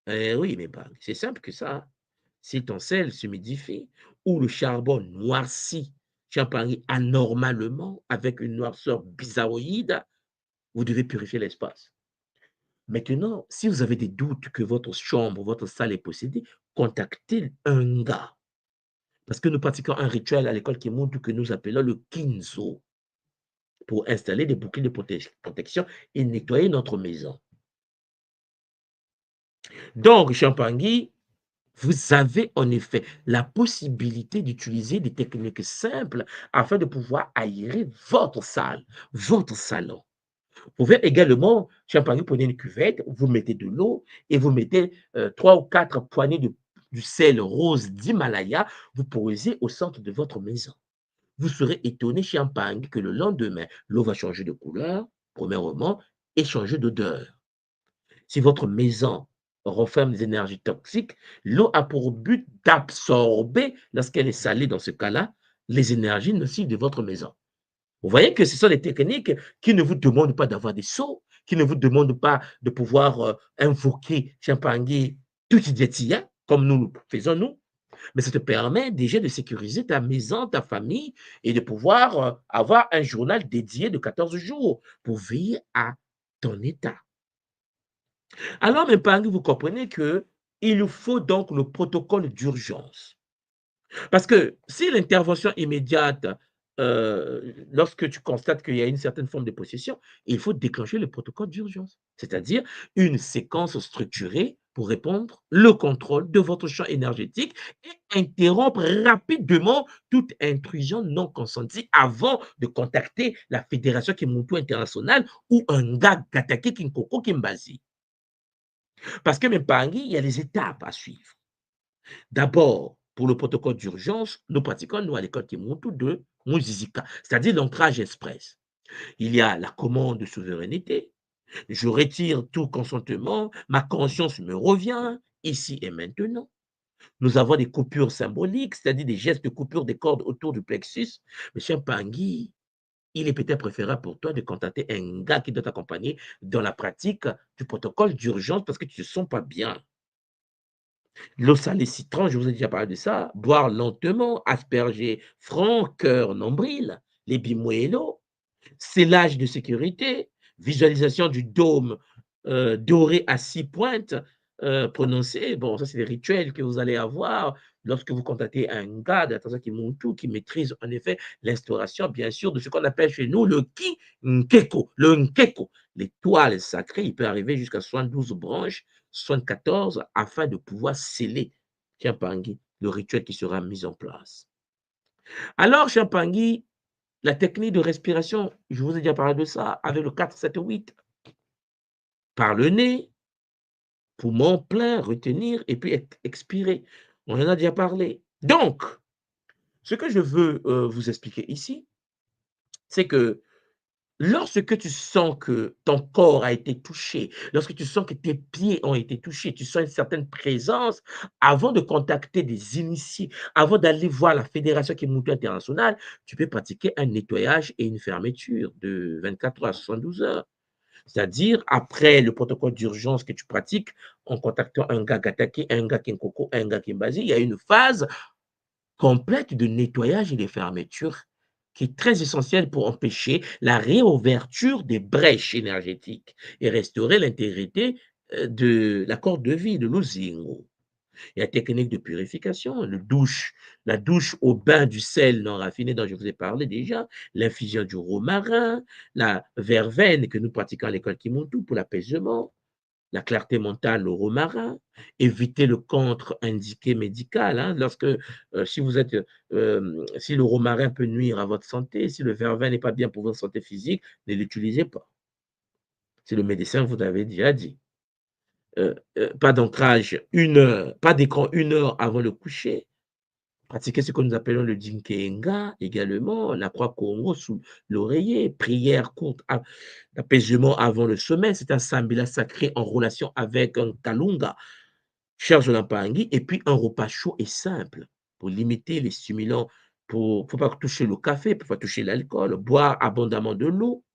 oui, mais c'est simple que ça. Si ton sel s'humidifie ou le charbon noircit, Champagny anormalement avec une noirceur bizarroïde, vous devez purifier l'espace. Maintenant, si vous avez des doutes que votre chambre, votre salle est possédée, contactez un gars. Parce que nous pratiquons un rituel à l'école qui montre que nous appelons le Kinzo pour installer des boucliers de protection et nettoyer notre maison. Donc, Champagny, vous avez en effet la possibilité d'utiliser des techniques simples afin de pouvoir aérer votre salle, votre salon. Vous pouvez également, Champagny, prenez une cuvette, vous mettez de l'eau et vous mettez 3 ou 4 poignées du sel rose d'Himalaya, vous posez au centre de votre maison. Vous serez étonné, Champagny, que le lendemain, l'eau va changer de couleur, premièrement, et changer d'odeur. Si votre maison renferme des énergies toxiques, l'eau a pour but d'absorber, lorsqu'elle est salée dans ce cas-là, les énergies nocives de votre maison. Vous voyez que ce sont des techniques qui ne vous demandent pas d'avoir des seaux, qui ne vous demandent pas de pouvoir invoquer Champagny tout idiotia, comme nous le faisons nous, mais ça te permet déjà de sécuriser ta maison, ta famille, et de pouvoir avoir un journal dédié de 14 jours pour veiller à ton état. Alors, mes parents, vous comprenez qu'il faut donc le protocole d'urgence. Parce que si l'intervention immédiate, lorsque tu constates qu'il y a une certaine forme de possession, il faut déclencher le protocole d'urgence, c'est-à-dire une séquence structurée pour répondre le contrôle de votre champ énergétique et interrompre rapidement toute intrusion non consentie avant de contacter la Fédération Kimuntu internationale ou un gars Gatake Kinkoko Kimbazi. Parce que, mes parents, il y a des étapes à suivre. D'abord, pour le protocole d'urgence, nous pratiquons, nous, à l'école Kimuntu, de Muzizika, c'est-à-dire l'ancrage express. Il y a la commande de souveraineté, je retire tout consentement, ma conscience me revient, ici et maintenant. Nous avons des coupures symboliques, c'est-à-dire des gestes de coupure des cordes autour du plexus. Monsieur Pangui, il est peut-être préférable pour toi de contacter un gars qui doit t'accompagner dans la pratique du protocole d'urgence parce que tu ne te sens pas bien. L'eau salée citron, je vous ai déjà parlé de ça. Boire lentement, asperger franc, cœur, nombril, les bimuelo, scellage de sécurité, visualisation du dôme doré à 6 pointes prononcer. Bon, ça, c'est des rituels que vous allez avoir lorsque vous contactez un gars d'attention qui monte tout, qui maîtrise en effet l'instauration, bien sûr, de ce qu'on appelle chez nous le ki nkeko. Le nkeko, l'étoile sacrée, il peut arriver jusqu'à 72 branches, 74, afin de pouvoir sceller, tiens, Pangui, le rituel qui sera mis en place. Alors, cher Pangui, la technique de respiration, je vous ai déjà parlé de ça, avec le 4, 7, 8. Par le nez, poumon plein, retenir et puis expirer. On en a déjà parlé. Donc, ce que je veux vous expliquer ici, c'est que lorsque tu sens que ton corps a été touché, lorsque tu sens que tes pieds ont été touchés, tu sens une certaine présence, avant de contacter des initiés, avant d'aller voir la Fédération Kimuntu internationale, tu peux pratiquer un nettoyage et une fermeture de 24 à 72 heures. C'est-à-dire, après le protocole d'urgence que tu pratiques, en contactant un gars Gatake, un gars Kinkoko, un gars Kimbazi, il y a une phase complète de nettoyage et de fermeture qui est très essentielle pour empêcher la réouverture des brèches énergétiques et restaurer l'intégrité de la corde de vie, de l'Uzingo. Il y a la technique de purification, la douche au bain du sel non raffiné dont je vous ai parlé déjà, l'infusion du romarin, la verveine que nous pratiquons à l'école Kimuntu pour l'apaisement, la clarté mentale au romarin, éviter le contre-indiqué médical. Hein, si si le romarin peut nuire à votre santé, si le verveine n'est pas bien pour votre santé physique, ne l'utilisez pas. Si le médecin vous avait déjà dit. Pas d'ancrage 1 heure, pas d'écran 1 heure avant le coucher. Pratiquer ce que nous appelons le Dinkenga également, la croix Congo sous l'oreiller, prière courte, d'apaisement avant le sommeil. C'est un sambila sacré en relation avec un kalunga, cher Jolampangi, et puis un repas chaud et simple pour limiter les stimulants. Il ne faut pas toucher le café, il ne faut pas toucher l'alcool, boire abondamment de l'eau,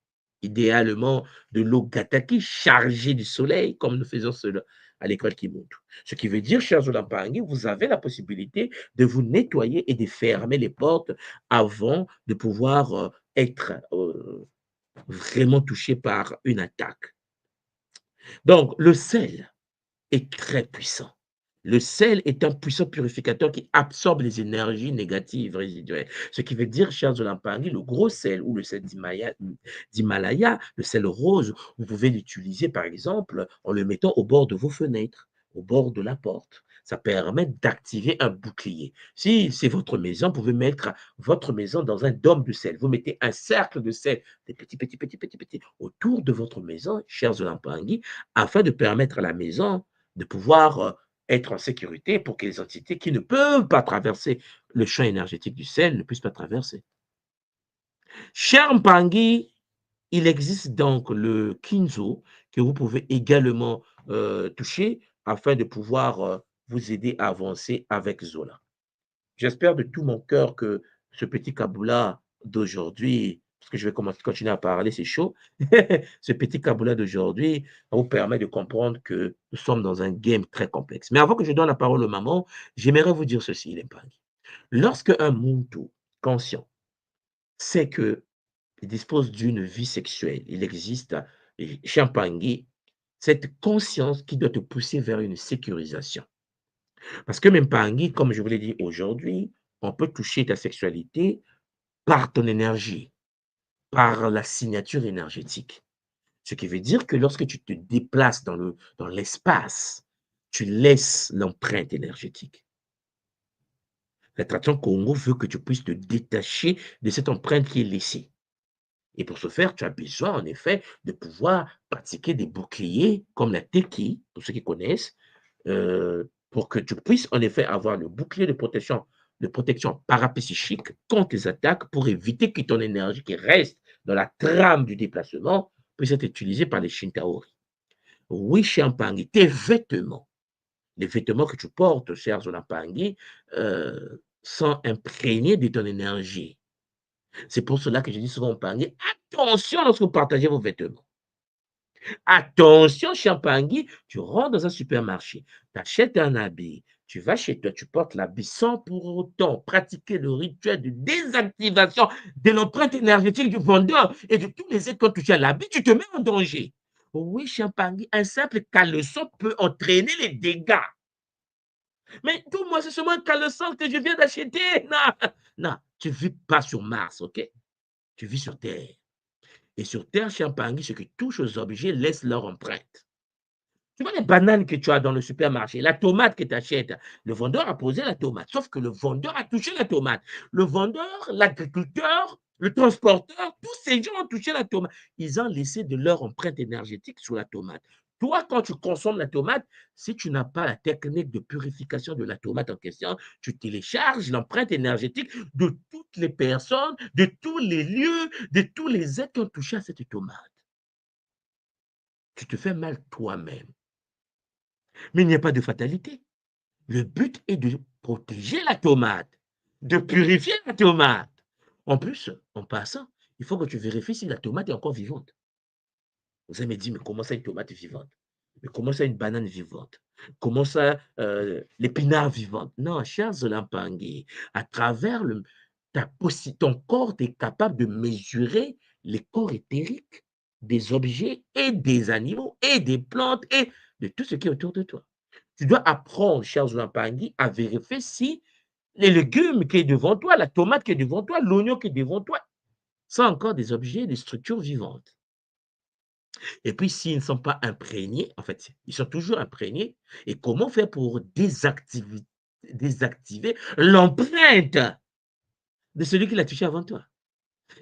idéalement de l'eau gataki chargée du soleil, comme nous faisons cela à l'école Kimuntu. Ce qui veut dire, chers Olampangi, vous avez la possibilité de vous nettoyer et de fermer les portes avant de pouvoir être vraiment touché par une attaque. Donc, le sel est très puissant. Le sel est un puissant purificateur qui absorbe les énergies négatives résiduelles. Ce qui veut dire, chers Olampangi, le gros sel ou le sel d'Himalaya, le sel rose, vous pouvez l'utiliser par exemple en le mettant au bord de vos fenêtres, au bord de la porte. Ça permet d'activer un bouclier. Si c'est votre maison, vous pouvez mettre votre maison dans un dôme de sel. Vous mettez un cercle de sel, des petits, autour de votre maison, chers Olampangi, afin de permettre à la maison de pouvoir être en sécurité pour que les entités qui ne peuvent pas traverser le champ énergétique du sel ne puissent pas traverser. Cher Mpangi, il existe donc le Kinzo que vous pouvez également toucher afin de pouvoir vous aider à avancer avec Zola. J'espère de tout mon cœur que ce petit Kaboula d'aujourd'hui, parce que je vais continuer à parler, c'est chaud, ce petit Kaboula d'aujourd'hui vous permet de comprendre que nous sommes dans un game très complexe. Mais avant que je donne la parole aux mamans, j'aimerais vous dire ceci, les Mpangi. Lorsque un Muntu conscient sait qu'il dispose d'une vie sexuelle, il existe chez Mpangi cette conscience qui doit te pousser vers une sécurisation. Parce que même Mpangi, comme je vous l'ai dit aujourd'hui, on peut toucher ta sexualité par ton énergie, par la signature énergétique. Ce qui veut dire que lorsque tu te déplaces dans l'espace, tu laisses l'empreinte énergétique. La tradition Congo veut que tu puisses te détacher de cette empreinte qui est laissée. Et pour ce faire, tu as besoin, en effet, de pouvoir pratiquer des boucliers comme la Teki, pour ceux qui connaissent, pour que tu puisses, en effet, avoir le bouclier de protection parapsychique contre les attaques pour éviter que ton énergie qui reste dans la trame du déplacement puisse être utilisée par les Shintaori. Oui, cher Mpangi, tes vêtements, les vêtements que tu portes, cher Zolampangi, sont imprégnés de ton énergie. C'est pour cela que je dis souvent Mpangi, attention lorsque vous partagez vos vêtements. Attention, Champangui, tu rentres dans un supermarché, tu achètes un habit, tu vas chez toi, tu portes l'habit sans pour autant pratiquer le rituel de désactivation de l'empreinte énergétique du vendeur et de tous les êtres qui ont touché à l'habit, tu te mets en danger. Oui, Champangui, un simple caleçon peut entraîner les dégâts. Mais tout moi, c'est seulement un caleçon que je viens d'acheter. Non, non, tu ne vis pas sur Mars, ok? Tu vis sur Terre. Et sur Terre, Champangui, ce qui touche aux objets laisse leur empreinte. Tu vois les bananes que tu as dans le supermarché, la tomate que tu achètes, le vendeur a posé la tomate, sauf que le vendeur a touché la tomate. Le vendeur, l'agriculteur, le transporteur, tous ces gens ont touché la tomate. Ils ont laissé de leur empreinte énergétique sur la tomate. Toi, quand tu consommes la tomate, si tu n'as pas la technique de purification de la tomate en question, tu télécharges l'empreinte énergétique de toutes les personnes, de tous les lieux, de tous les êtres qui ont touché à cette tomate. Tu te fais mal toi-même. Mais il n'y a pas de fatalité. Le but est de protéger la tomate, de purifier la tomate. En plus, en passant, il faut que tu vérifies si la tomate est encore vivante. Vous allez me dire, mais comment ça une tomate vivante? Mais comment ça une banane vivante? Comment ça l'épinard vivante? Non, cher Zolampangui, à travers ton corps, tu es capable de mesurer les corps éthériques des objets et des animaux et des plantes et de tout ce qui est autour de toi. Tu dois apprendre, cher Zolampangui, à vérifier si les légumes qui sont devant toi, la tomate qui est devant toi, l'oignon qui est devant toi, sont encore des objets, des structures vivantes. Et puis, s'ils ne sont pas imprégnés, en fait, ils sont toujours imprégnés. Et comment faire pour désactiver l'empreinte de celui qui l'a touché avant toi?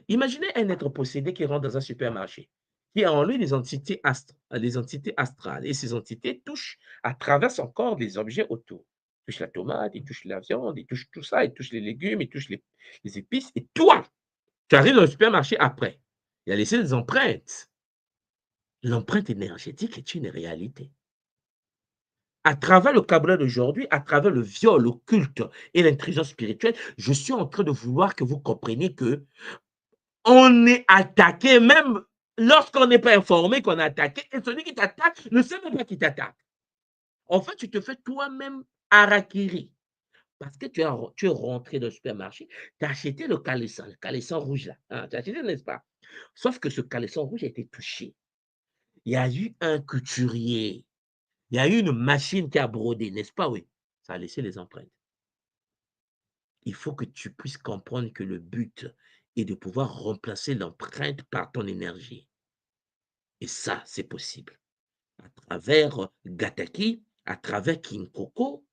Imaginez un être possédé qui rentre dans un supermarché, qui a en lui des entités astrales. Et ces entités touchent à travers son corps des objets autour. Il touche la tomate, il touche la viande, il touche tout ça, il touche les légumes, il touche les épices. Et toi, tu arrives dans le supermarché après. Il a laissé des empreintes. L'empreinte énergétique est une réalité. À travers le câblage d'aujourd'hui, à travers le viol, le culte et l'intelligence spirituelle, je suis en train de vouloir que vous compreniez que on est attaqué, même lorsqu'on n'est pas informé qu'on est attaqué, et celui qui t'attaque ne sait même pas qui t'attaque. En fait, tu te fais toi-même harakiri. Parce que tu es rentré dans le supermarché, tu as acheté le caleçon rouge là. Hein, tu as acheté, n'est-ce pas? Sauf que ce caleçon rouge a été touché. Il y a eu un couturier. Il y a eu une machine qui a brodé, n'est-ce pas? Oui, ça a laissé les empreintes. Il faut que tu puisses comprendre que le but est de pouvoir remplacer l'empreinte par ton énergie. Et ça, c'est possible. À travers Gataki, à travers Kinkoko,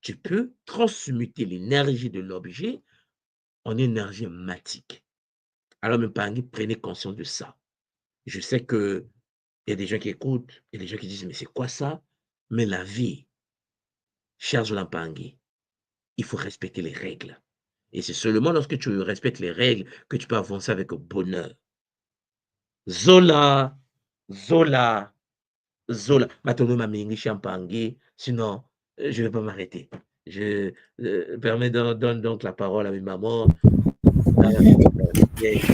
tu peux transmuter l'énergie de l'objet en énergie matique. Alors, mes parents, prenez conscience de ça. Je sais qu'il y a des gens qui écoutent, il y a des gens qui disent, mais c'est quoi ça? Mais la vie, cher Zolampangi, il faut respecter les règles. Et c'est seulement lorsque tu respectes les règles que tu peux avancer avec bonheur. Zola, Zola, Zola. Maintenant, ma mingi Champangui, sinon, je ne vais pas m'arrêter. Je permets donc la parole à mes mamans.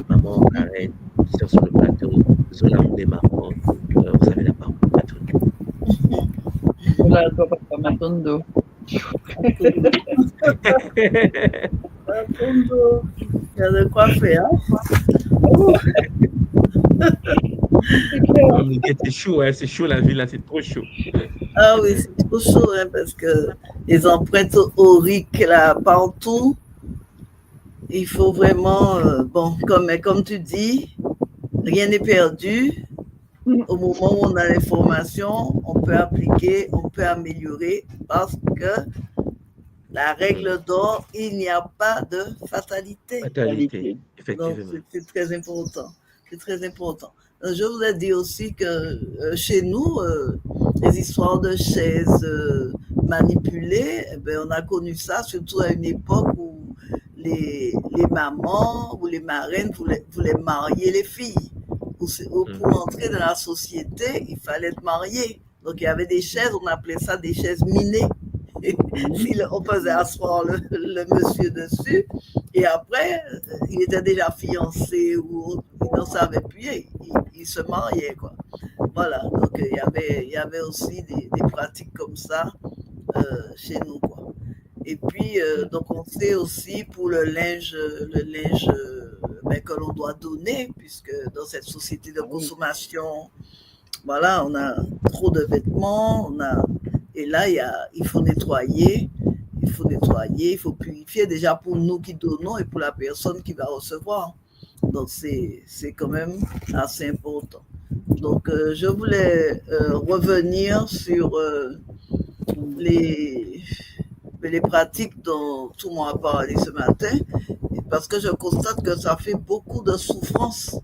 Maman, Karen, qui sont sur le plateau. Zola, vous les mamans, vous avez la parole. Zola, toi, papa Matondo. Matondo, il y a de quoi faire. C'est chaud, hein, c'est chaud la vie là, c'est trop chaud. Ah oui, c'est trop chaud, hein, parce que les empreintes auriques là partout, il faut vraiment, bon, comme tu dis, rien n'est perdu. Au moment où on a l'information, on peut appliquer, on peut améliorer, parce que la règle d'or, il n'y a pas de fatalité. Fatalité, effectivement. Donc, c'est très important. C'est très important. Je voulais dire aussi que chez nous, les histoires de chaises manipulées, eh bien, on a connu ça surtout à une époque où les mamans ou les marraines voulaient marier les filles. Pour entrer dans la société, il fallait être marié. Donc, il y avait des chaises, on appelait ça des chaises minées. On faisait asseoir le monsieur dessus, et après, il était déjà fiancé ou il n'en savait plus, il se mariait, quoi. Voilà, donc il y avait aussi des pratiques comme ça chez nous, quoi. Et puis, donc on sait aussi pour le linge ben, que l'on doit donner, puisque dans cette société de consommation, voilà, on a trop de vêtements, et là, il faut nettoyer, il faut purifier déjà pour nous qui donnons et pour la personne qui va recevoir. Donc, c'est quand même assez important. Donc, je voulais revenir sur les pratiques dont tout le monde a parlé ce matin, parce que je constate que ça fait beaucoup de souffrance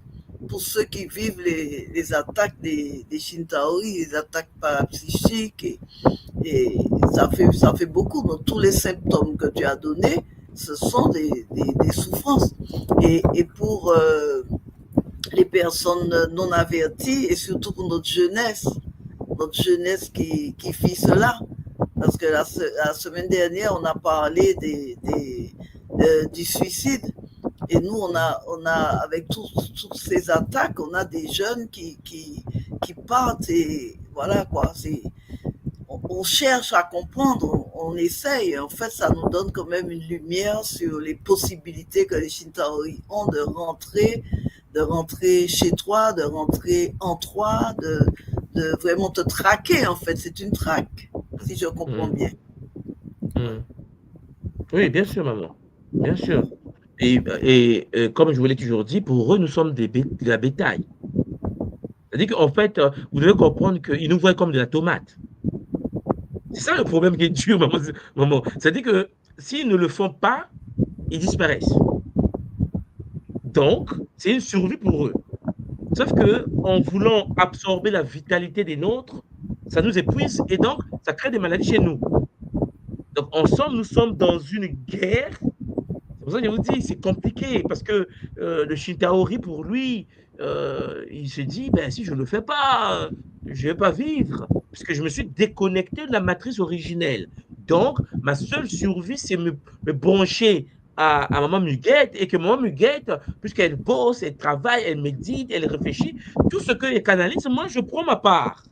pour ceux qui vivent les attaques des Shintaori, les attaques parapsychiques, et ça fait beaucoup. Donc, tous les symptômes que tu as donnés, ce sont des souffrances. Et pour les personnes non averties, et surtout pour notre jeunesse qui vit cela. Parce que la semaine dernière, on a parlé du suicide. Et nous, on a avec toutes ces attaques, on a des jeunes qui partent, et voilà quoi. On cherche à comprendre, on essaye. En fait, ça nous donne quand même une lumière sur les possibilités que les Shintaori ont de rentrer chez toi, de rentrer en toi, de vraiment te traquer, en fait. C'est une traque, si je comprends bien. Oui, bien sûr, maman. Bien sûr. Et comme je vous l'ai toujours dit, pour eux, nous sommes de la bétail. C'est-à-dire qu'en fait, vous devez comprendre qu'ils nous voient comme de la tomate. C'est ça le problème qui est dur, maman. C'est-à-dire que s'ils ne le font pas, ils disparaissent. Donc, c'est une survie pour eux. Sauf que en voulant absorber la vitalité des nôtres, ça nous épuise et donc ça crée des maladies chez nous. Donc ensemble, nous sommes dans une guerre. C'est pour ça que je vous dis, c'est compliqué parce que le Shintaori, pour lui, il se dit, ben, si je ne le fais pas, je ne vais pas vivre puisque je me suis déconnecté de la matrice originelle. Donc, ma seule survie, c'est me brancher à Maman Muguette et que Maman Muguette, puisqu'elle bosse, elle travaille, elle médite, elle réfléchit, tout ce qu'elle canalise, moi, je prends ma part.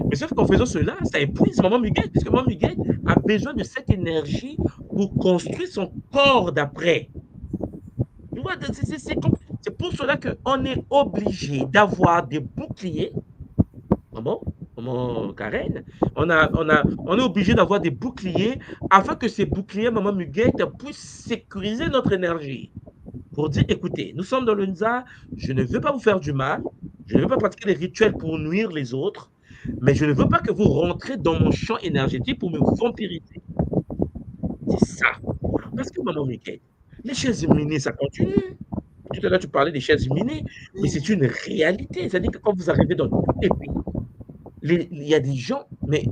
Mais sauf qu'en faisant cela, ça épuise Maman Muguette, puisque Maman Muguette a besoin de cette énergie pour construire son corps d'après. C'est pour cela qu'on est obligé d'avoir des boucliers. Maman Karen, on est obligé d'avoir des boucliers afin que ces boucliers, Maman Muguette, puissent sécuriser notre énergie. Pour dire, écoutez, nous sommes dans le Nza, je ne veux pas vous faire du mal, je ne veux pas pratiquer des rituels pour nuire les autres, mais je ne veux pas que vous rentrez dans mon champ énergétique pour me vampiriser. C'est ça. Parce que, Maman Muguette, les chaises illuminées, ça continue. Tout à l'heure, tu parlais des chaises illuminées, mais c'est une réalité. C'est-à-dire que quand vous arrivez dans tous les pays, il y a des gens, mais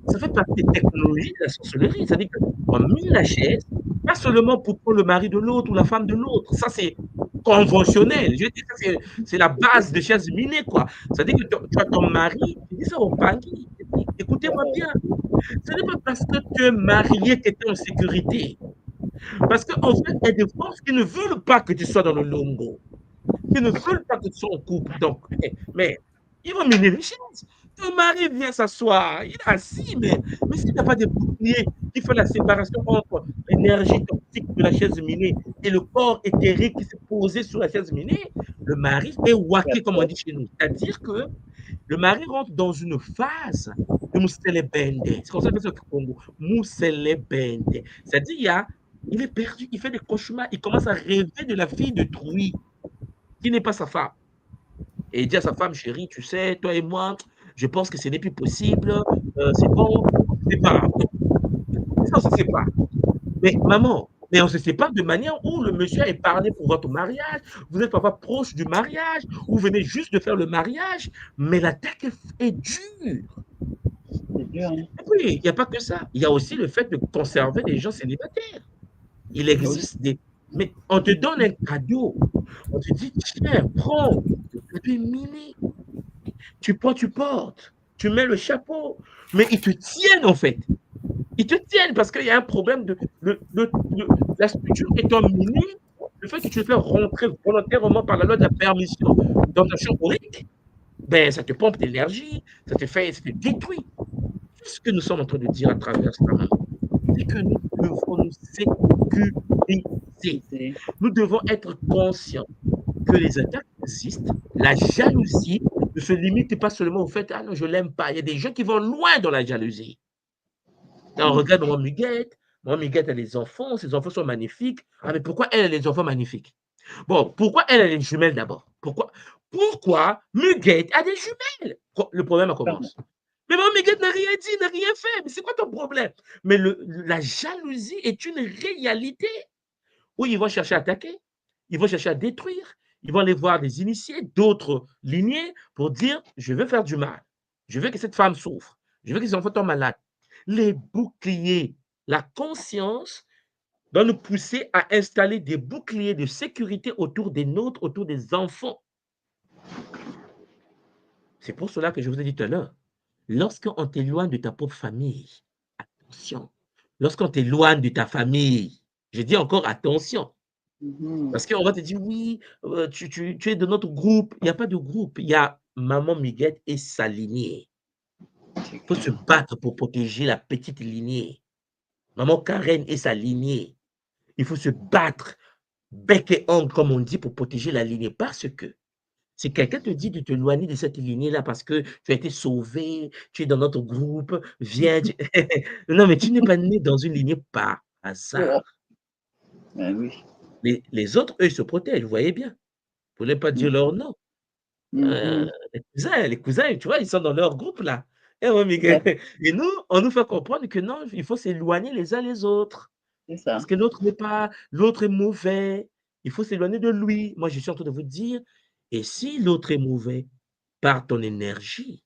ça fait partie des technologies de la sorcellerie. C'est-à-dire qu'on a mis la chaise, pas seulement pour prendre le mari de l'autre ou la femme de l'autre. Ça, c'est conventionnel. Je veux dire, c'est la base des chaises minées, quoi. C'est-à-dire que tu as ton mari, tu dis ça au panier. Écoutez-moi bien. Ce n'est pas parce que tu es marié que tu es en sécurité. Parce qu'en fait, il y a des forces qui ne veulent pas que tu sois dans le longo, qui ne veulent pas que tu sois en couple. Donc, mais ils vont miner les chaises. Ton mari vient s'asseoir, il est assis, mais s'il n'y a pas de bouclier qui fait la séparation entre l'énergie toxique de la chaise minée et le corps éthérique qui s'est posé sur la chaise minée, le mari est wacké, comme on dit chez nous. C'est-à-dire que le mari rentre dans une phase de Mousselebende. C'est comme ça que c'est au Congo. Mousselebende. C'est-à-dire, il est perdu, il fait des cauchemars, il commence à rêver de la fille de Trouy, qui n'est pas sa femme. Et il dit à sa femme, chérie, tu sais, toi et moi, je pense que ce n'est plus possible, c'est bon, on se sépare. Ça, on se sépare. Mais maman, on se sépare de manière où le monsieur est parlé pour votre mariage, vous n'êtes pas proche du mariage, ou vous venez juste de faire le mariage, mais l'attaque est dure. C'est dur, hein? Oui, il n'y a pas que ça. Il y a aussi le fait de conserver les gens célibataires. Il existe des... Mais on te donne un cadeau. On te dit, tiens, prends. Le cadeau est miné. Tu prends, tu portes. Tu mets le chapeau. Mais ils te tiennent, en fait. Ils te tiennent parce qu'il y a un problème de la structure étant minée. Le fait que tu le fais rentrer volontairement par la loi de la permission dans ta chambre aurique, ben, ça te pompe d'énergie, ça te détruit. Ce que nous sommes en train de dire à travers ça, c'est que nous devons nous sécuriser. Nous devons être conscients que les attaques existent, la jalousie, ne se limite pas seulement au fait, ah non, je l'aime pas. Il y a des gens qui vont loin dans la jalousie. Alors, regarde maman Muguette. Maman Muguette a des enfants, ses enfants sont magnifiques. Ah, mais pourquoi elle a des enfants magnifiques? Bon, pourquoi elle a des jumelles d'abord? Pourquoi Muguette a des jumelles? Le problème commence. Mais maman Muguette n'a rien dit, n'a rien fait. Mais c'est quoi ton problème? Mais la jalousie est une réalité où ils vont chercher à attaquer, ils vont chercher à détruire, ils vont aller voir des initiés, d'autres lignées pour dire je veux faire du mal, je veux que cette femme souffre, je veux que ses enfants tombent malades. Les boucliers, la conscience doit nous pousser à installer des boucliers de sécurité autour des nôtres, autour des enfants. C'est pour cela que je vous ai dit tout à l'heure, lorsqu'on t'éloigne de ta propre famille, attention, lorsqu'on t'éloigne de ta famille, je dis encore attention, parce qu'on va te dire, oui, tu es de notre groupe. Il n'y a pas de groupe. Il y a maman Muguette et sa lignée. Il faut se battre pour protéger la petite lignée. Maman Karen et sa lignée. Il faut se battre, bec et ongle, comme on dit, pour protéger la lignée. Parce que si quelqu'un te dit de t'éloigner de cette lignée-là parce que tu as été sauvé, tu es dans notre groupe, viens. Non, mais tu n'es pas né dans une lignée par hasard. Ben oui. Les autres, eux, ils se protègent, vous voyez bien. Vous ne voulez pas dire leur nom. Les cousins, tu vois, ils sont dans leur groupe là. Et nous, on nous fait comprendre que non, il faut s'éloigner les uns les autres. C'est ça. Parce que l'autre est mauvais. Il faut s'éloigner de lui. Moi, je suis en train de vous dire, et si l'autre est mauvais, par ton énergie,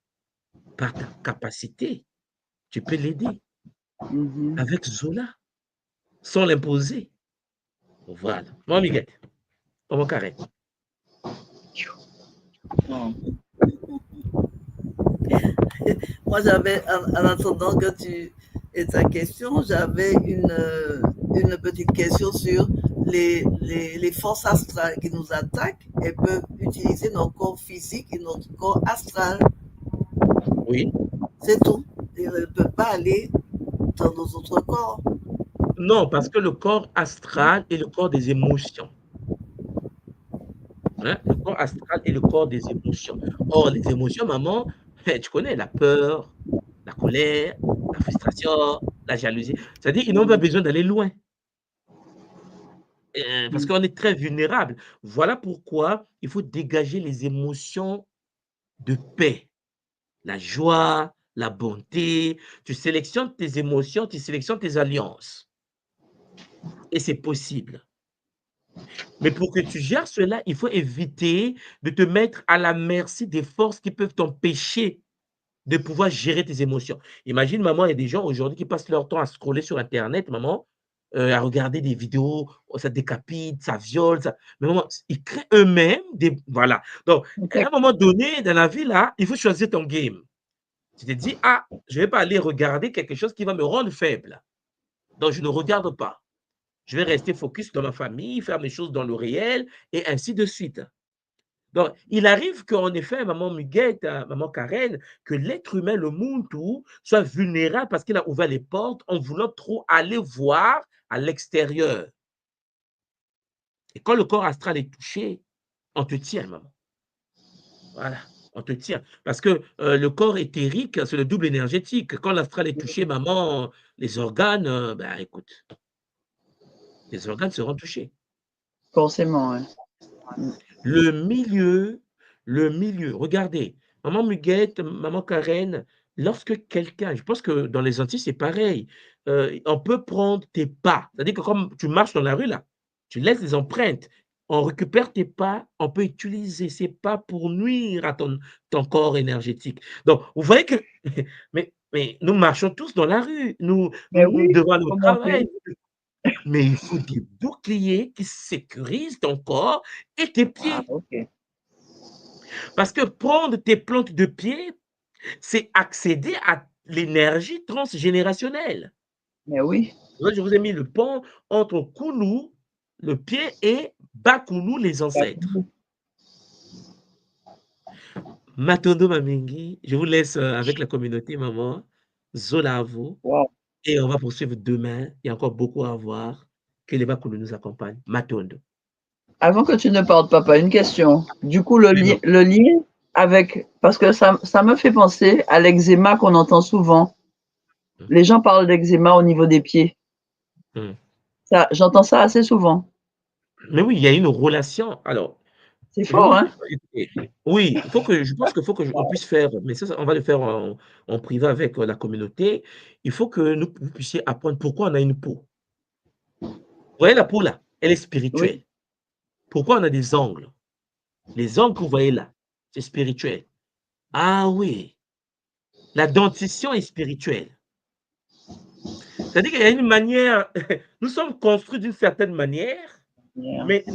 par ta capacité, tu peux l'aider avec Zola, sans l'imposer. Voilà. Moi, Miguel, comment carré? Moi, j'avais, en attendant que tu aies ta question, j'avais une petite question sur les forces astrales qui nous attaquent et peuvent utiliser notre corps physique et notre corps astral. Oui. C'est tout. Ils ne peuvent pas aller dans nos autres corps. Non, parce que le corps astral est le corps des émotions. Hein? Le corps astral est le corps des émotions. Or, les émotions, maman, tu connais la peur, la colère, la frustration, la jalousie. C'est-à-dire qu'ils n'ont pas besoin d'aller loin. Parce qu'on est très vulnérable. Voilà pourquoi il faut dégager les émotions de paix. La joie, la bonté. Tu sélectionnes tes émotions, tu sélectionnes tes alliances. Et c'est possible. Mais pour que tu gères cela, il faut éviter de te mettre à la merci des forces qui peuvent t'empêcher de pouvoir gérer tes émotions. Imagine, maman, il y a des gens aujourd'hui qui passent leur temps à scroller sur Internet, maman, à regarder des vidéos, ça décapite, ça viole, ça. Mais maman, ils créent eux-mêmes des. Voilà. Donc, à un moment donné, dans la vie, là, il faut choisir ton game. Tu te dis, ah, je ne vais pas aller regarder quelque chose qui va me rendre faible. Donc, je ne regarde pas. Je vais rester focus dans ma famille, faire mes choses dans le réel, et ainsi de suite. Donc, il arrive qu'en effet, maman Muguette, maman Karen, que l'être humain, le monde tout, soit vulnérable parce qu'il a ouvert les portes en voulant trop aller voir à l'extérieur. Et quand le corps astral est touché, on te tient, maman. Voilà, on te tient. Parce que le corps éthérique, c'est le double énergétique. Quand l'astral est touché, maman, les organes, ben écoute, les organes seront touchés. Forcément, oui. Le milieu, regardez, maman Muguette, maman Karen, lorsque quelqu'un, je pense que dans les Antilles, c'est pareil, on peut prendre tes pas, c'est-à-dire que comme tu marches dans la rue, là, tu laisses des empreintes, on récupère tes pas, on peut utiliser ces pas pour nuire à ton corps énergétique. Donc, vous voyez que, mais nous marchons tous dans la rue, nous devons aller au travail. Mais il faut des boucliers qui sécurisent ton corps et tes pieds. Ah, okay. Parce que prendre tes plantes de pied, c'est accéder à l'énergie transgénérationnelle. Mais oui. Je vous ai mis le pont entre Koulou, le pied, et Bakoulou, les ancêtres. Matondo Mamingi, je vous laisse avec la communauté, maman. Zola à vous. Wow. Et on va poursuivre demain. Il y a encore beaucoup à voir. Que les Bakoulou nous accompagnent. Matondo. Avant que tu ne partes, papa, une question. Du coup, le lien parce que ça me fait penser à l'eczéma qu'on entend souvent. Les gens parlent d'eczéma au niveau des pieds. J'entends ça assez souvent. Mais oui, il y a une relation. Alors, C'est je vais fort, vous hein? oui, je pense qu'il faut on puisse faire, mais ça, on va le faire en privé avec la communauté. Il faut que vous puissiez apprendre pourquoi on a une peau. Vous voyez la peau là, elle est Oui, spirituelle. Pourquoi on a des ongles? Les ongles que vous voyez là, c'est spirituel. Ah oui, la dentition est spirituelle. C'est-à-dire qu'il y a une manière, nous sommes construits d'une certaine manière, yeah. mais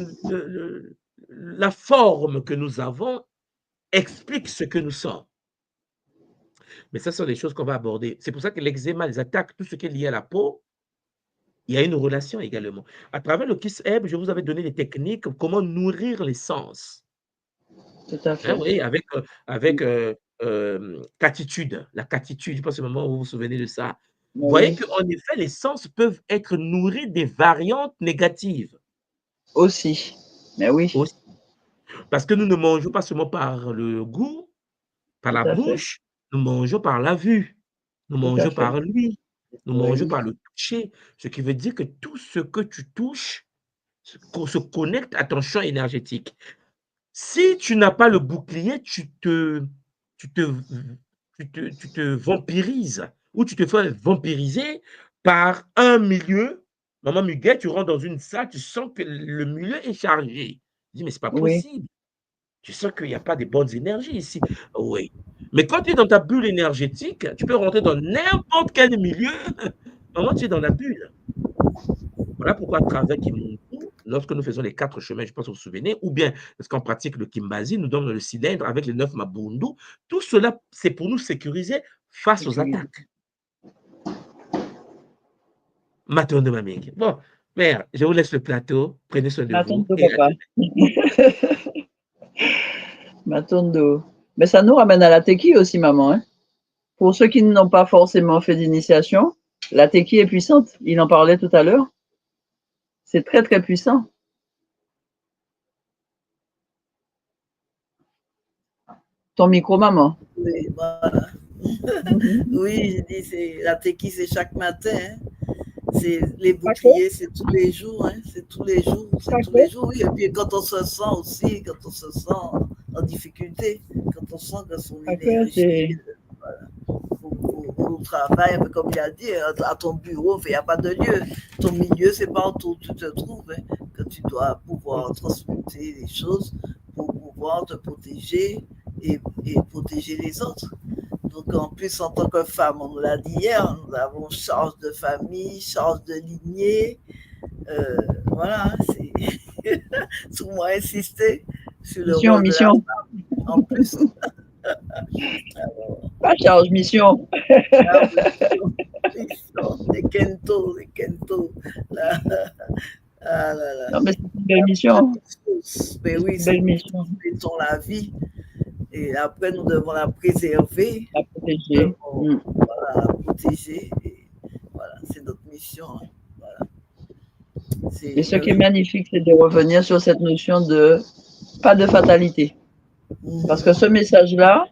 la forme que nous avons explique ce que nous sommes. Mais ça, ce sont des choses qu'on va aborder. C'est pour ça que l'eczéma, les attaques, tout ce qui est lié à la peau, il y a une relation également. À travers le Kiss Herb, je vous avais donné des techniques, comment nourrir les sens. Tout à Hein, fait. oui, avec catitude, la catitude, je pense que c'est le moment où vous vous souvenez de ça. Vous voyez Oui, qu'en effet, les sens peuvent être nourris des variantes négatives aussi. Mais oui, aussi. Parce que nous ne mangeons pas seulement par le goût, par tout la à fait. bouche, nous mangeons par la vue, nous Tout à mangeons fait. par l'ouïe, nous mangeons Oui, par le toucher, ce qui veut dire que tout ce que tu touches se connecte à ton champ énergétique. Si tu n'as pas le bouclier, tu te tu te vampirises ou tu te fais vampiriser par un milieu. Maman Muguet, tu rentres dans une salle, tu sens que le milieu est chargé. Tu dis: «Mais c'est pas oui, possible, tu sens qu'il y a pas de bonnes énergies ici». Oui, mais quand tu es dans ta bulle énergétique, tu peux rentrer dans n'importe quel milieu, maman, tu es dans la bulle. Voilà pourquoi à travers Kimuntu, lorsque nous faisons les 4 chemins, je pense que vous vous souvenez, ou bien lorsqu'on pratique le Kimbasi, nous donnons le cylindre avec les 9 Mabundu. Tout cela, c'est pour nous sécuriser face aux sécurité. attaques. Matondo Maming. Bon, mère, je vous laisse le plateau. Prenez soin de vous Matondo, et à papa. demain. Matondo. Mais ça nous ramène à la teki aussi, maman, hein? Pour ceux qui n'ont pas forcément fait d'initiation, la teki est puissante. Il en parlait tout à l'heure. C'est très, très puissant. Ton micro, maman. Oui, voilà. Oui, je dis, la tequille, c'est chaque matin. Hein. C'est les boucliers, c'est tous les jours. Hein. C'est tous les jours. C'est tous les jours. Oui. Et puis quand on se sent aussi, quand on se sent en difficulté, quand on sent que son énergie, au travail, un peu comme il a dit, à ton bureau, il n'y a pas de lieu. Ton milieu, c'est partout où tu te trouves, hein, que tu dois pouvoir transmuter les choses pour pouvoir te protéger et protéger les autres. Donc, en plus, en tant que femme, on l'a dit hier, nous avons charge de famille, charge de lignée. Voilà, c'est tout moi insister sur le rôle de la femme. En plus. Alors, pas charge, mission. Les kento, les kento. Ah là là. Non, mais c'est une belle mission. Mais oui, c'est une belle mission. Nous mettons la vie et après nous devons la préserver. La protéger. Voilà, la protéger. Et voilà, c'est notre mission. Hein. Voilà. Et ce qui est magnifique, c'est de revenir sur cette notion de pas de fatalité. Parce que ce message-là,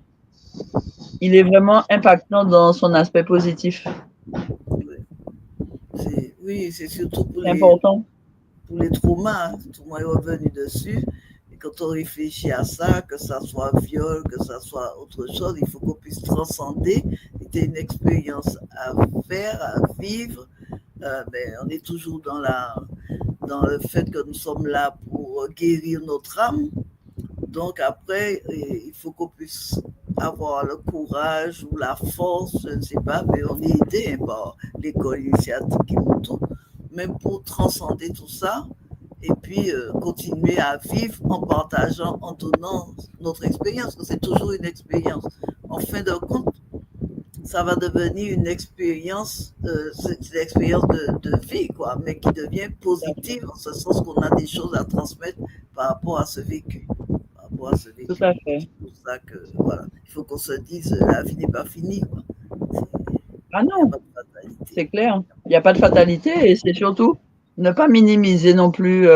il est vraiment impactant dans son aspect positif. Oui, c'est surtout pour les traumas. Hein. Tout le monde est revenu dessus. Et quand on réfléchit à ça, que ça soit viol, que ça soit autre chose, il faut qu'on puisse transcender. C'était une expérience à faire, à vivre. Mais on est toujours dans le fait que nous sommes là pour guérir notre âme. Donc après, il faut qu'on puisse avoir le courage ou la force, je ne sais pas, mais on est aidé par l'école initiatique Kimuntu, même pour transcender tout ça et puis continuer à vivre en partageant, en donnant notre expérience, parce que c'est toujours une expérience. En fin de compte, ça va devenir une expérience, c'est une expérience de vie, quoi, mais qui devient positive en ce sens qu'on a des choses à transmettre par rapport à ce vécu. Tout à fait. C'est pour ça que, voilà, il faut qu'on se dise, la vie n'est pas finie, quoi. Ah non, c'est clair. Il n'y a pas de fatalité et c'est surtout ne pas minimiser non plus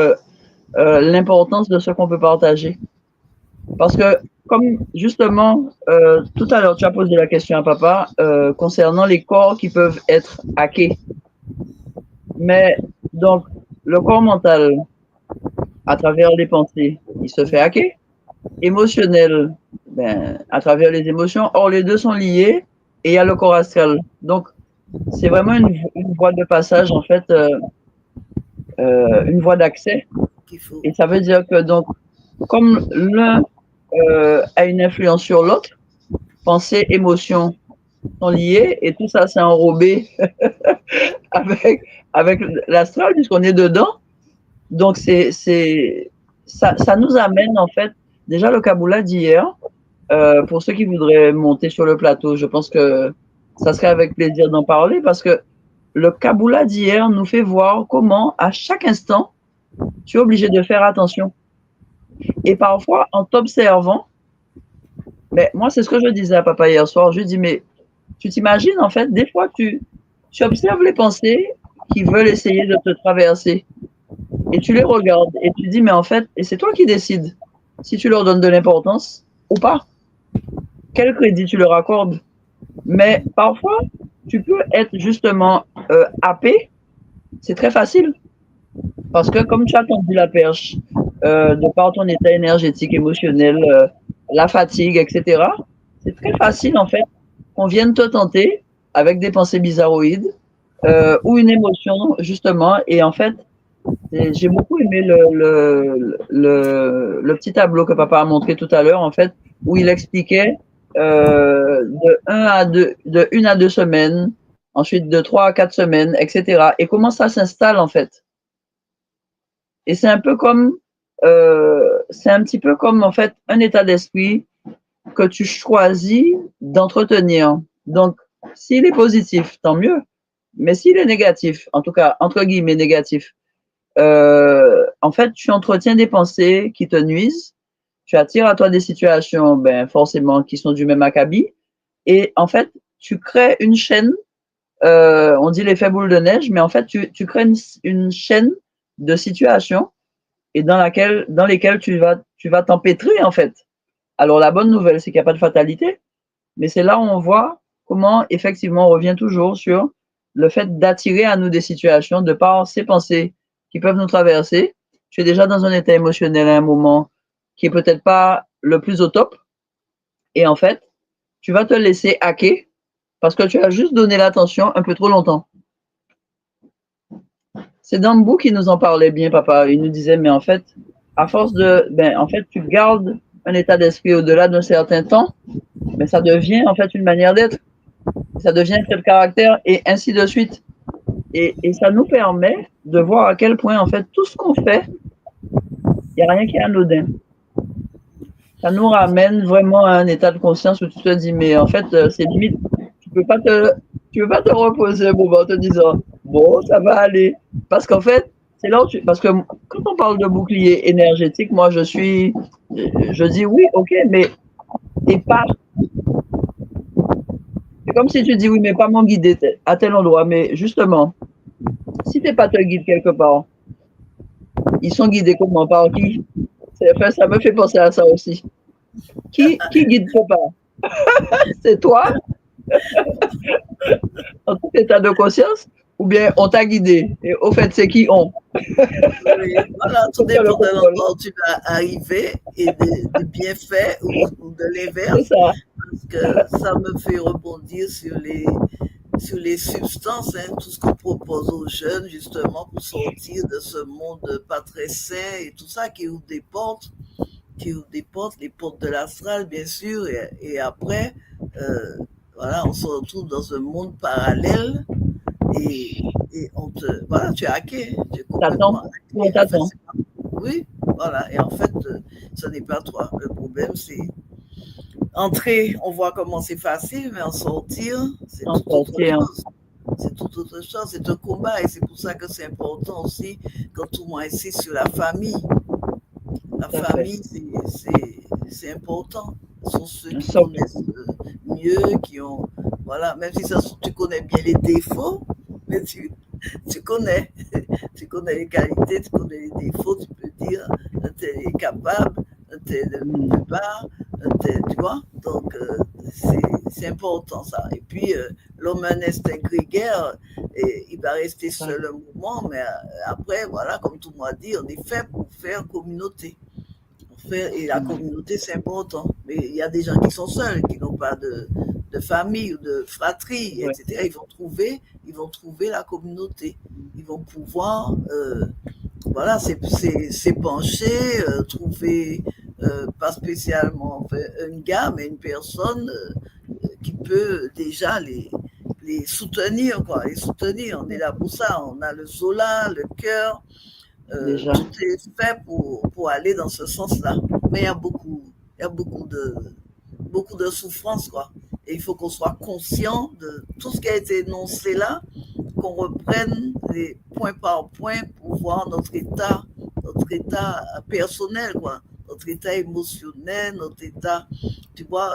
l'importance de ce qu'on peut partager. Parce que, comme justement, tout à l'heure, tu as posé la question à papa concernant les corps qui peuvent être hackés. Mais donc, le corps mental, à travers les pensées, il se fait hacker. Émotionnel, ben, à travers les émotions. Or, les deux sont liés et il y a le corps astral. Donc, c'est vraiment une voie de passage, en fait, une voie d'accès. Et ça veut dire que, donc, comme l'un a une influence sur l'autre, pensée, émotion sont liées et tout ça s'est enrobé avec l'astral puisqu'on est dedans. Donc, ça nous amène, en fait, déjà le Kaboula d'hier, pour ceux qui voudraient monter sur le plateau, je pense que ça serait avec plaisir d'en parler parce que le Kaboula d'hier nous fait voir comment, à chaque instant, tu es obligé de faire attention. Et parfois, en t'observant, mais moi, c'est ce que je disais à papa hier soir. Je lui dis, mais tu t'imagines, en fait, des fois, tu observes les pensées qui veulent essayer de te traverser et tu les regardes et tu dis, mais en fait, et c'est toi qui décides si tu leur donnes de l'importance ou pas. Quel crédit tu leur accordes? Mais parfois, tu peux être justement happé. C'est très facile. Parce que comme tu as tendu la perche, de par ton état énergétique, émotionnel, la fatigue, etc., c'est très facile, en fait, qu'on vienne te tenter avec des pensées bizarroïdes ou une émotion, justement. Et en fait, j'ai beaucoup aimé le petit tableau que papa a montré tout à l'heure, en fait, où il expliquait de 1 à 2 semaines, ensuite de 3 à 4 semaines, etc. Et comment ça s'installe, en fait. Et c'est un peu comme, c'est un petit peu comme, en fait, un état d'esprit que tu choisis d'entretenir. Donc, s'il est positif, tant mieux. Mais s'il est négatif, en tout cas, entre guillemets, négatif, en fait, tu entretiens des pensées qui te nuisent, tu attires à toi des situations, ben, forcément, qui sont du même acabit, et en fait, tu crées une chaîne, on dit l'effet boule de neige, mais en fait, tu crées une chaîne de situations et dans lesquelles tu vas t'empêtrer, en fait. Alors, la bonne nouvelle, c'est qu'il n'y a pas de fatalité, mais c'est là où on voit comment, effectivement, on revient toujours sur le fait d'attirer à nous des situations de par ces pensées qui peuvent nous traverser. Tu es déjà dans un état émotionnel à un moment qui est peut-être pas le plus au top. Et en fait, tu vas te laisser hacker parce que tu as juste donné l'attention un peu trop longtemps. C'est Dambou qui nous en parlait bien, papa. Il nous disait, mais en fait, à force en fait, tu gardes un état d'esprit au-delà d'un certain temps, mais ça devient en fait une manière d'être. Ça devient quel caractère et ainsi de suite. Et ça nous permet de voir à quel point, en fait, tout ce qu'on fait, il n'y a rien qui est anodin. Ça nous ramène vraiment à un état de conscience où tu te dis, mais en fait, c'est limite, tu peux pas te reposer un moment en te disant, bon, ça va aller. Parce qu'en fait, c'est là où parce que quand on parle de bouclier énergétique, moi, je dis oui, ok, mais t'es pas. C'est comme si tu dis oui, mais pas mon guide à tel endroit. Mais justement, si t'es pas te guide quelque part, ils sont guidés comment? Par qui? Enfin, ça me fait penser à ça aussi. Qui guide pas? C'est toi, en tout état de conscience, ou bien on t'a guidé? Et au fait, c'est qui on? Oui, voilà, tout dépend de l'endroit où tu vas arriver et des bienfaits ou de l'inverse. Parce que ça me fait rebondir sur les substances, hein, tout ce qu'on propose aux jeunes, justement, pour sortir de ce monde pas très sain et tout ça, qui ouvre des portes, les portes de l'astral, bien sûr, et après, voilà, on se retrouve dans un monde parallèle et voilà, tu es hacké, tu es complètement hacké. T'attends. Oui, voilà, et en fait, ce n'est pas toi. Le problème, c'est entrer, on voit comment c'est facile, mais en sortir, c'est tout autre chose. C'est tout autre chose, c'est un combat et c'est pour ça que c'est important aussi quand tout le monde insiste sur la famille. La famille, c'est important. Ce sont ceux qui connaissent mieux, qui ont, voilà, même si tu connais bien les défauts, mais tu connais les qualités, tu connais les défauts, tu peux dire, tu es capable, un tel plus bas, un tel, tu vois. Donc, c'est important ça. Et puis, l'homme est un instinct grégaire, et il va rester seul un moment, mais après, voilà, comme tout le monde dit, on est fait pour faire communauté. Et la communauté, c'est important. Mais il y a des gens qui sont seuls, qui n'ont pas de famille ou de fratrie, etc. Ils vont trouver la communauté. Ils vont pouvoir, voilà, s'épancher, trouver, pas spécialement une gars, mais une personne qui peut déjà les soutenir, quoi. Les soutenir. On est là pour ça. On a le Zola, le cœur. Tout est fait pour aller dans ce sens-là. Mais il y a beaucoup de souffrance, quoi. Et il faut qu'on soit conscient de tout ce qui a été énoncé là, qu'on reprenne les point par point pour voir notre état personnel, quoi. Notre état émotionnel, notre état, tu vois,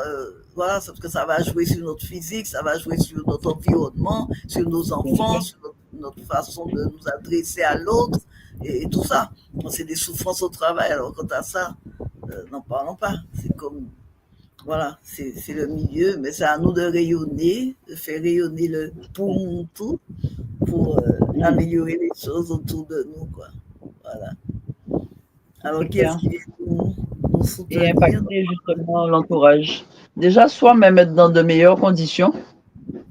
voilà, parce que ça va jouer sur notre physique, ça va jouer sur notre environnement, sur nos enfants, sur notre façon de nous adresser à l'autre, et tout ça. C'est des souffrances au travail. Alors, quant à ça, n'en parlons pas. C'est comme, voilà, c'est le milieu, mais c'est à nous de rayonner, de faire rayonner le poumon tout pour améliorer les choses autour de nous, quoi. Voilà. Alors, qu'est-ce qui vient nous soutenir? Et impacter justement l'entourage. Déjà, soi-même être dans de meilleures conditions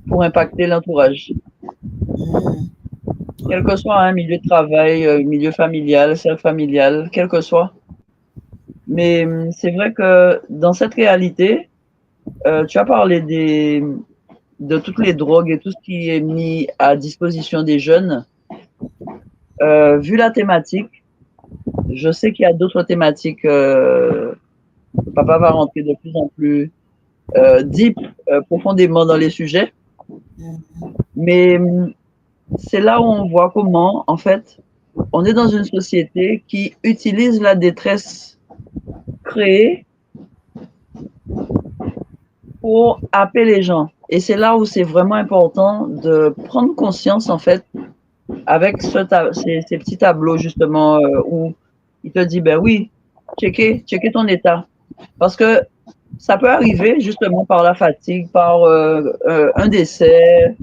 pour impacter l'entourage. Quel que soit un milieu de travail, milieu familial, cercle familial, quel que soit. Mais c'est vrai que dans cette réalité, tu as parlé de toutes les drogues et tout ce qui est mis à disposition des jeunes. Vu la thématique, je sais qu'il y a d'autres thématiques. Papa va rentrer de plus en plus deep, profondément dans les sujets. Mais c'est là où on voit comment, en fait, on est dans une société qui utilise la détresse créée pour happer les gens. Et c'est là où c'est vraiment important de prendre conscience, en fait, avec ces petits tableaux, justement, où il te dit, ben oui, checker ton état. Parce que ça peut arriver, justement, par la fatigue, par un décès,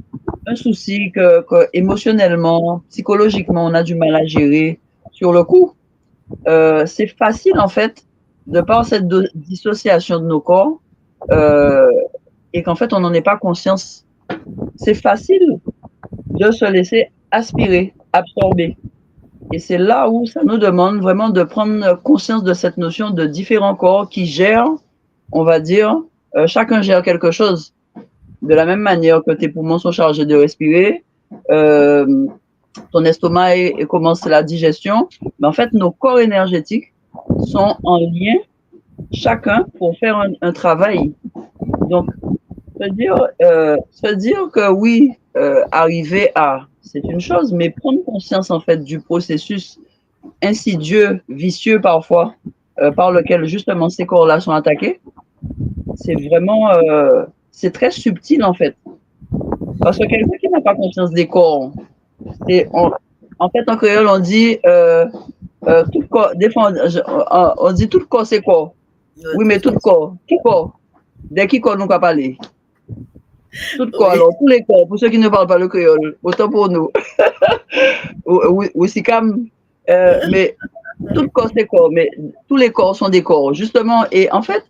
un souci que émotionnellement, psychologiquement, on a du mal à gérer sur le coup. C'est facile, en fait, de par cette dissociation de nos corps, et qu'en fait, on n'en ait pas conscience. C'est facile de se laisser aspirer, absorber. Et c'est là où ça nous demande vraiment de prendre conscience de cette notion de différents corps qui gèrent, on va dire, chacun gère quelque chose. De la même manière que tes poumons sont chargés de respirer, ton estomac commence la digestion, mais en fait, nos corps énergétiques sont en lien, chacun, pour faire un travail. Donc, se dire que oui, arriver à, c'est une chose, mais prendre conscience en fait du processus insidieux, vicieux parfois, par lequel justement ces corps-là sont attaqués, c'est vraiment, c'est très subtil en fait. Parce que quelqu'un qui n'a pas conscience des corps, en fait en créole on dit tout corps, des fois on dit tout corps c'est corps. Oui, mais tout corps, qui corps? De qui corps nous pas parler? Tout corps, alors tous les corps, pour ceux qui ne parlent pas le créole, autant pour nous. Aussi comme, mais tout corps c'est corps, mais tous les corps sont des corps, justement. Et en fait,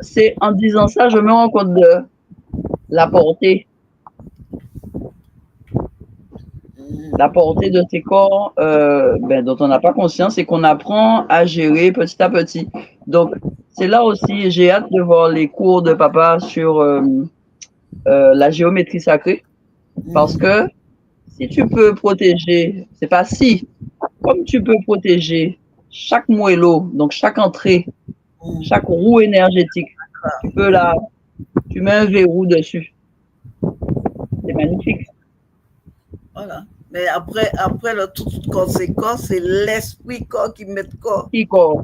c'est en disant ça, je me rends compte de la portée de ces corps dont on n'a pas conscience et qu'on apprend à gérer petit à petit. Donc, c'est là aussi, j'ai hâte de voir les cours de papa sur la géométrie sacrée, parce que si tu peux protéger, c'est pas si, comme tu peux protéger chaque moelleau, donc chaque entrée, chaque roue énergétique, tu mets un verrou dessus. C'est magnifique. Voilà. Mais après le tout conséquent, c'est l'esprit corps qui met corps. Qui corps.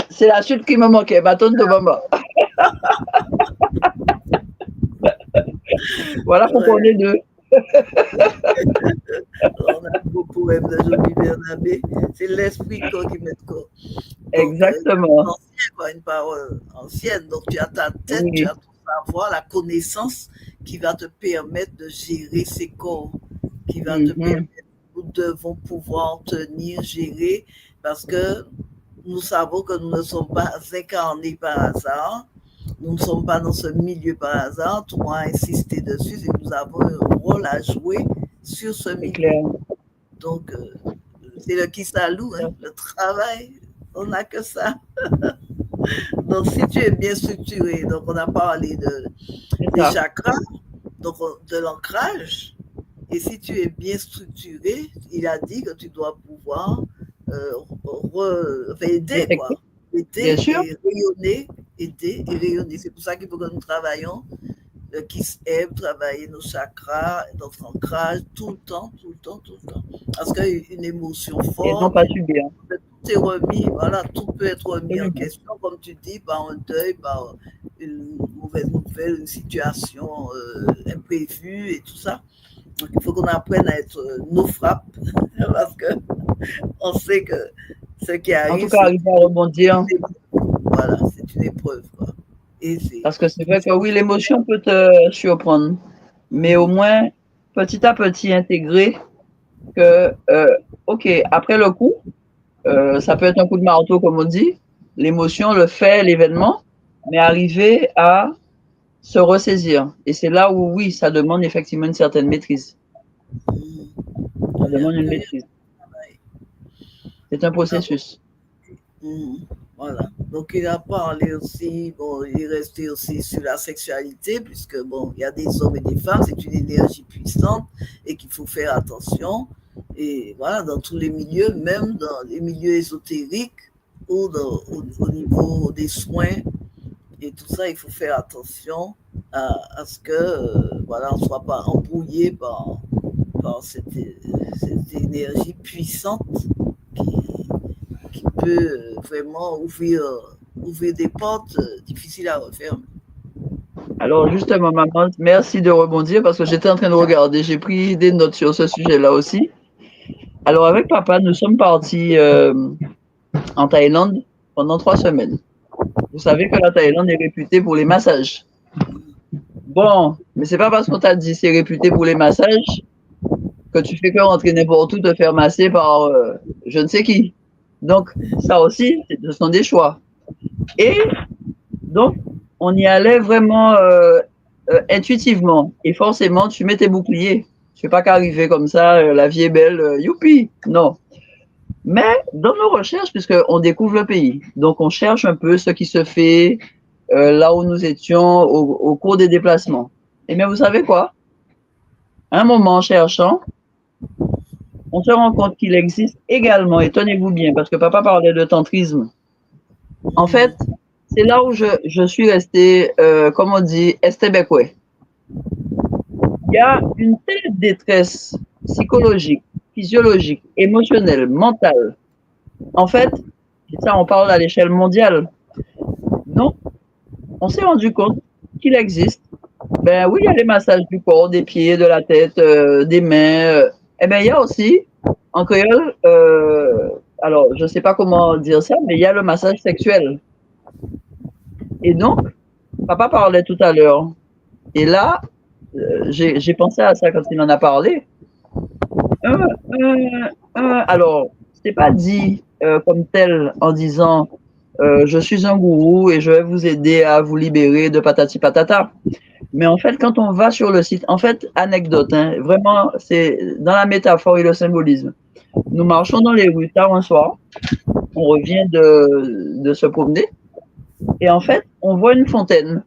C'est la suite qui me manquait, bâton de maman. Voilà pourquoi on est deux. On a beaucoup poème de Jolie Bernabé. C'est l'esprit corps qui met corps. Exactement. Une parole ancienne. Donc, tu as ta tête, Oui. tu as ton savoir, la connaissance qui va te permettre de gérer ces corps, qui va te permettre, nous devons pouvoir tenir, gérer, parce que nous savons que nous ne sommes pas incarnés par hasard, nous ne sommes pas dans ce milieu par hasard, tout le monde a insisté dessus, et nous avons un rôle à jouer sur ce milieu. Clair. Donc, c'est le qui s'alloue, hein, le travail, on n'a que ça. Donc, si tu es bien structuré, donc on a parlé des chakras, donc de l'ancrage, et si tu es bien structuré, il a dit que tu dois pouvoir aider, quoi. Aider et rayonner, aider et rayonner. C'est pour ça qu'il faut que nous travaillons, qui aime travailler nos chakras, notre ancrage, tout le temps. Parce qu'une émotion forte, et non pas subir. Tout est remis, voilà, tout peut être remis en question, comme tu dis, par un deuil, par une mauvaise nouvelle, une situation imprévue et tout ça. Donc, il faut qu'on apprenne à être nos frappes, parce que on sait que ce qui arrive. En tout cas, arriver à rebondir. Voilà, c'est une épreuve, quoi. Parce que c'est vrai que oui, l'émotion peut te surprendre, mais au moins, petit à petit, intégrer que, OK, après le coup, ça peut être un coup de marteau, comme on dit, l'émotion, le fait, l'événement, mais arriver à se ressaisir. Et c'est là où, oui, ça demande effectivement une certaine maîtrise. Ça demande une maîtrise. C'est un processus. Voilà. Donc, il a parlé aussi, bon, il est resté aussi sur la sexualité, puisque, bon, il y a des hommes et des femmes, c'est une énergie puissante et qu'il faut faire attention. Et voilà, dans tous les milieux, même dans les milieux ésotériques ou au niveau des soins et tout ça, il faut faire attention à ce que, voilà, on ne soit pas embrouillé par cette énergie puissante qui peut vraiment ouvrir des portes difficiles à refermer. Alors justement, maman, merci de rebondir parce que j'étais en train de regarder, j'ai pris des notes sur ce sujet-là aussi. Alors avec papa, nous sommes partis en Thaïlande pendant 3 semaines. Vous savez que la Thaïlande est réputée pour les massages. Bon, mais c'est pas parce qu'on t'a dit c'est réputé pour les massages que tu fais que rentrer n'importe où te faire masser par je ne sais qui. Donc, ça aussi, ce sont des choix. Et donc, on y allait vraiment intuitivement. Et forcément, tu mets tes boucliers. Tu ne fais pas qu'arriver comme ça, la vie est belle, youpi. Non. Mais dans nos recherches, puisqu'on découvre le pays, donc on cherche un peu ce qui se fait là où nous étions au cours des déplacements. Et bien, vous savez quoi? Un moment, en cherchant, on se rend compte qu'il existe également, et tenez-vous bien, parce que papa parlait de tantrisme. En fait, c'est là où je suis restée, comme on dit, estébekwe. Il y a une telle détresse psychologique, physiologique, émotionnelle, mentale. En fait, ça, on parle à l'échelle mondiale. Donc, on s'est rendu compte qu'il existe. Ben oui, il y a les massages du corps, des pieds, de la tête, des mains. Eh bien, il y a aussi, en créole, alors, je ne sais pas comment dire ça, mais il y a le massage sexuel. Et donc, papa parlait tout à l'heure. Et là, j'ai pensé à ça quand il en a parlé. Alors, ce n'est pas dit comme tel en disant je suis un gourou et je vais vous aider à vous libérer de patati patata. Mais en fait, quand on va sur le site, en fait, anecdote, hein, vraiment, c'est dans la métaphore et le symbolisme. Nous marchons dans les rues tard un soir, on revient de se promener, et en fait, on voit une fontaine.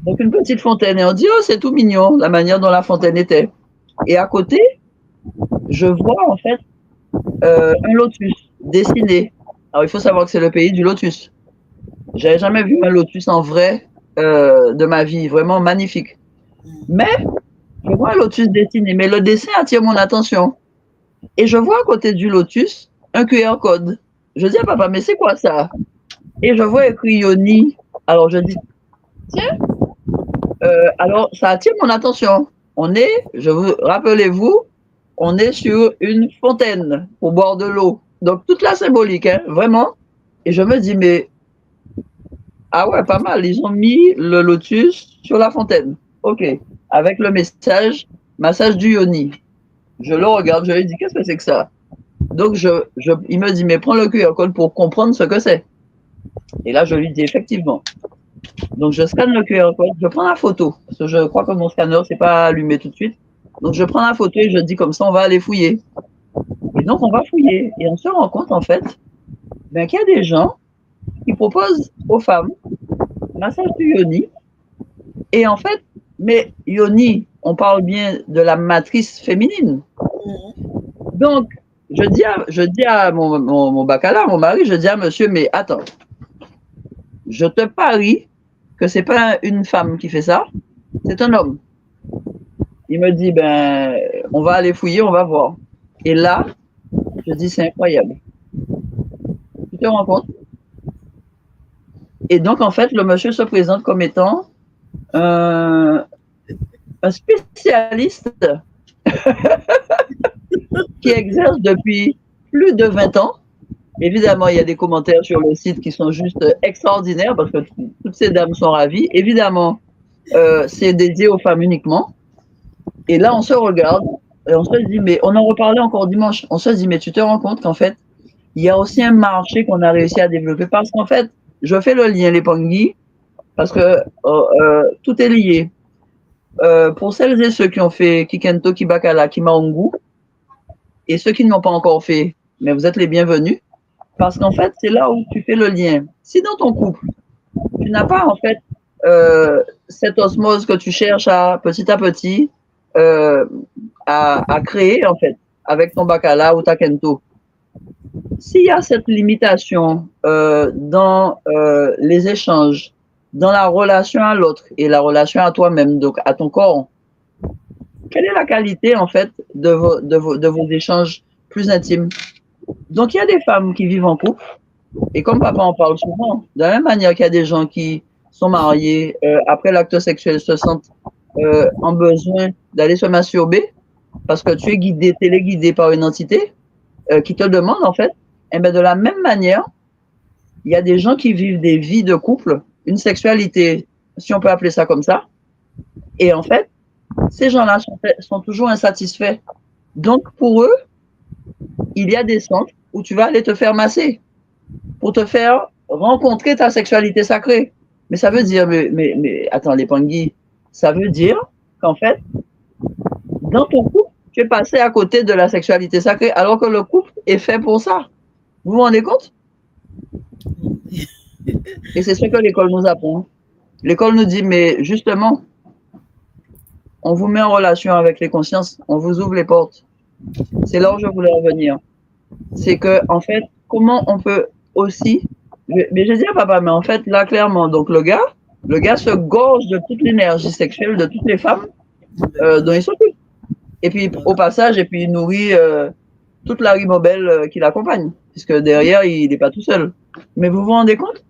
Donc, une petite fontaine, et on dit, oh, c'est tout mignon, la manière dont la fontaine était. Et à côté, je vois en fait un lotus dessiné. Alors, il faut savoir que c'est le pays du lotus. J'avais jamais vu un lotus en vrai de ma vie, vraiment magnifique. Mais je vois un lotus dessiné, mais le dessin attire mon attention. Et je vois à côté du lotus un QR code. Je dis à papa, mais c'est quoi ça? Et je vois écrit Yoni. Alors je dis, tiens, alors ça attire mon attention. On est, rappelez-vous, on est sur une fontaine pour boire de l'eau. Donc, toute la symbolique, hein, vraiment. Et je me dis, mais, ah ouais, pas mal. Ils ont mis le lotus sur la fontaine. OK. Avec le message, massage du yoni. Je le regarde, je lui dis, qu'est-ce que c'est que ça? Donc, il me dit, mais prends le QR code pour comprendre ce que c'est. Et là, je lui dis, effectivement. Donc, je scanne le QR code, je prends la photo. Parce que je crois que mon scanner, c'est pas allumé tout de suite. Donc, je prends la photo et je dis, comme ça, on va aller fouiller. Et donc, on va fouiller. Et on se rend compte, en fait, ben, qu'il y a des gens qui proposent aux femmes massage du yoni. Et en fait, mais yoni, on parle bien de la matrice féminine. Donc, je dis à mon bacala, mon mari, je dis à monsieur, mais attends, je te parie que c'est pas une femme qui fait ça, c'est un homme. Il me dit, ben, on va aller fouiller, on va voir. Et là, je dis, c'est incroyable. Tu te rends compte? Et donc, en fait, le monsieur se présente comme étant un spécialiste qui exerce depuis plus de 20 ans. Évidemment, il y a des commentaires sur le site qui sont juste extraordinaires parce que toutes ces dames sont ravies. Évidemment, c'est dédié aux femmes uniquement. Et là, on se regarde et on se dit, mais on en reparlait encore dimanche. On se dit, mais tu te rends compte qu'en fait, il y a aussi un marché qu'on a réussi à développer parce qu'en fait, je fais le lien, les Pangui, parce que tout est lié. Pour celles et ceux qui ont fait Kikento, Kibakala, Kimaungu, et ceux qui ne l'ont pas encore fait, mais vous êtes les bienvenus, parce qu'en fait, c'est là où tu fais le lien. Si dans ton couple, tu n'as pas en fait cette osmose que tu cherches à petit à créer en fait avec ton bakala ou ta kento, s'il y a cette limitation dans les échanges, dans la relation à l'autre et la relation à toi-même, donc à ton corps, quelle est la qualité en fait de vos échanges plus intimes? Donc il y a des femmes qui vivent en couple et comme papa en parle souvent, de la même manière qu'il y a des gens qui sont mariés après l'acte sexuel se sentent en besoin d'aller se masturber parce que tu es guidé, téléguidé par une entité qui te demande en fait, et bien de la même manière, il y a des gens qui vivent des vies de couple, une sexualité, si on peut appeler ça comme ça, et en fait, ces gens-là sont toujours insatisfaits. Donc pour eux, il y a des centres où tu vas aller te faire masser pour te faire rencontrer ta sexualité sacrée. Mais ça veut dire, mais attends, les Pangui, ça veut dire qu'en fait, dans ton couple, tu es passé à côté de la sexualité sacrée alors que le couple est fait pour ça. Vous vous rendez compte? Et c'est ce que l'école nous apprend. L'école nous dit, mais justement, on vous met en relation avec les consciences, on vous ouvre les portes. C'est là où je voulais revenir. C'est que, en fait, comment on peut aussi. Mais je dis à papa, mais en fait, là, clairement, donc le gars se gorge de toute l'énergie sexuelle de toutes les femmes dont il s'occupe. Et puis, au passage, et puis il nourrit toute la ribambelle qui l'accompagne, puisque derrière, il n'est pas tout seul. Mais vous vous rendez compte?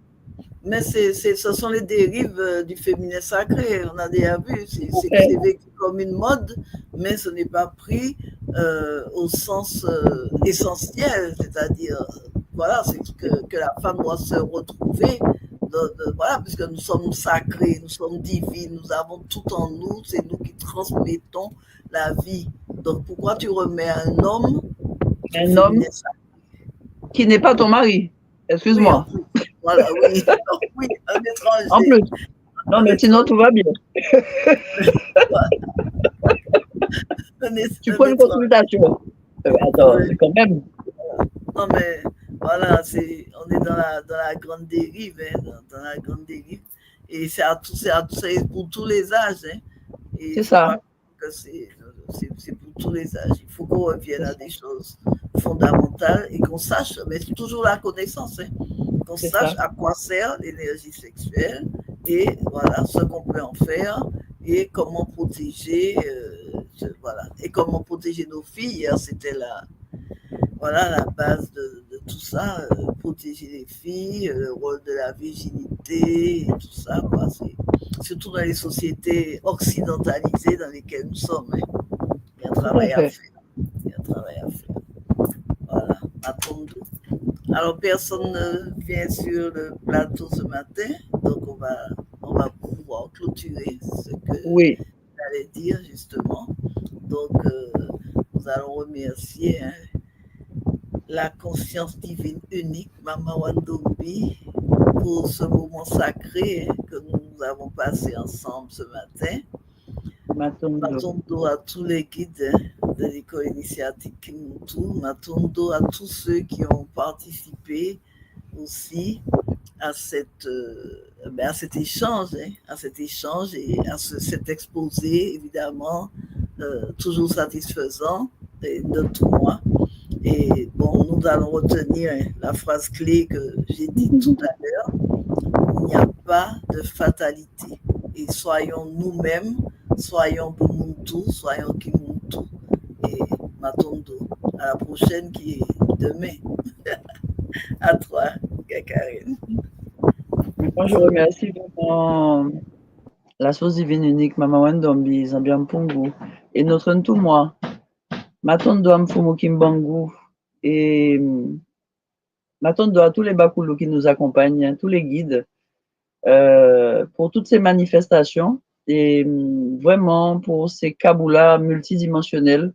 Mais ce sont les dérives du féminin sacré, on a déjà vu. C'est vécu comme une mode, mais ce n'est pas pris au sens essentiel, c'est-à-dire, voilà, c'est que la femme doit se retrouver, voilà, puisque nous sommes sacrés, nous sommes divines, nous avons tout en nous, c'est nous qui transmettons la vie. Donc pourquoi tu remets un homme qui n'est pas ton mari? Excuse-moi. Oui, voilà, oui. Oui, un étranger. En plus. Non, mais sinon, tout va bien. Tu prends une consultation. Attends, c'est quand même. Non, mais voilà, on est dans la grande dérive, hein, dans la grande dérive. Et c'est pour tous les âges. Hein. C'est ça. C'est pour tous les âges. Il faut qu'on revienne à des choses fondamentales et qu'on sache, mais c'est toujours la connaissance, hein, qu'on sache à quoi sert l'énergie sexuelle et voilà ce qu'on peut en faire et comment protéger, voilà, et comment protéger nos filles. Hein, c'était la base de tout ça, protéger les filles, le rôle de la virginité et tout ça, quoi. Surtout dans les sociétés occidentalisées dans lesquelles nous sommes. Hein. Il y a un travail à faire. travail à faire. Voilà, Matondo. Alors, personne ne vient sur le plateau ce matin, donc on va pouvoir clôturer ce que Oui. j'allais dire, justement. Donc, nous allons remercier la conscience divine unique, Maman Wandombi, pour ce moment sacré que nous avons passé ensemble ce matin. Matondo à tous les guides de l'école initiatique Kimuntu, Matondo à tous ceux qui ont participé aussi à cet échange et à cet exposé, évidemment, toujours satisfaisant de tout moi. Et bon, nous allons retenir la phrase clé que j'ai dite tout à l'heure. Il n'y a pas de fatalité. Et soyons nous-mêmes, soyons Bumuntu, soyons Kimuntu. Et Matondo, à la prochaine qui est demain. À toi, Karine. Moi, je remercie vraiment la source divine unique, Maman Wandombi, Zambian Pungu, et notre Ntumwa, Matondo Amfumo Kimbangu, et Matondo à tous les Bakulu qui nous accompagnent, tous les guides, pour toutes ces manifestations et vraiment pour ces Kaboulas multidimensionnels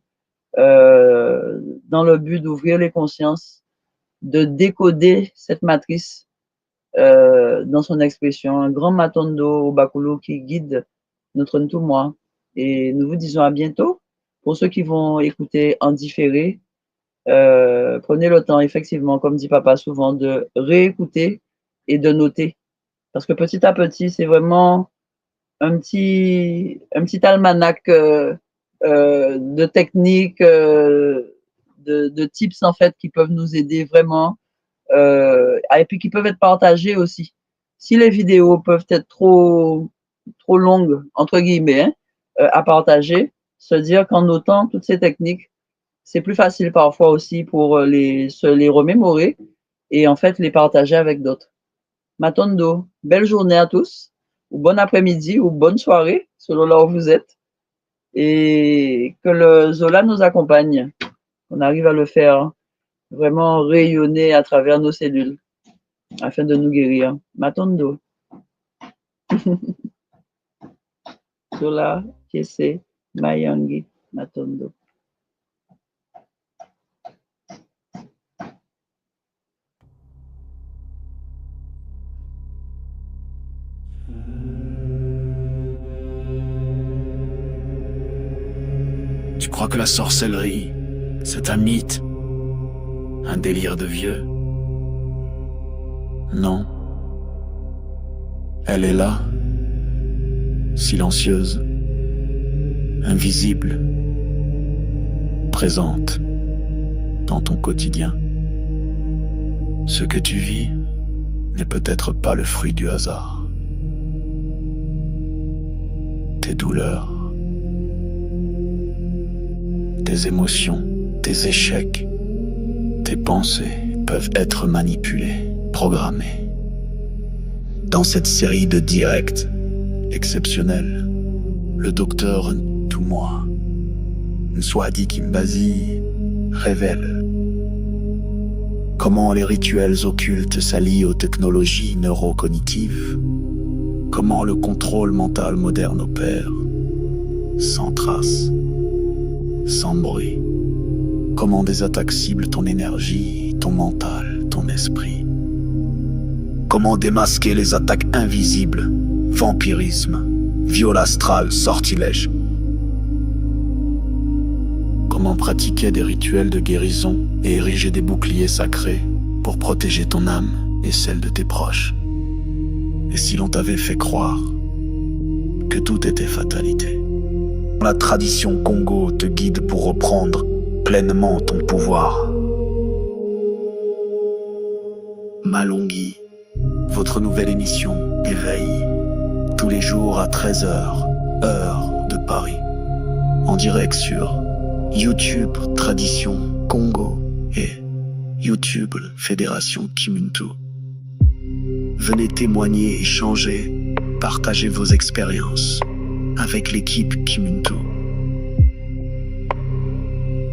dans le but d'ouvrir les consciences, de décoder cette matrice dans son expression. Un grand Matondo au Bakulu qui guide notre Ntumwa. Et nous vous disons à bientôt. Pour ceux qui vont écouter en différé, prenez le temps, effectivement, comme dit papa souvent, de réécouter et de noter. Parce que petit à petit, c'est vraiment un petit almanach de techniques, de tips, en fait, qui peuvent nous aider vraiment, et puis qui peuvent être partagés aussi. Si les vidéos peuvent être trop longues, entre guillemets, à partager, se dire qu'en notant toutes ces techniques, c'est plus facile parfois aussi pour se les remémorer et en fait les partager avec d'autres. Matondo, belle journée à tous, ou bon après-midi, ou bonne soirée, selon là où vous êtes. Et que le Zola nous accompagne, qu'on arrive à le faire vraiment rayonner à travers nos cellules, afin de nous guérir. Matondo. Zola, Kese, Mayangi, Matondo. Tu crois que la sorcellerie, c'est un mythe, un délire de vieux? Non. Elle est là, silencieuse, invisible, présente dans ton quotidien. Ce que tu vis n'est peut-être pas le fruit du hasard. Tes douleurs, tes émotions, tes échecs, tes pensées peuvent être manipulées, programmées. Dans cette série de directs exceptionnels, le docteur Ntumwa Nswadi Kimbazi révèle comment les rituels occultes s'allient aux technologies neurocognitives, comment le contrôle mental moderne opère, sans trace, sans bruit, comment des attaques ciblent ton énergie, ton mental, ton esprit, comment démasquer les attaques invisibles, vampirisme, viol astral, sortilège, comment pratiquer des rituels de guérison et ériger des boucliers sacrés pour protéger ton âme et celle de tes proches. Et si l'on t'avait fait croire que tout était fatalité? La tradition Congo te guide pour reprendre pleinement ton pouvoir. Malongi, votre nouvelle émission Éveil, tous les jours à 13h, heure de Paris, en direct sur YouTube Tradition Congo et YouTube Fédération Kimuntu. Venez témoigner, échanger, partager vos expériences avec l'équipe Kimuntu.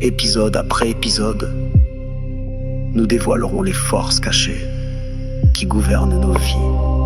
épisode après épisode, nous dévoilerons les forces cachées qui gouvernent nos vies.